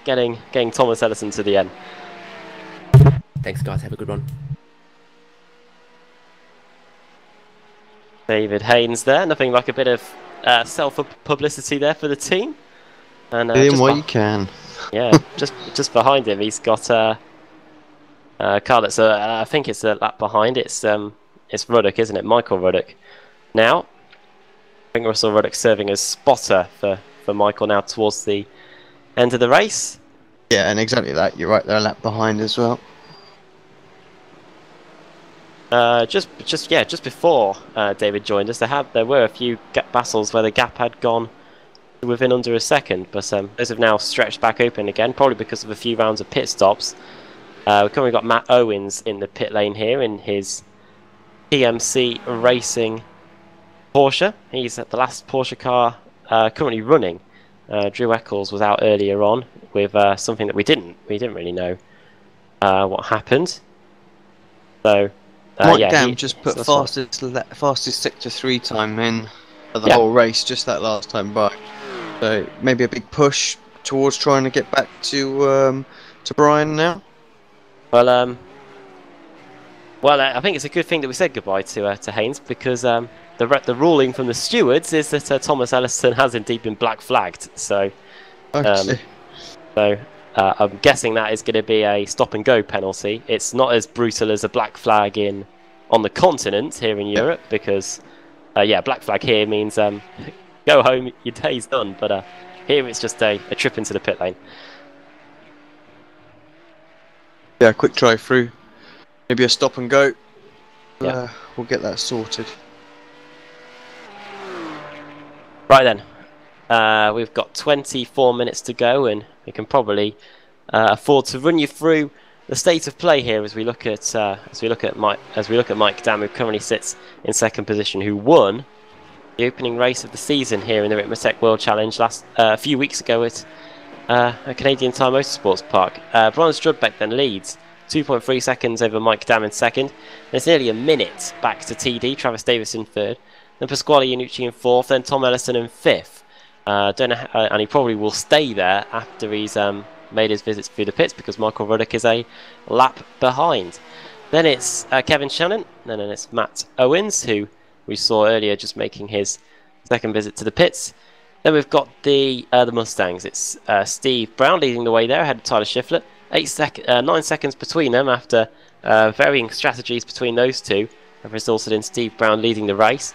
getting Thomas Ellison to the end. Thanks, guys. Have a good one. David Haynes there. Nothing like a bit of self-publicity there for the team. And doing what you can. Yeah, just behind him, he's got a car that's I think it's a lap behind. It's Ruddock, isn't it? Michael Ruddock. Now, I think Russell Ruddock serving as spotter for Michael now towards the end of the race. Yeah, and exactly that. You're right, they're a lap behind as well. Just before David joined us, there were a few battles where the gap had gone within under a second, but those have now stretched back open again, probably because of a few rounds of pit stops. We've currently got Matt Owens in the pit lane here in his TMC Racing Porsche. He's the last Porsche car currently running. Drew Eccles was out earlier on with something that we didn't really know what happened. So Mike yeah, Dam just put fastest sector 3 time in for the whole race, just that last time by. So maybe a big push towards trying to get back to Brian now. Well, I think it's a good thing that we said goodbye to Haynes, because the ruling from the stewards is that Thomas Ellison has indeed been black flagged. So, I'm guessing that is going to be a stop and go penalty. It's not as brutal as a black flag on the continent here in Europe, because black flag here means go home, your day's done. But here it's just a trip into the pit lane. Yeah, quick drive through, maybe a stop and go. Yeah. We'll get that sorted. Right then, we've got 24 minutes to go, and we can probably afford to run you through the state of play here as we look at Mike Dam, who currently sits in second position, who won the opening race of the season here in the Ricmotech World Challenge a few weeks ago at a Canadian Motorsport Park. Brian Strudbeck then leads 2.3 seconds over Mike Dam in second. There's nearly a minute back to TD, Travis Davis in third, then Pasquale Iannucci in fourth, then Tom Ellison in fifth. Don't know and he probably will stay there after he's made his visits through the pits, because Michael Ruddock is a lap behind. Then it's Kevin Shannon, and then it's Matt Owens, who we saw earlier just making his second visit to the pits. Then we've got the Mustangs. It's Steve Brown leading the way there ahead of Tyler Schiffler. 9 seconds between them after varying strategies between those two have resulted in Steve Brown leading the race,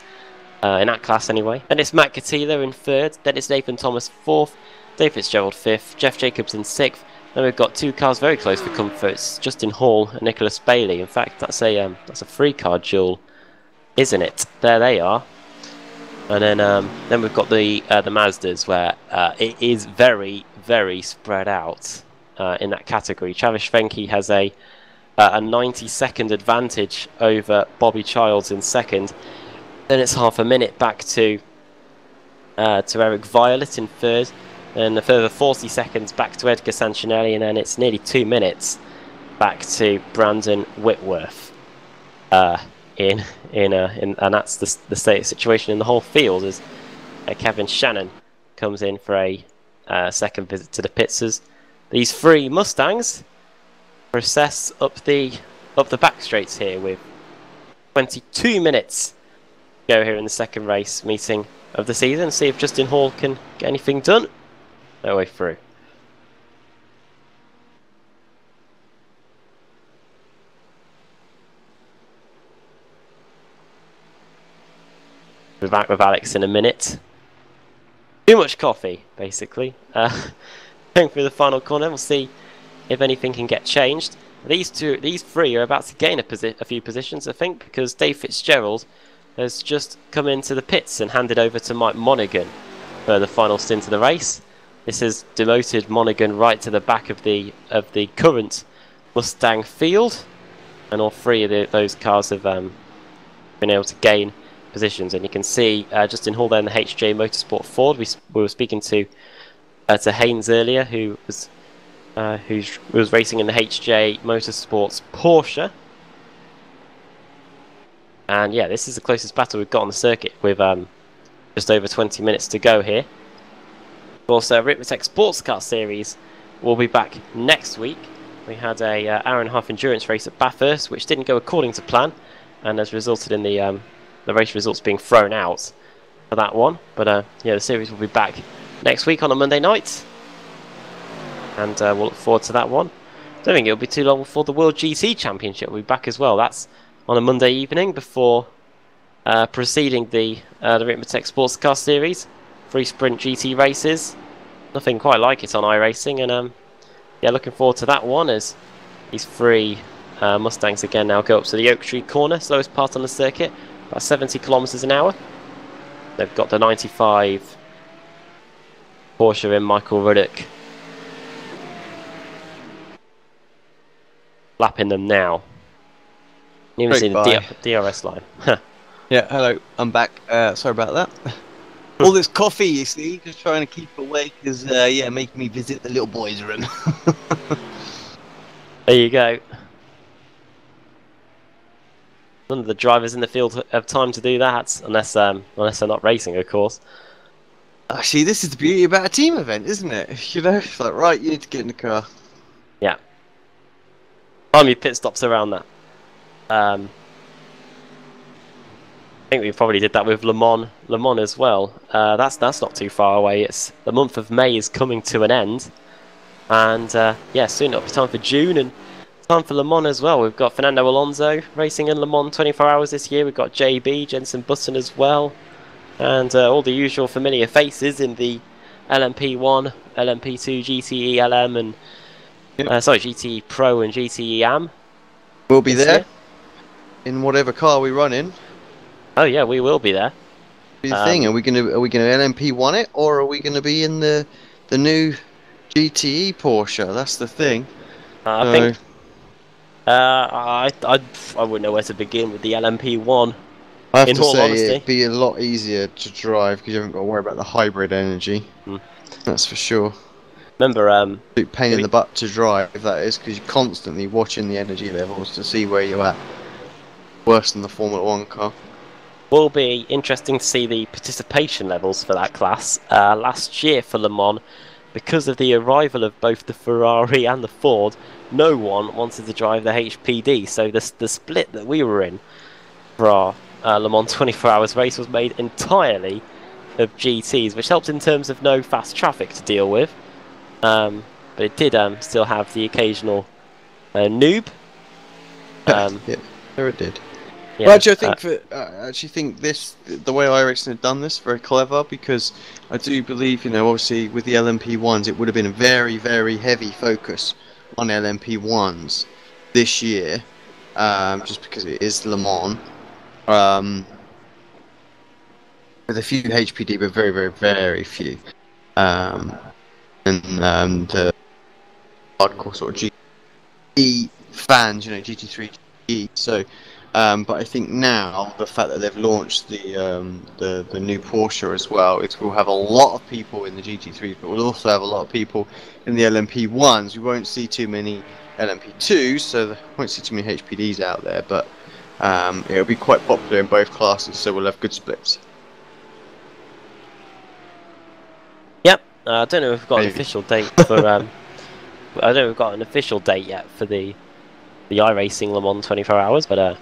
in that class anyway. Then it's Matt Catila in third, then it's Nathan Thomas fourth, Dave Fitzgerald fifth, Jeff Jacobs in sixth. Then we've got two cars very close for comfort. It's Justin Hall and Nicholas Bailey. In fact, that's a 3-car duel, isn't it? There they are. And then we've got the Mazdas, where it is very, very spread out in that category. Travis Schwenke has a 90-second advantage over Bobby Childs in second. Then it's half a minute back to Eric Violet in third, and a further 40 seconds back to Edgar Sancinelli, and then it's nearly 2 minutes back to Brandon Whitworth. And that's the state situation in the whole field, as Kevin Shannon comes in for a second visit to the pits. As these three Mustangs process up the back straights here with 22 minutes to go here in the second race meeting of the season. See if Justin Hall can get anything done. No way through. We're back with Alex in a minute. Too much coffee, basically. Going through the final corner, we'll see if anything can get changed. These three are about to gain a few positions, I think, because Dave Fitzgerald has just come into the pits and handed over to Mike Monaghan for the final stint of the race. This has demoted Monaghan right to the back of the current Mustang field, and all three of those cars have been able to gain positions. And you can see Justin Hall there in the HJ Motorsport Ford. We were speaking to Haynes earlier, who was racing in the HJ Motorsports Porsche. And yeah, this is the closest battle we've got on the circuit, with just over 20 minutes to go here. Also, Ricmotech Sports Car Series will be back next week. We had a hour-and-a-half endurance race at Bathurst, which didn't go according to plan, and has resulted in the race results being thrown out for that one. But yeah, the series will be back next week on a Monday night, and we'll look forward to that one. Don't think it'll be too long before the World GT Championship will be back as well. That's on a Monday evening before preceding the Ricmotech Sports Car Series. 3 sprint GT races. Nothing quite like it on iRacing, and yeah, looking forward to that one as these 3 Mustangs again now go up to the Oak Tree corner, slowest part on the circuit, about 70 kilometers an hour. They've got the 95 Porsche in Michael Ruddock lapping them now. You even see the DRS line. Yeah, hello, I'm back. Sorry about that. All this coffee, you see, just trying to keep awake is, yeah, making me visit the little boys' room. There you go. None of the drivers in the field have time to do that, unless they're not racing, of course. Actually, this is the beauty about a team event, isn't it? You know, it's like, right, you need to get in the car. Yeah. Time your pit stops around that. I think we probably did that with Le Mans as well. That's not too far away. It's the month of May is coming to an end, and yeah, soon it'll be time for June and time for Le Mans as well. We've got Fernando Alonso racing in Le Mans 24 hours this year. We've got JB, Jenson Button as well, and all the usual familiar faces in the LMP1, LMP2, GTE LM, and sorry, GTE Pro and GTE AM. We'll be there in whatever car we run in. Oh yeah, we will be there. The thing, are we gonna LMP1 it, or are we gonna be in the new GTE Porsche? That's the thing. I think I wouldn't know where to begin with the LMP1. I have in to all say honesty, it'd be a lot easier to drive because you haven't got to worry about the hybrid energy. That's for sure. Remember, pain in the butt to drive, that is, because you're constantly watching the energy levels to see where you're at. Worse than the Formula 1 car. Will be interesting to see the participation levels for that class. Last year for Le Mans, because of the arrival of both the Ferrari and the Ford, no one wanted to drive the HPD. So the split that we were in for our Le Mans 24 hours race was made entirely of GTs, which helped in terms of no fast traffic to deal with. But it did still have the occasional noob. Yeah, there it did. Yeah, well, actually, I think the way iRacing had done this, very clever, because I do believe, you know, obviously with the LMP1s, it would have been a very, very heavy focus on LMP1s this year, just because it is Le Mans. With a few HPD, but very, very, very few. And the hardcore sort of GT fans, you know, GT3, GT. So. But I think now the fact that they've launched the new Porsche as well, it will have a lot of people in the GT3, but we'll also have a lot of people in the LMP1s. We won't see too many LMP2s, so we won't see too many HPDs out there. But it'll be quite popular in both classes, so we'll have good splits. Yep. I don't know if we've got an official date for. I don't know if we've got an official date yet for the iRacing Le Mans 24 hours, but.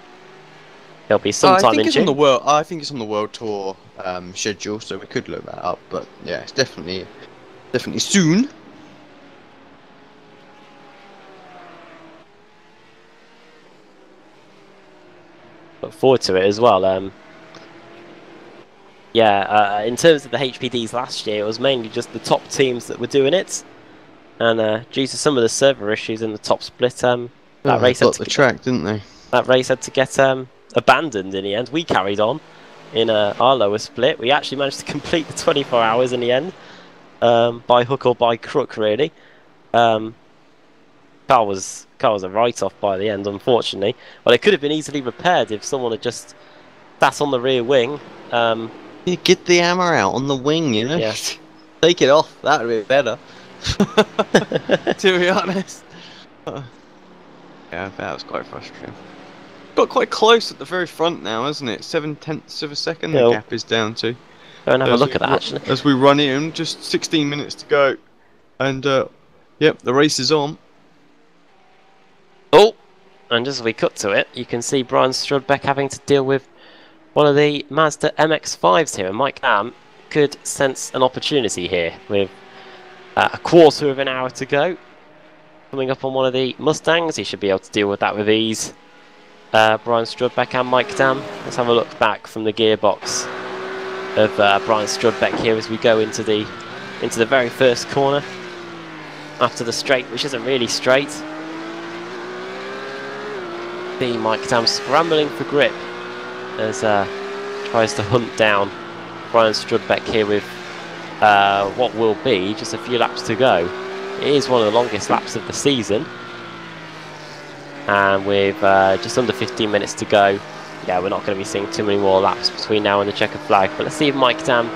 There'll be some time in June. I think it's on the World Tour schedule, so we could look that up. But yeah, it's definitely soon. Look forward to it as well. Yeah, in terms of the HPDs last year, it was mainly just the top teams that were doing it, and due to some of the server issues in the top split, that race had to track, didn't they? That race had to get abandoned in the end. We carried on in our lower split. We actually managed to complete the 24 hours in the end, by hook or by crook, really. Car was a write-off by the end, unfortunately. Well, it could have been easily repaired if someone had just That's on the rear wing. You get the hammer out on the wing, you know? Yeah. Take it off, that would be better. To be honest. Yeah, that was quite frustrating. Got quite close at the very front now, hasn't it? 0.7 of a second the gap is down to. Go and have a look at that, actually. As we run in, just 16 minutes to go. And, yep, the race is on. Oh! And as we cut to it, you can see Brian Strudbeck having to deal with one of the Mazda MX-5s here. And Mike Am could sense an opportunity here with a quarter of an hour to go. Coming up on one of the Mustangs, he should be able to deal with that with ease. Brian Strudbeck and Mike Dam. Let's have a look back from the gearbox of Brian Strudbeck here as we go into the very first corner after the straight, which isn't really straight. See Mike Dam scrambling for grip as tries to hunt down Brian Strudbeck here with what will be just a few laps to go. It is one of the longest laps of the season. And with just under 15 minutes to go, yeah, we're not going to be seeing too many more laps between now and the checkered flag. But let's see if Mike Dam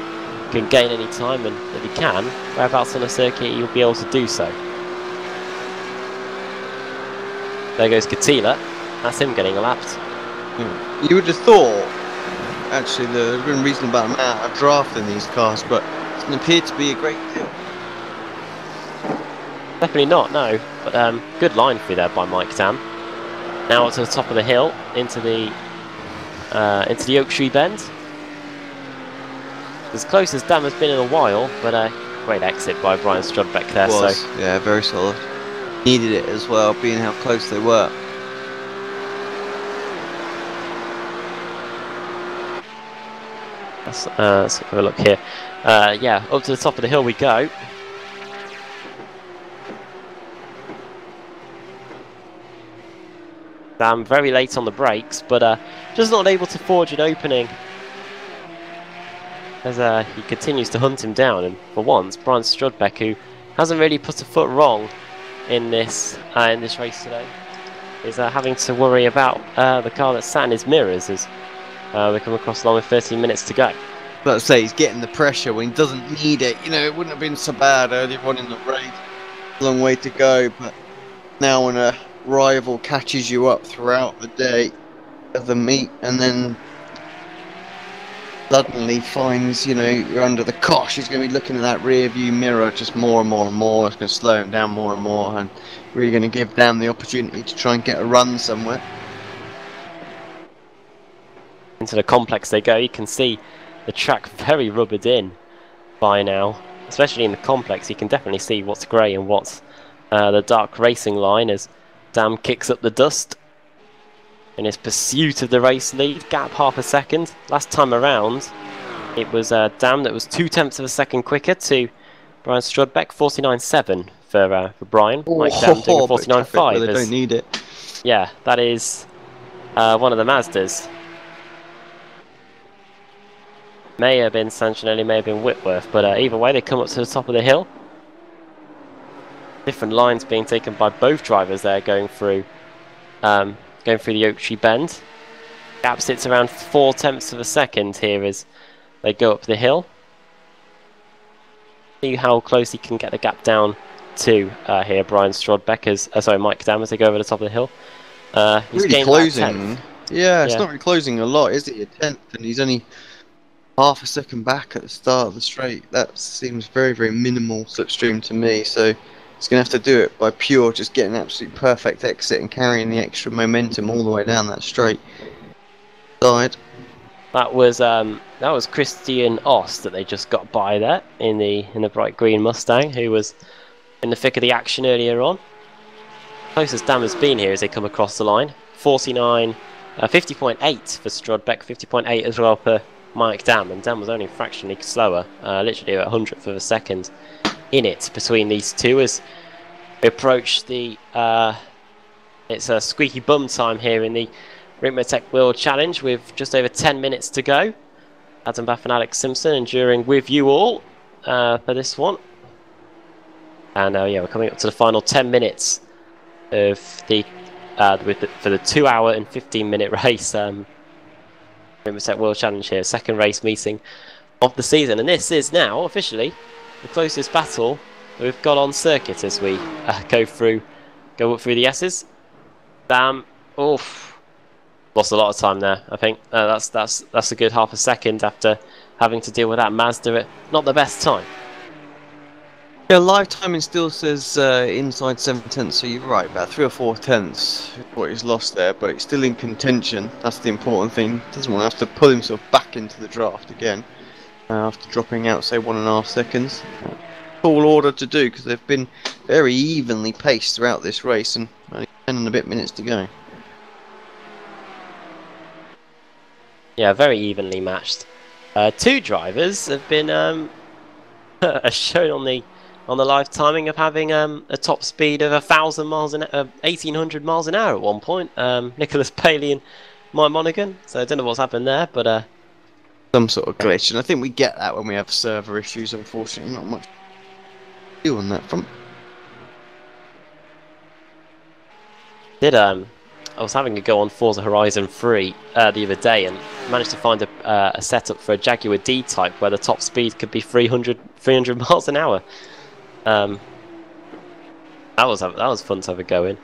can gain any time, and if he can, whereabouts on the circuit he'll be able to do so. There goes Katila. That's him getting lapped. You would have thought, actually, there's been a reasonable amount of draft in these cars, but it doesn't appear to be a great deal. Definitely not, no. But good line through there by Mike Dam. Now up to the top of the hill, into the Oak Tree Bend. As close as Dam has been in a while, but great exit by Brian Strudbeck there. Was, so yeah, very solid. Needed it as well, being how close they were. let's have a look here. Yeah, up to the top of the hill we go. Dam very late on the brakes, but just not able to forge an opening as he continues to hunt him down. And for once, Brian Strudbeck, who hasn't really put a foot wrong in this race today, is having to worry about the car that's sat in his mirrors as we come across along with 13 minutes to go. Let's say he's getting the pressure when he doesn't need it. You know, it wouldn't have been so bad earlier on in the race. Long way to go, but now when a rival catches you up throughout the day of the meet and then suddenly finds, you know, you're under the cosh, he's going to be looking at that rear view mirror just more and more and more. It's going to slow him down more and more and really going to give Dan the opportunity to try and get a run somewhere. Into the complex they go. You can see the track very rubbered in by now, especially in the complex. You can definitely see what's grey and what's the dark racing line as Dam kicks up the dust in his pursuit of the race lead. Gap half a second. Last time around it was Dam that was 0.2 of a second quicker to Brian Strudbeck. 49.7 for Brian. Mike Dam doing a 49.5. They don't need it. Yeah, that is one of the Mazdas. May have been Sancinelli, may have been Whitworth, but either way they come up to the top of the hill. Different lines being taken by both drivers there, going through the Oak Tree Bend. Gap sits around 0.4 of a second here as they go up the hill. See how close he can get the gap down to here, Brian Strudbeck, sorry, Mike Dam, as they go over the top of the hill. He's really closing. Yeah, it's not really closing a lot, is it? A tenth, and he's only half a second back at the start of the straight. That seems very, very minimal slipstream to me, so he's going to have to do it by pure just getting an absolute perfect exit and carrying the extra momentum all the way down that straight side. That was Christian Ost that they just got by there in the bright green Mustang, who was in the thick of the action earlier on. Closest Dam has been here as they come across the line. 50.8 for Strudbeck, 50.8 as well for Mike Dam, and Dam was only fractionally slower, literally a 100th of a second in it between these two as we approach the it's a squeaky bum time here in the Ricmotech World Challenge with just over 10 minutes to go. Adam Bath and Alex Simpson enduring with you all for this one, and yeah, we're coming up to the final 10 minutes of the for the 2 hour and 15 minute race. Ricmotech World Challenge here, second race meeting of the season, and this is now officially the closest battle we've got on circuit as we go up through the S's. Oof, lost a lot of time there. I think that's a good half a second after having to deal with that Mazda at not the best time. Yeah, live timing still says inside 7/10, so you're right, about 3 or 4 tenths is what he's lost there, but he's still in contention. That's the important thing. Doesn't want to have to pull himself back into the draft again after dropping out, say, 1.5 seconds. Tall order to do, because they've been very evenly paced throughout this race, and only 10 and a bit minutes to go. Yeah, very evenly matched. Two drivers have been as shown on the live timing of having a top speed of 1,800 miles an hour at one point. Nicholas Bailey and Mike Monaghan. So I don't know what's happened there, but some sort of glitch, and I think we get that when we have server issues. Unfortunately, not much to do on that front. I was having a go on Forza Horizon 3 the other day and managed to find a setup for a Jaguar D-Type where the top speed could be 300 miles an hour. That was fun to have a go in.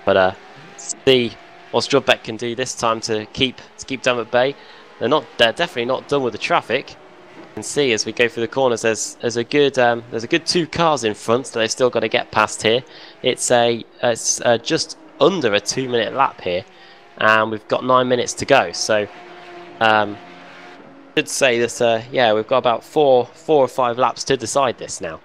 But see what Strudbeck can do this time to keep them at bay. They're definitely not done with the traffic. You can see as we go through the corners, there's a good 2 cars in front that they've still got to get past here. It's just under a 2-minute lap here, and we've got 9 minutes to go. So should say that yeah, we've got about 4 or 5 laps to decide this now.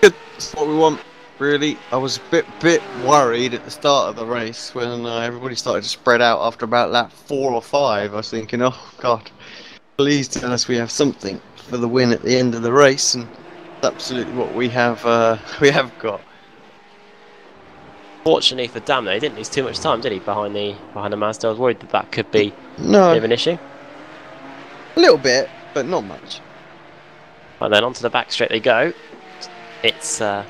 Good, that's what we want, really. I was a bit worried at the start of the race when everybody started to spread out after about lap 4 or 5. I was thinking, oh God, please tell us we have something for the win at the end of the race, and that's absolutely what we have got. Fortunately for Damno, he didn't lose too much time, did he, behind the Mazda? I was worried that could be a bit of an issue. A little bit, but not much. And then onto the back straight they go. It's about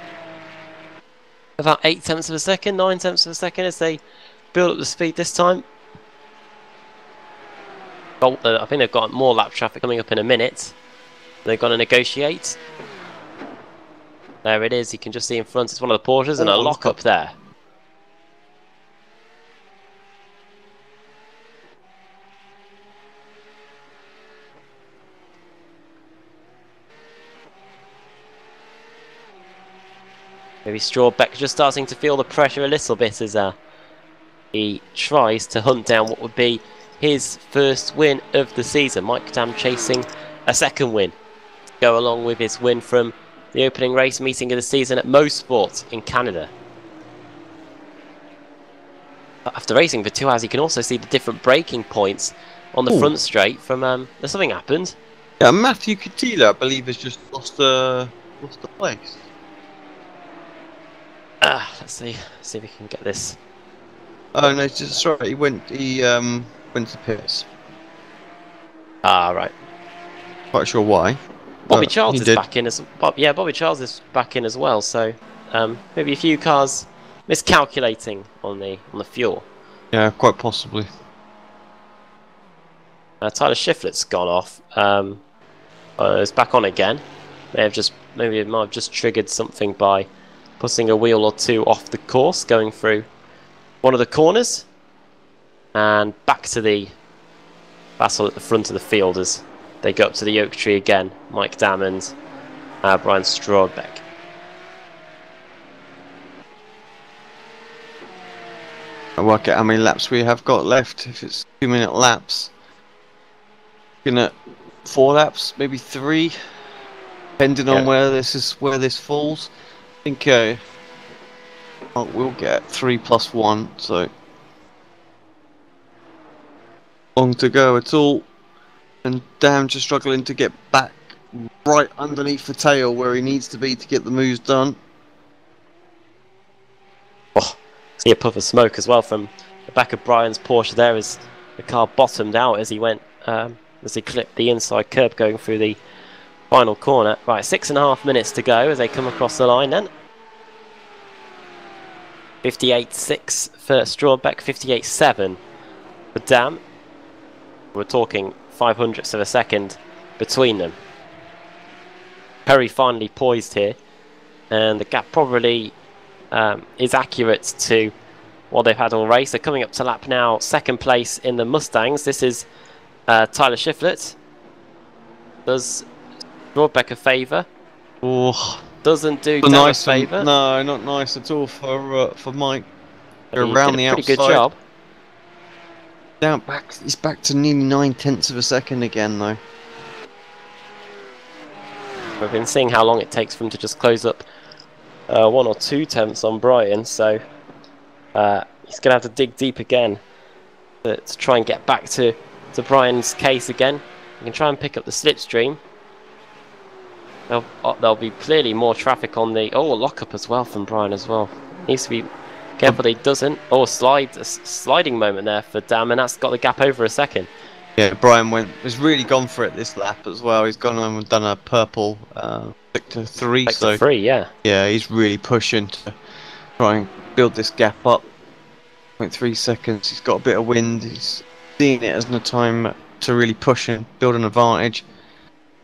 8 tenths of a second, 9 tenths of a second as they build up the speed this time. I think they've got more lap traffic coming up in a minute. They've got to negotiate. There it is, you can just see in front, it's one of the Porsches and a lock-up there. Maybe Strawbeck just starting to feel the pressure a little bit as he tries to hunt down what would be his first win of the season. Mike Dam chasing a second win to go along with his win from the opening race meeting of the season at Motorsport in Canada. After racing for 2 hours, you can also see the different braking points on the front straight from there's something happened. Yeah, Matthew Catila, I believe, has just lost the place. Let's see if we can get this. Oh no, sorry, he went to pits. Right. Quite sure why. Bobby Charles is back in as Bobby Charles is back in as well. So maybe a few cars miscalculating on the fuel. Yeah, quite possibly. Tyler Shiflett's gone off. It's back on again. Maybe it might have just triggered something by putting a wheel or two off the course, going through one of the corners, and back to the battle at the front of the field as they go up to the oak tree again. Mike Dam and Brian Strawbeck. I work out how many laps we have got left. If it's 2-minute laps, looking at 4 laps, maybe 3, depending on where this falls. I think we'll get 3 plus 1, so long to go at all. And Dam just struggling to get back right underneath the tail where he needs to be to get the moves done. Oh, see a puff of smoke as well from the back of Brian's Porsche there as the car bottomed out as he went, as he clipped the inside curb going through the final corner. Right, 6.5 minutes to go as they come across the line then. 58.6 for Strawbeck, 58.7 for Dam. We're talking 500ths of a second between them. Very finely poised here, and the gap probably is accurate to what they've had all race. They're coming up to lap now, second place in the Mustangs. This is Tyler Shiflett. Does Strawbeck a favour? Oh, doesn't do Dam a favour. No, not nice at all for Mike. They're around the outside. Pretty good job. Down back, he's back to nearly 9/10 of a second again, though. We've been seeing how long it takes for him to just close up 1 or 2 tenths on Brian, so he's going to have to dig deep again to try and get back to Brian's case again. You can try and pick up the slipstream. There'll be clearly more traffic on the... Oh, a lock-up as well from Brian as well. Needs to be careful that he doesn't. Oh, a sliding moment there for Dam, and that's got the gap over a second. Yeah, Brian has really gone for it this lap as well. He's gone and done a purple sector 3. Sector 3, yeah. Yeah, he's really pushing to try and build this gap up. 0.3 seconds. He's got a bit of wind. He's seeing it as a time to really push and build an advantage.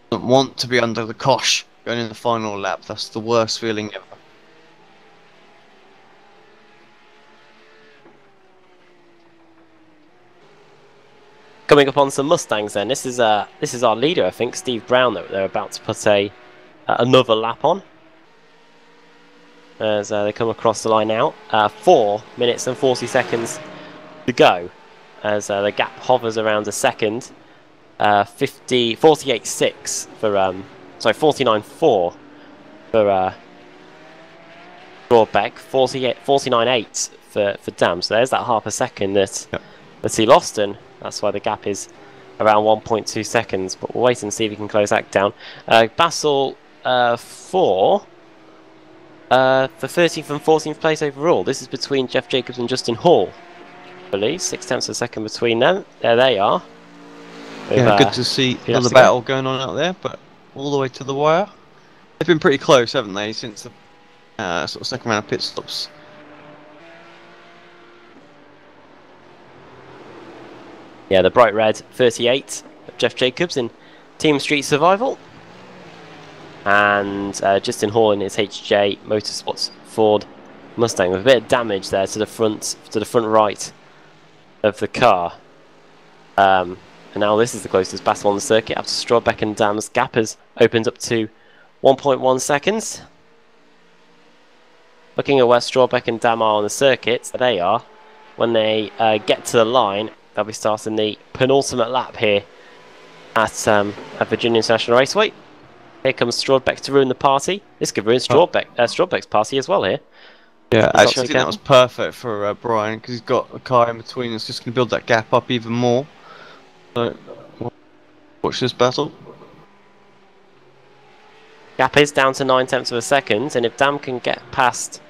Doesn't want to be under the cosh going in the final lap. That's the worst feeling ever. Coming up on some Mustangs then. This is our leader, I think, Steve Brown, that they're about to put another lap on. As they come across the line now. 4 minutes and 40 seconds to go. As the gap hovers around a second. 48.6 for sorry, 49.4 for Strawbeck, 49.8 for Dam. So there's that half a second that he lost, and that's why the gap is around 1.2 seconds. But we'll wait and see if we can close that down. Bassel for 13th and 14th place overall. This is between Jeff Jacobs and Justin Hall, I believe. 6 tenths of a second between them. There they are. Yeah, good to see another battle going on out there, but all the way to the wire. They've been pretty close, haven't they, since the sort of second round of pit stops. Yeah, the bright red 38 of Jeff Jacobs in Team Street Survival, and Justin Hall in his HJ Motorsports Ford Mustang with a bit of damage there to the front right of the car. And now this is the closest battle on the circuit after Strawbeck and Dam's gap has opened up to 1.1 seconds. Looking at where Strawbeck and Dam are on the circuit, there they are. When they get to the line, they'll be starting the penultimate lap here at Virginia International Raceway. Here comes Strawbeck to ruin the party. This could ruin Strawbeck's party as well here. Yeah, actually I think that was perfect for Brian, because he's got a car in between that's just going to build that gap up even more. So, watch this battle. Gap is down to 9/10 of a second, and if Dam can get past,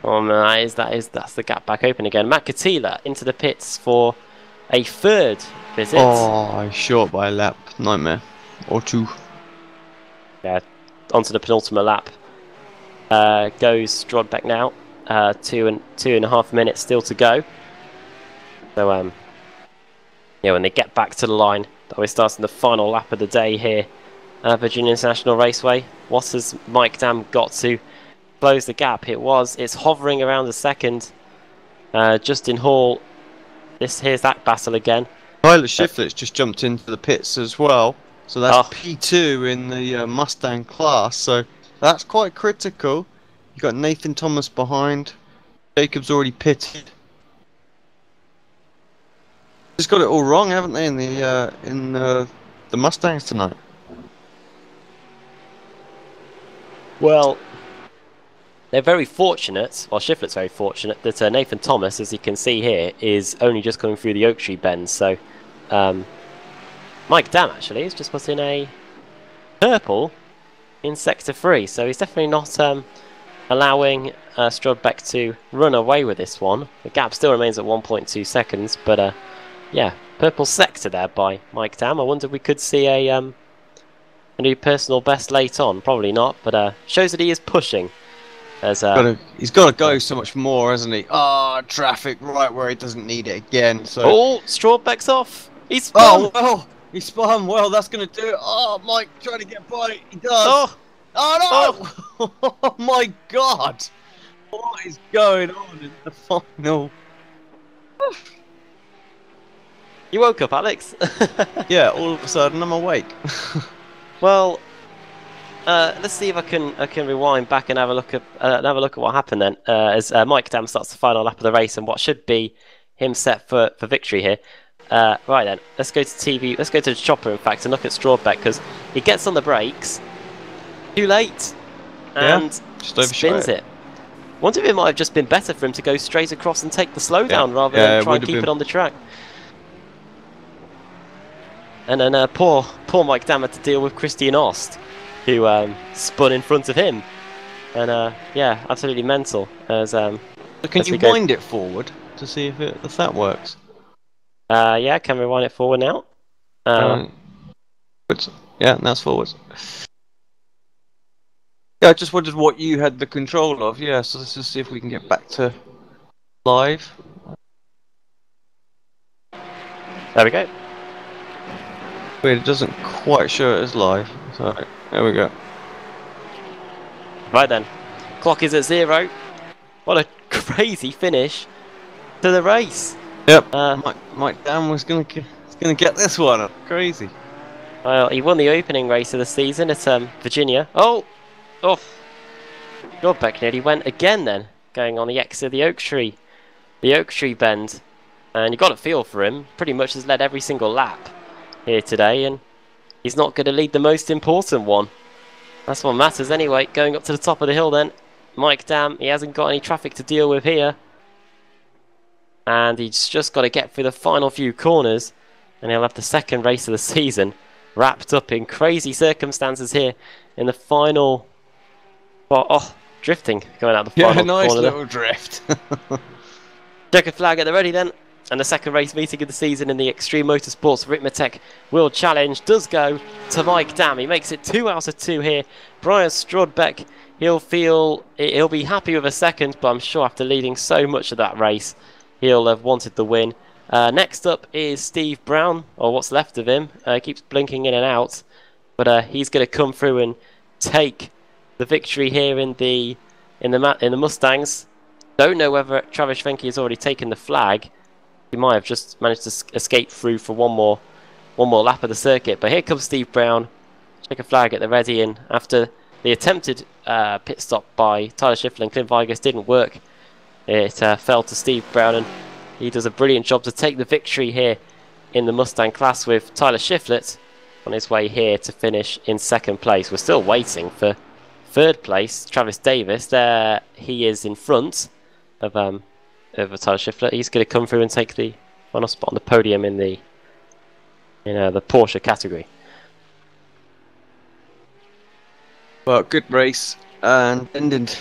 that's the gap back open again. Matt Catila into the pits for a third visit. Oh, he's short by a lap. Nightmare. Or 2. Yeah, onto the penultimate lap. Goes Strawbeck now. 2.5 minutes still to go. So yeah, when they get back to the line, they'll be starting the final lap of the day here at Virginia International Raceway. What has Mike Dam got to close the gap? It's hovering around a second. Justin Hall, here's that battle again. Tyler Shiflett's just jumped into the pits as well, so that's P2 in the Mustang class, so that's quite critical. You've got Nathan Thomas behind, Jacobs already pitted. Just got it all wrong, haven't they, in the Mustangs tonight? Well, they're very fortunate. Well, Shiflett's very fortunate that Nathan Thomas, as you can see here, is only just coming through the Oak Tree bend. So, Mike Dam actually has just put in a purple in sector 3. So he's definitely not allowing Strawbeck to run away with this one. The gap still remains at 1.2 seconds, but yeah, purple sector there by Mike Dam. I wonder if we could see a new personal best late on. Probably not, but shows that he is pushing There's He's got to go so much more, hasn't he? Ah, traffic right where he doesn't need it again. So. Oh, Strawbeck's off. He's spun. Oh well, he spun. Well, that's going to do it. Oh, Mike trying to get by. He does. Oh no! Oh my God! What is going on in the final? You woke up, Alex. Yeah, all of a sudden I'm awake. Well, let's see if I can rewind back and have a look at what happened then. As Mike Dam starts the final lap of the race and what should be him set for victory here. Right then, let's go to TV. Let's go to the chopper, in fact, and look at Strawbeck because he gets on the brakes too late and spins it. Wonder if it might have just been better for him to go straight across and take the slowdown rather than try and keep it on the track. And then poor Mike Dam had to deal with Christian Ost, who spun in front of him. And yeah, absolutely mental. As can you wind it forward to see if that works? Yeah, can we wind it forward now? Yeah, that's forwards. Yeah, I just wondered what you had the control of. Yeah, so let's just see if we can get back to live. There we go. Wait, it doesn't quite show it as live. So there we go. Right then, clock is at 0. What a crazy finish to the race. Yep. Mike Dam was gonna get this one. Crazy. Well, he won the opening race of the season at Virginia. Oh, Strawbeck nearly went again then, going on the exit of the oak tree bend, and you got a feel for him. Pretty much has led every single lap here today, and he's not going to lead the most important one. That's what matters anyway. Going up to the top of the hill then, Mike Dam, he hasn't got any traffic to deal with here, and he's just got to get through the final few corners, and he'll have the second race of the season wrapped up in crazy circumstances here in the final. Well, oh, drifting going out the final corner. Yeah, nice little drift. Checkered flag at the ready then. And the second race meeting of the season in the Extreme Motorsports Ricmotech World Challenge does go to Mike Dam. He makes it 2 out of 2 here. Brian Strawbeck, he'll be happy with a second, but I'm sure after leading so much of that race, he'll have wanted the win. Next up is Steve Brown, or what's left of him. Keeps blinking in and out, but he's going to come through and take the victory here in the Mustangs. Don't know whether Travis Fenke has already taken the flag. He might have just managed to escape through for one more lap of the circuit. But here comes Steve Brown. Check a flag at the ready, and after the attempted pit stop by Tyler Schiffler and Clint Vigas didn't work, it fell to Steve Brown, and he does a brilliant job to take the victory here in the Mustang class, with Tyler Schiffler on his way here to finish in second place. We're still waiting for third place, Travis Davis. There he is in front of Tyler Schiffler. He's going to come through and take the final spot on the podium in the Porsche category. Well, good race, and ended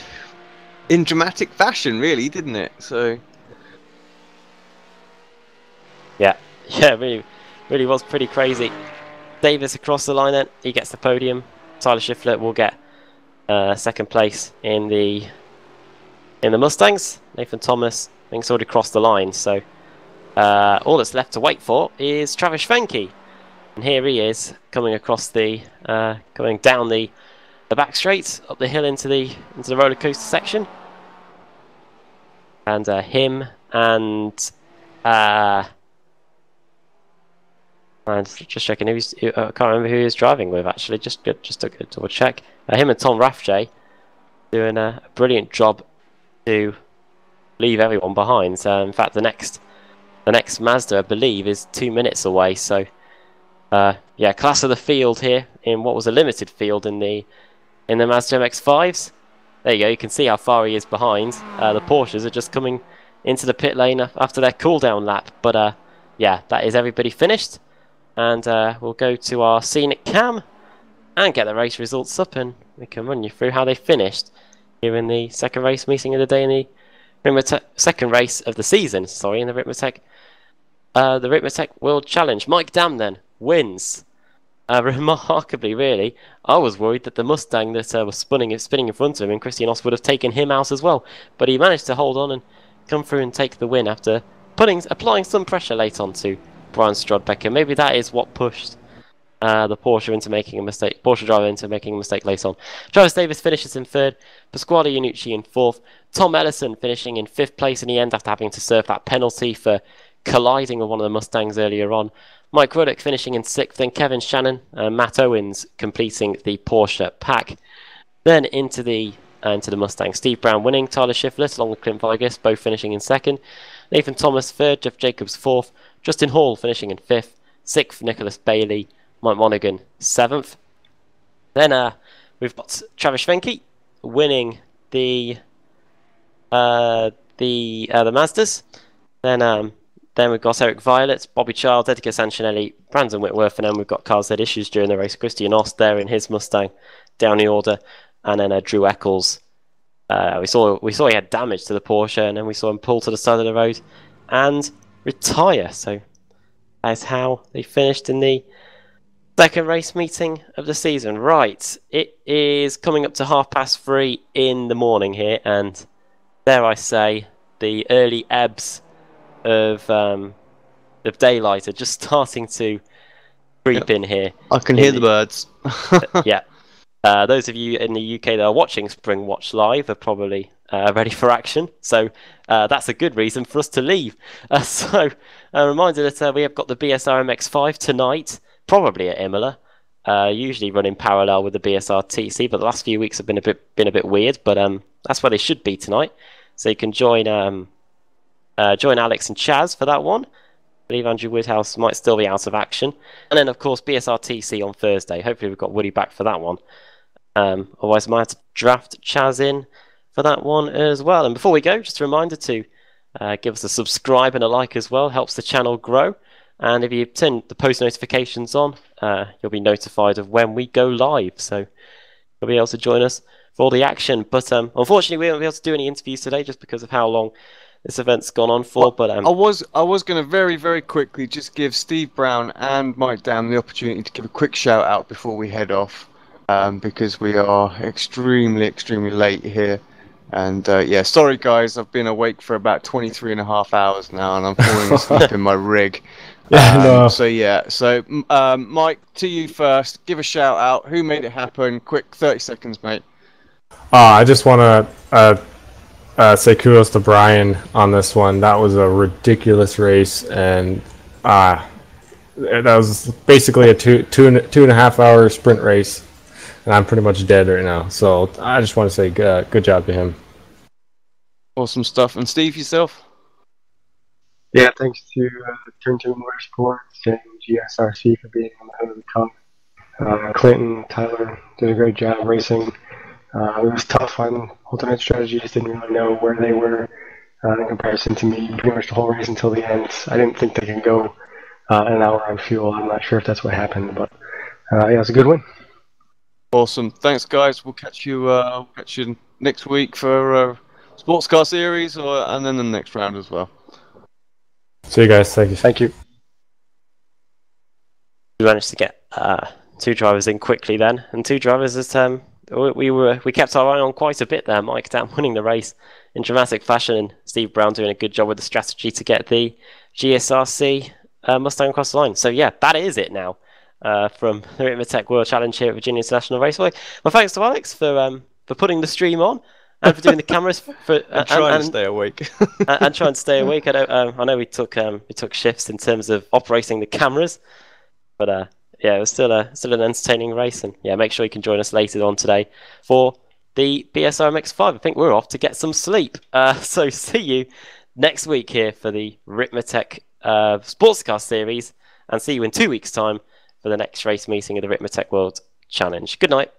in dramatic fashion, really, didn't it? So yeah, really was pretty crazy. Davis across the line, then he gets the podium. Tyler Schiffler will get second place in the Mustangs. Nathan Thomas, I think, has already crossed the line, so all that's left to wait for is Travis Fenke, and here he is coming across coming down the back straight up the hill into the roller coaster section, and him and just checking I can't remember who he was driving with actually. Just to double check. Him and Tom Rathje doing a brilliant job to leave everyone behind. So in fact, the next Mazda, I believe, is 2 minutes away. So yeah, class of the field here in what was a limited field in the Mazda MX-5s. There you go. You can see how far he is behind. The Porsches are just coming into the pit lane after their cool-down lap. But yeah, that is everybody finished. And we'll go to our scenic cam and get the race results up, and we can run you through how they finished here in the second race meeting of the day in the second race of the season. Sorry, in the Ricmotech World Challenge. Mike Dam then wins. Remarkably, really, I was worried that the Mustang that was spinning in front of him, and Christian Oss would have taken him out as well. But he managed to hold on and come through and take the win after applying some pressure late on to Brian Strodbecker. Maybe that is what pushed the Porsche driver into making a mistake late on. Travis Davis finishes in third, Pasquale Iannucci in fourth, Tom Ellison finishing in fifth place in the end after having to serve that penalty for colliding with one of the Mustangs earlier on. Mike Ruddock finishing in sixth, then Kevin Shannon and Matt Owens completing the Porsche pack. Then into the Mustang, Steve Brown winning, Tyler Shiflett along with Clint Vigus both finishing in second, Nathan Thomas third, Jeff Jacobs fourth, Justin Hall finishing in fifth, sixth Nicholas Bailey, Mike Monaghan seventh. Then we've got Travis Schwenke winning the Mazdas. Then we've got Eric Violet, Bobby Child, Edgar Sancinelli, Brandon Whitworth, and then we've got cars that had issues during the race. Christian Oss there in his Mustang down the order, and then Drew Eccles. We saw he had damage to the Porsche, and then we saw him pull to the side of the road and retire. So that's how they finished in the second race meeting of the season. Right, it is coming up to 3:30 in the morning here, and dare I say, the early ebbs of daylight are just starting to creep in here. I can hear the birds. Yeah. Those of you in the UK that are watching Spring Watch Live are probably ready for action. So that's a good reason for us to leave. So a reminder that we have got the BSR MX-5 tonight, probably at Imola. Usually running parallel with the BSR TC, but the last few weeks have been a bit weird. But that's where they should be tonight. So you can join Alex and Chaz for that one. I believe Andrew Woodhouse might still be out of action. And then, of course, BSR TC on Thursday. Hopefully we've got Woody back for that one. Otherwise, I might have to draft Chaz in for that one as well. And before we go, just a reminder to give us a subscribe and a like as well. Helps the channel grow. And if you turn the post notifications on, you'll be notified of when we go live. So you'll be able to join us for all the action. But unfortunately, we won't be able to do any interviews today just because of how long this event's gone on for. But I was going to very, very quickly just give Steve Brown and Mike Dam the opportunity to give a quick shout out before we head off, because we are extremely late here. And yeah, sorry guys, I've been awake for about 23.5 hours now, and I'm falling asleep in my rig. So yeah, Mike, to you first. Give a shout out. Who made it happen? Quick, 30 seconds, mate. I just want to say kudos to Brian on this one. That was a ridiculous race, and that was basically a two and a half hour sprint race, and I'm pretty much dead right now. So I just want to say good job to him. Awesome stuff. And Steve, yourself? Yeah, thanks to Turn 2 Motorsports and GSRC for being on the head of the cup. Clinton, Tyler did a great job racing. It was tough on alternate strategies, didn't really know where they were in comparison to me pretty much the whole race until the end. I didn't think they could go an hour on fuel. I'm not sure if that's what happened, but yeah, it was a good win. Awesome. Thanks, guys. We'll catch you next week for Sports Car Series, and then the next round as well. See you guys. Thank you. Thank you. We managed to get two drivers in quickly then, and two drivers that we kept our eye on quite a bit there. Mike Dam winning the race in dramatic fashion, and Steve Brown doing a good job with the strategy to get the GSRC Mustang across the line. So yeah, that is it now from the Ricmotech World Challenge here at Virginia International Raceway. Well, thanks to Alex for putting the stream on and for doing the cameras and trying to stay awake. And trying to stay awake. I know we took shifts in terms of operating the cameras, but yeah, it was still an entertaining race, and yeah, make sure you can join us later on today for the BSR MX-5. I think we're off to get some sleep. So see you next week here for the Ricmotech Sports Car Series, and see you in 2 weeks' time for the next race meeting of the Ricmotech World Challenge. Good night.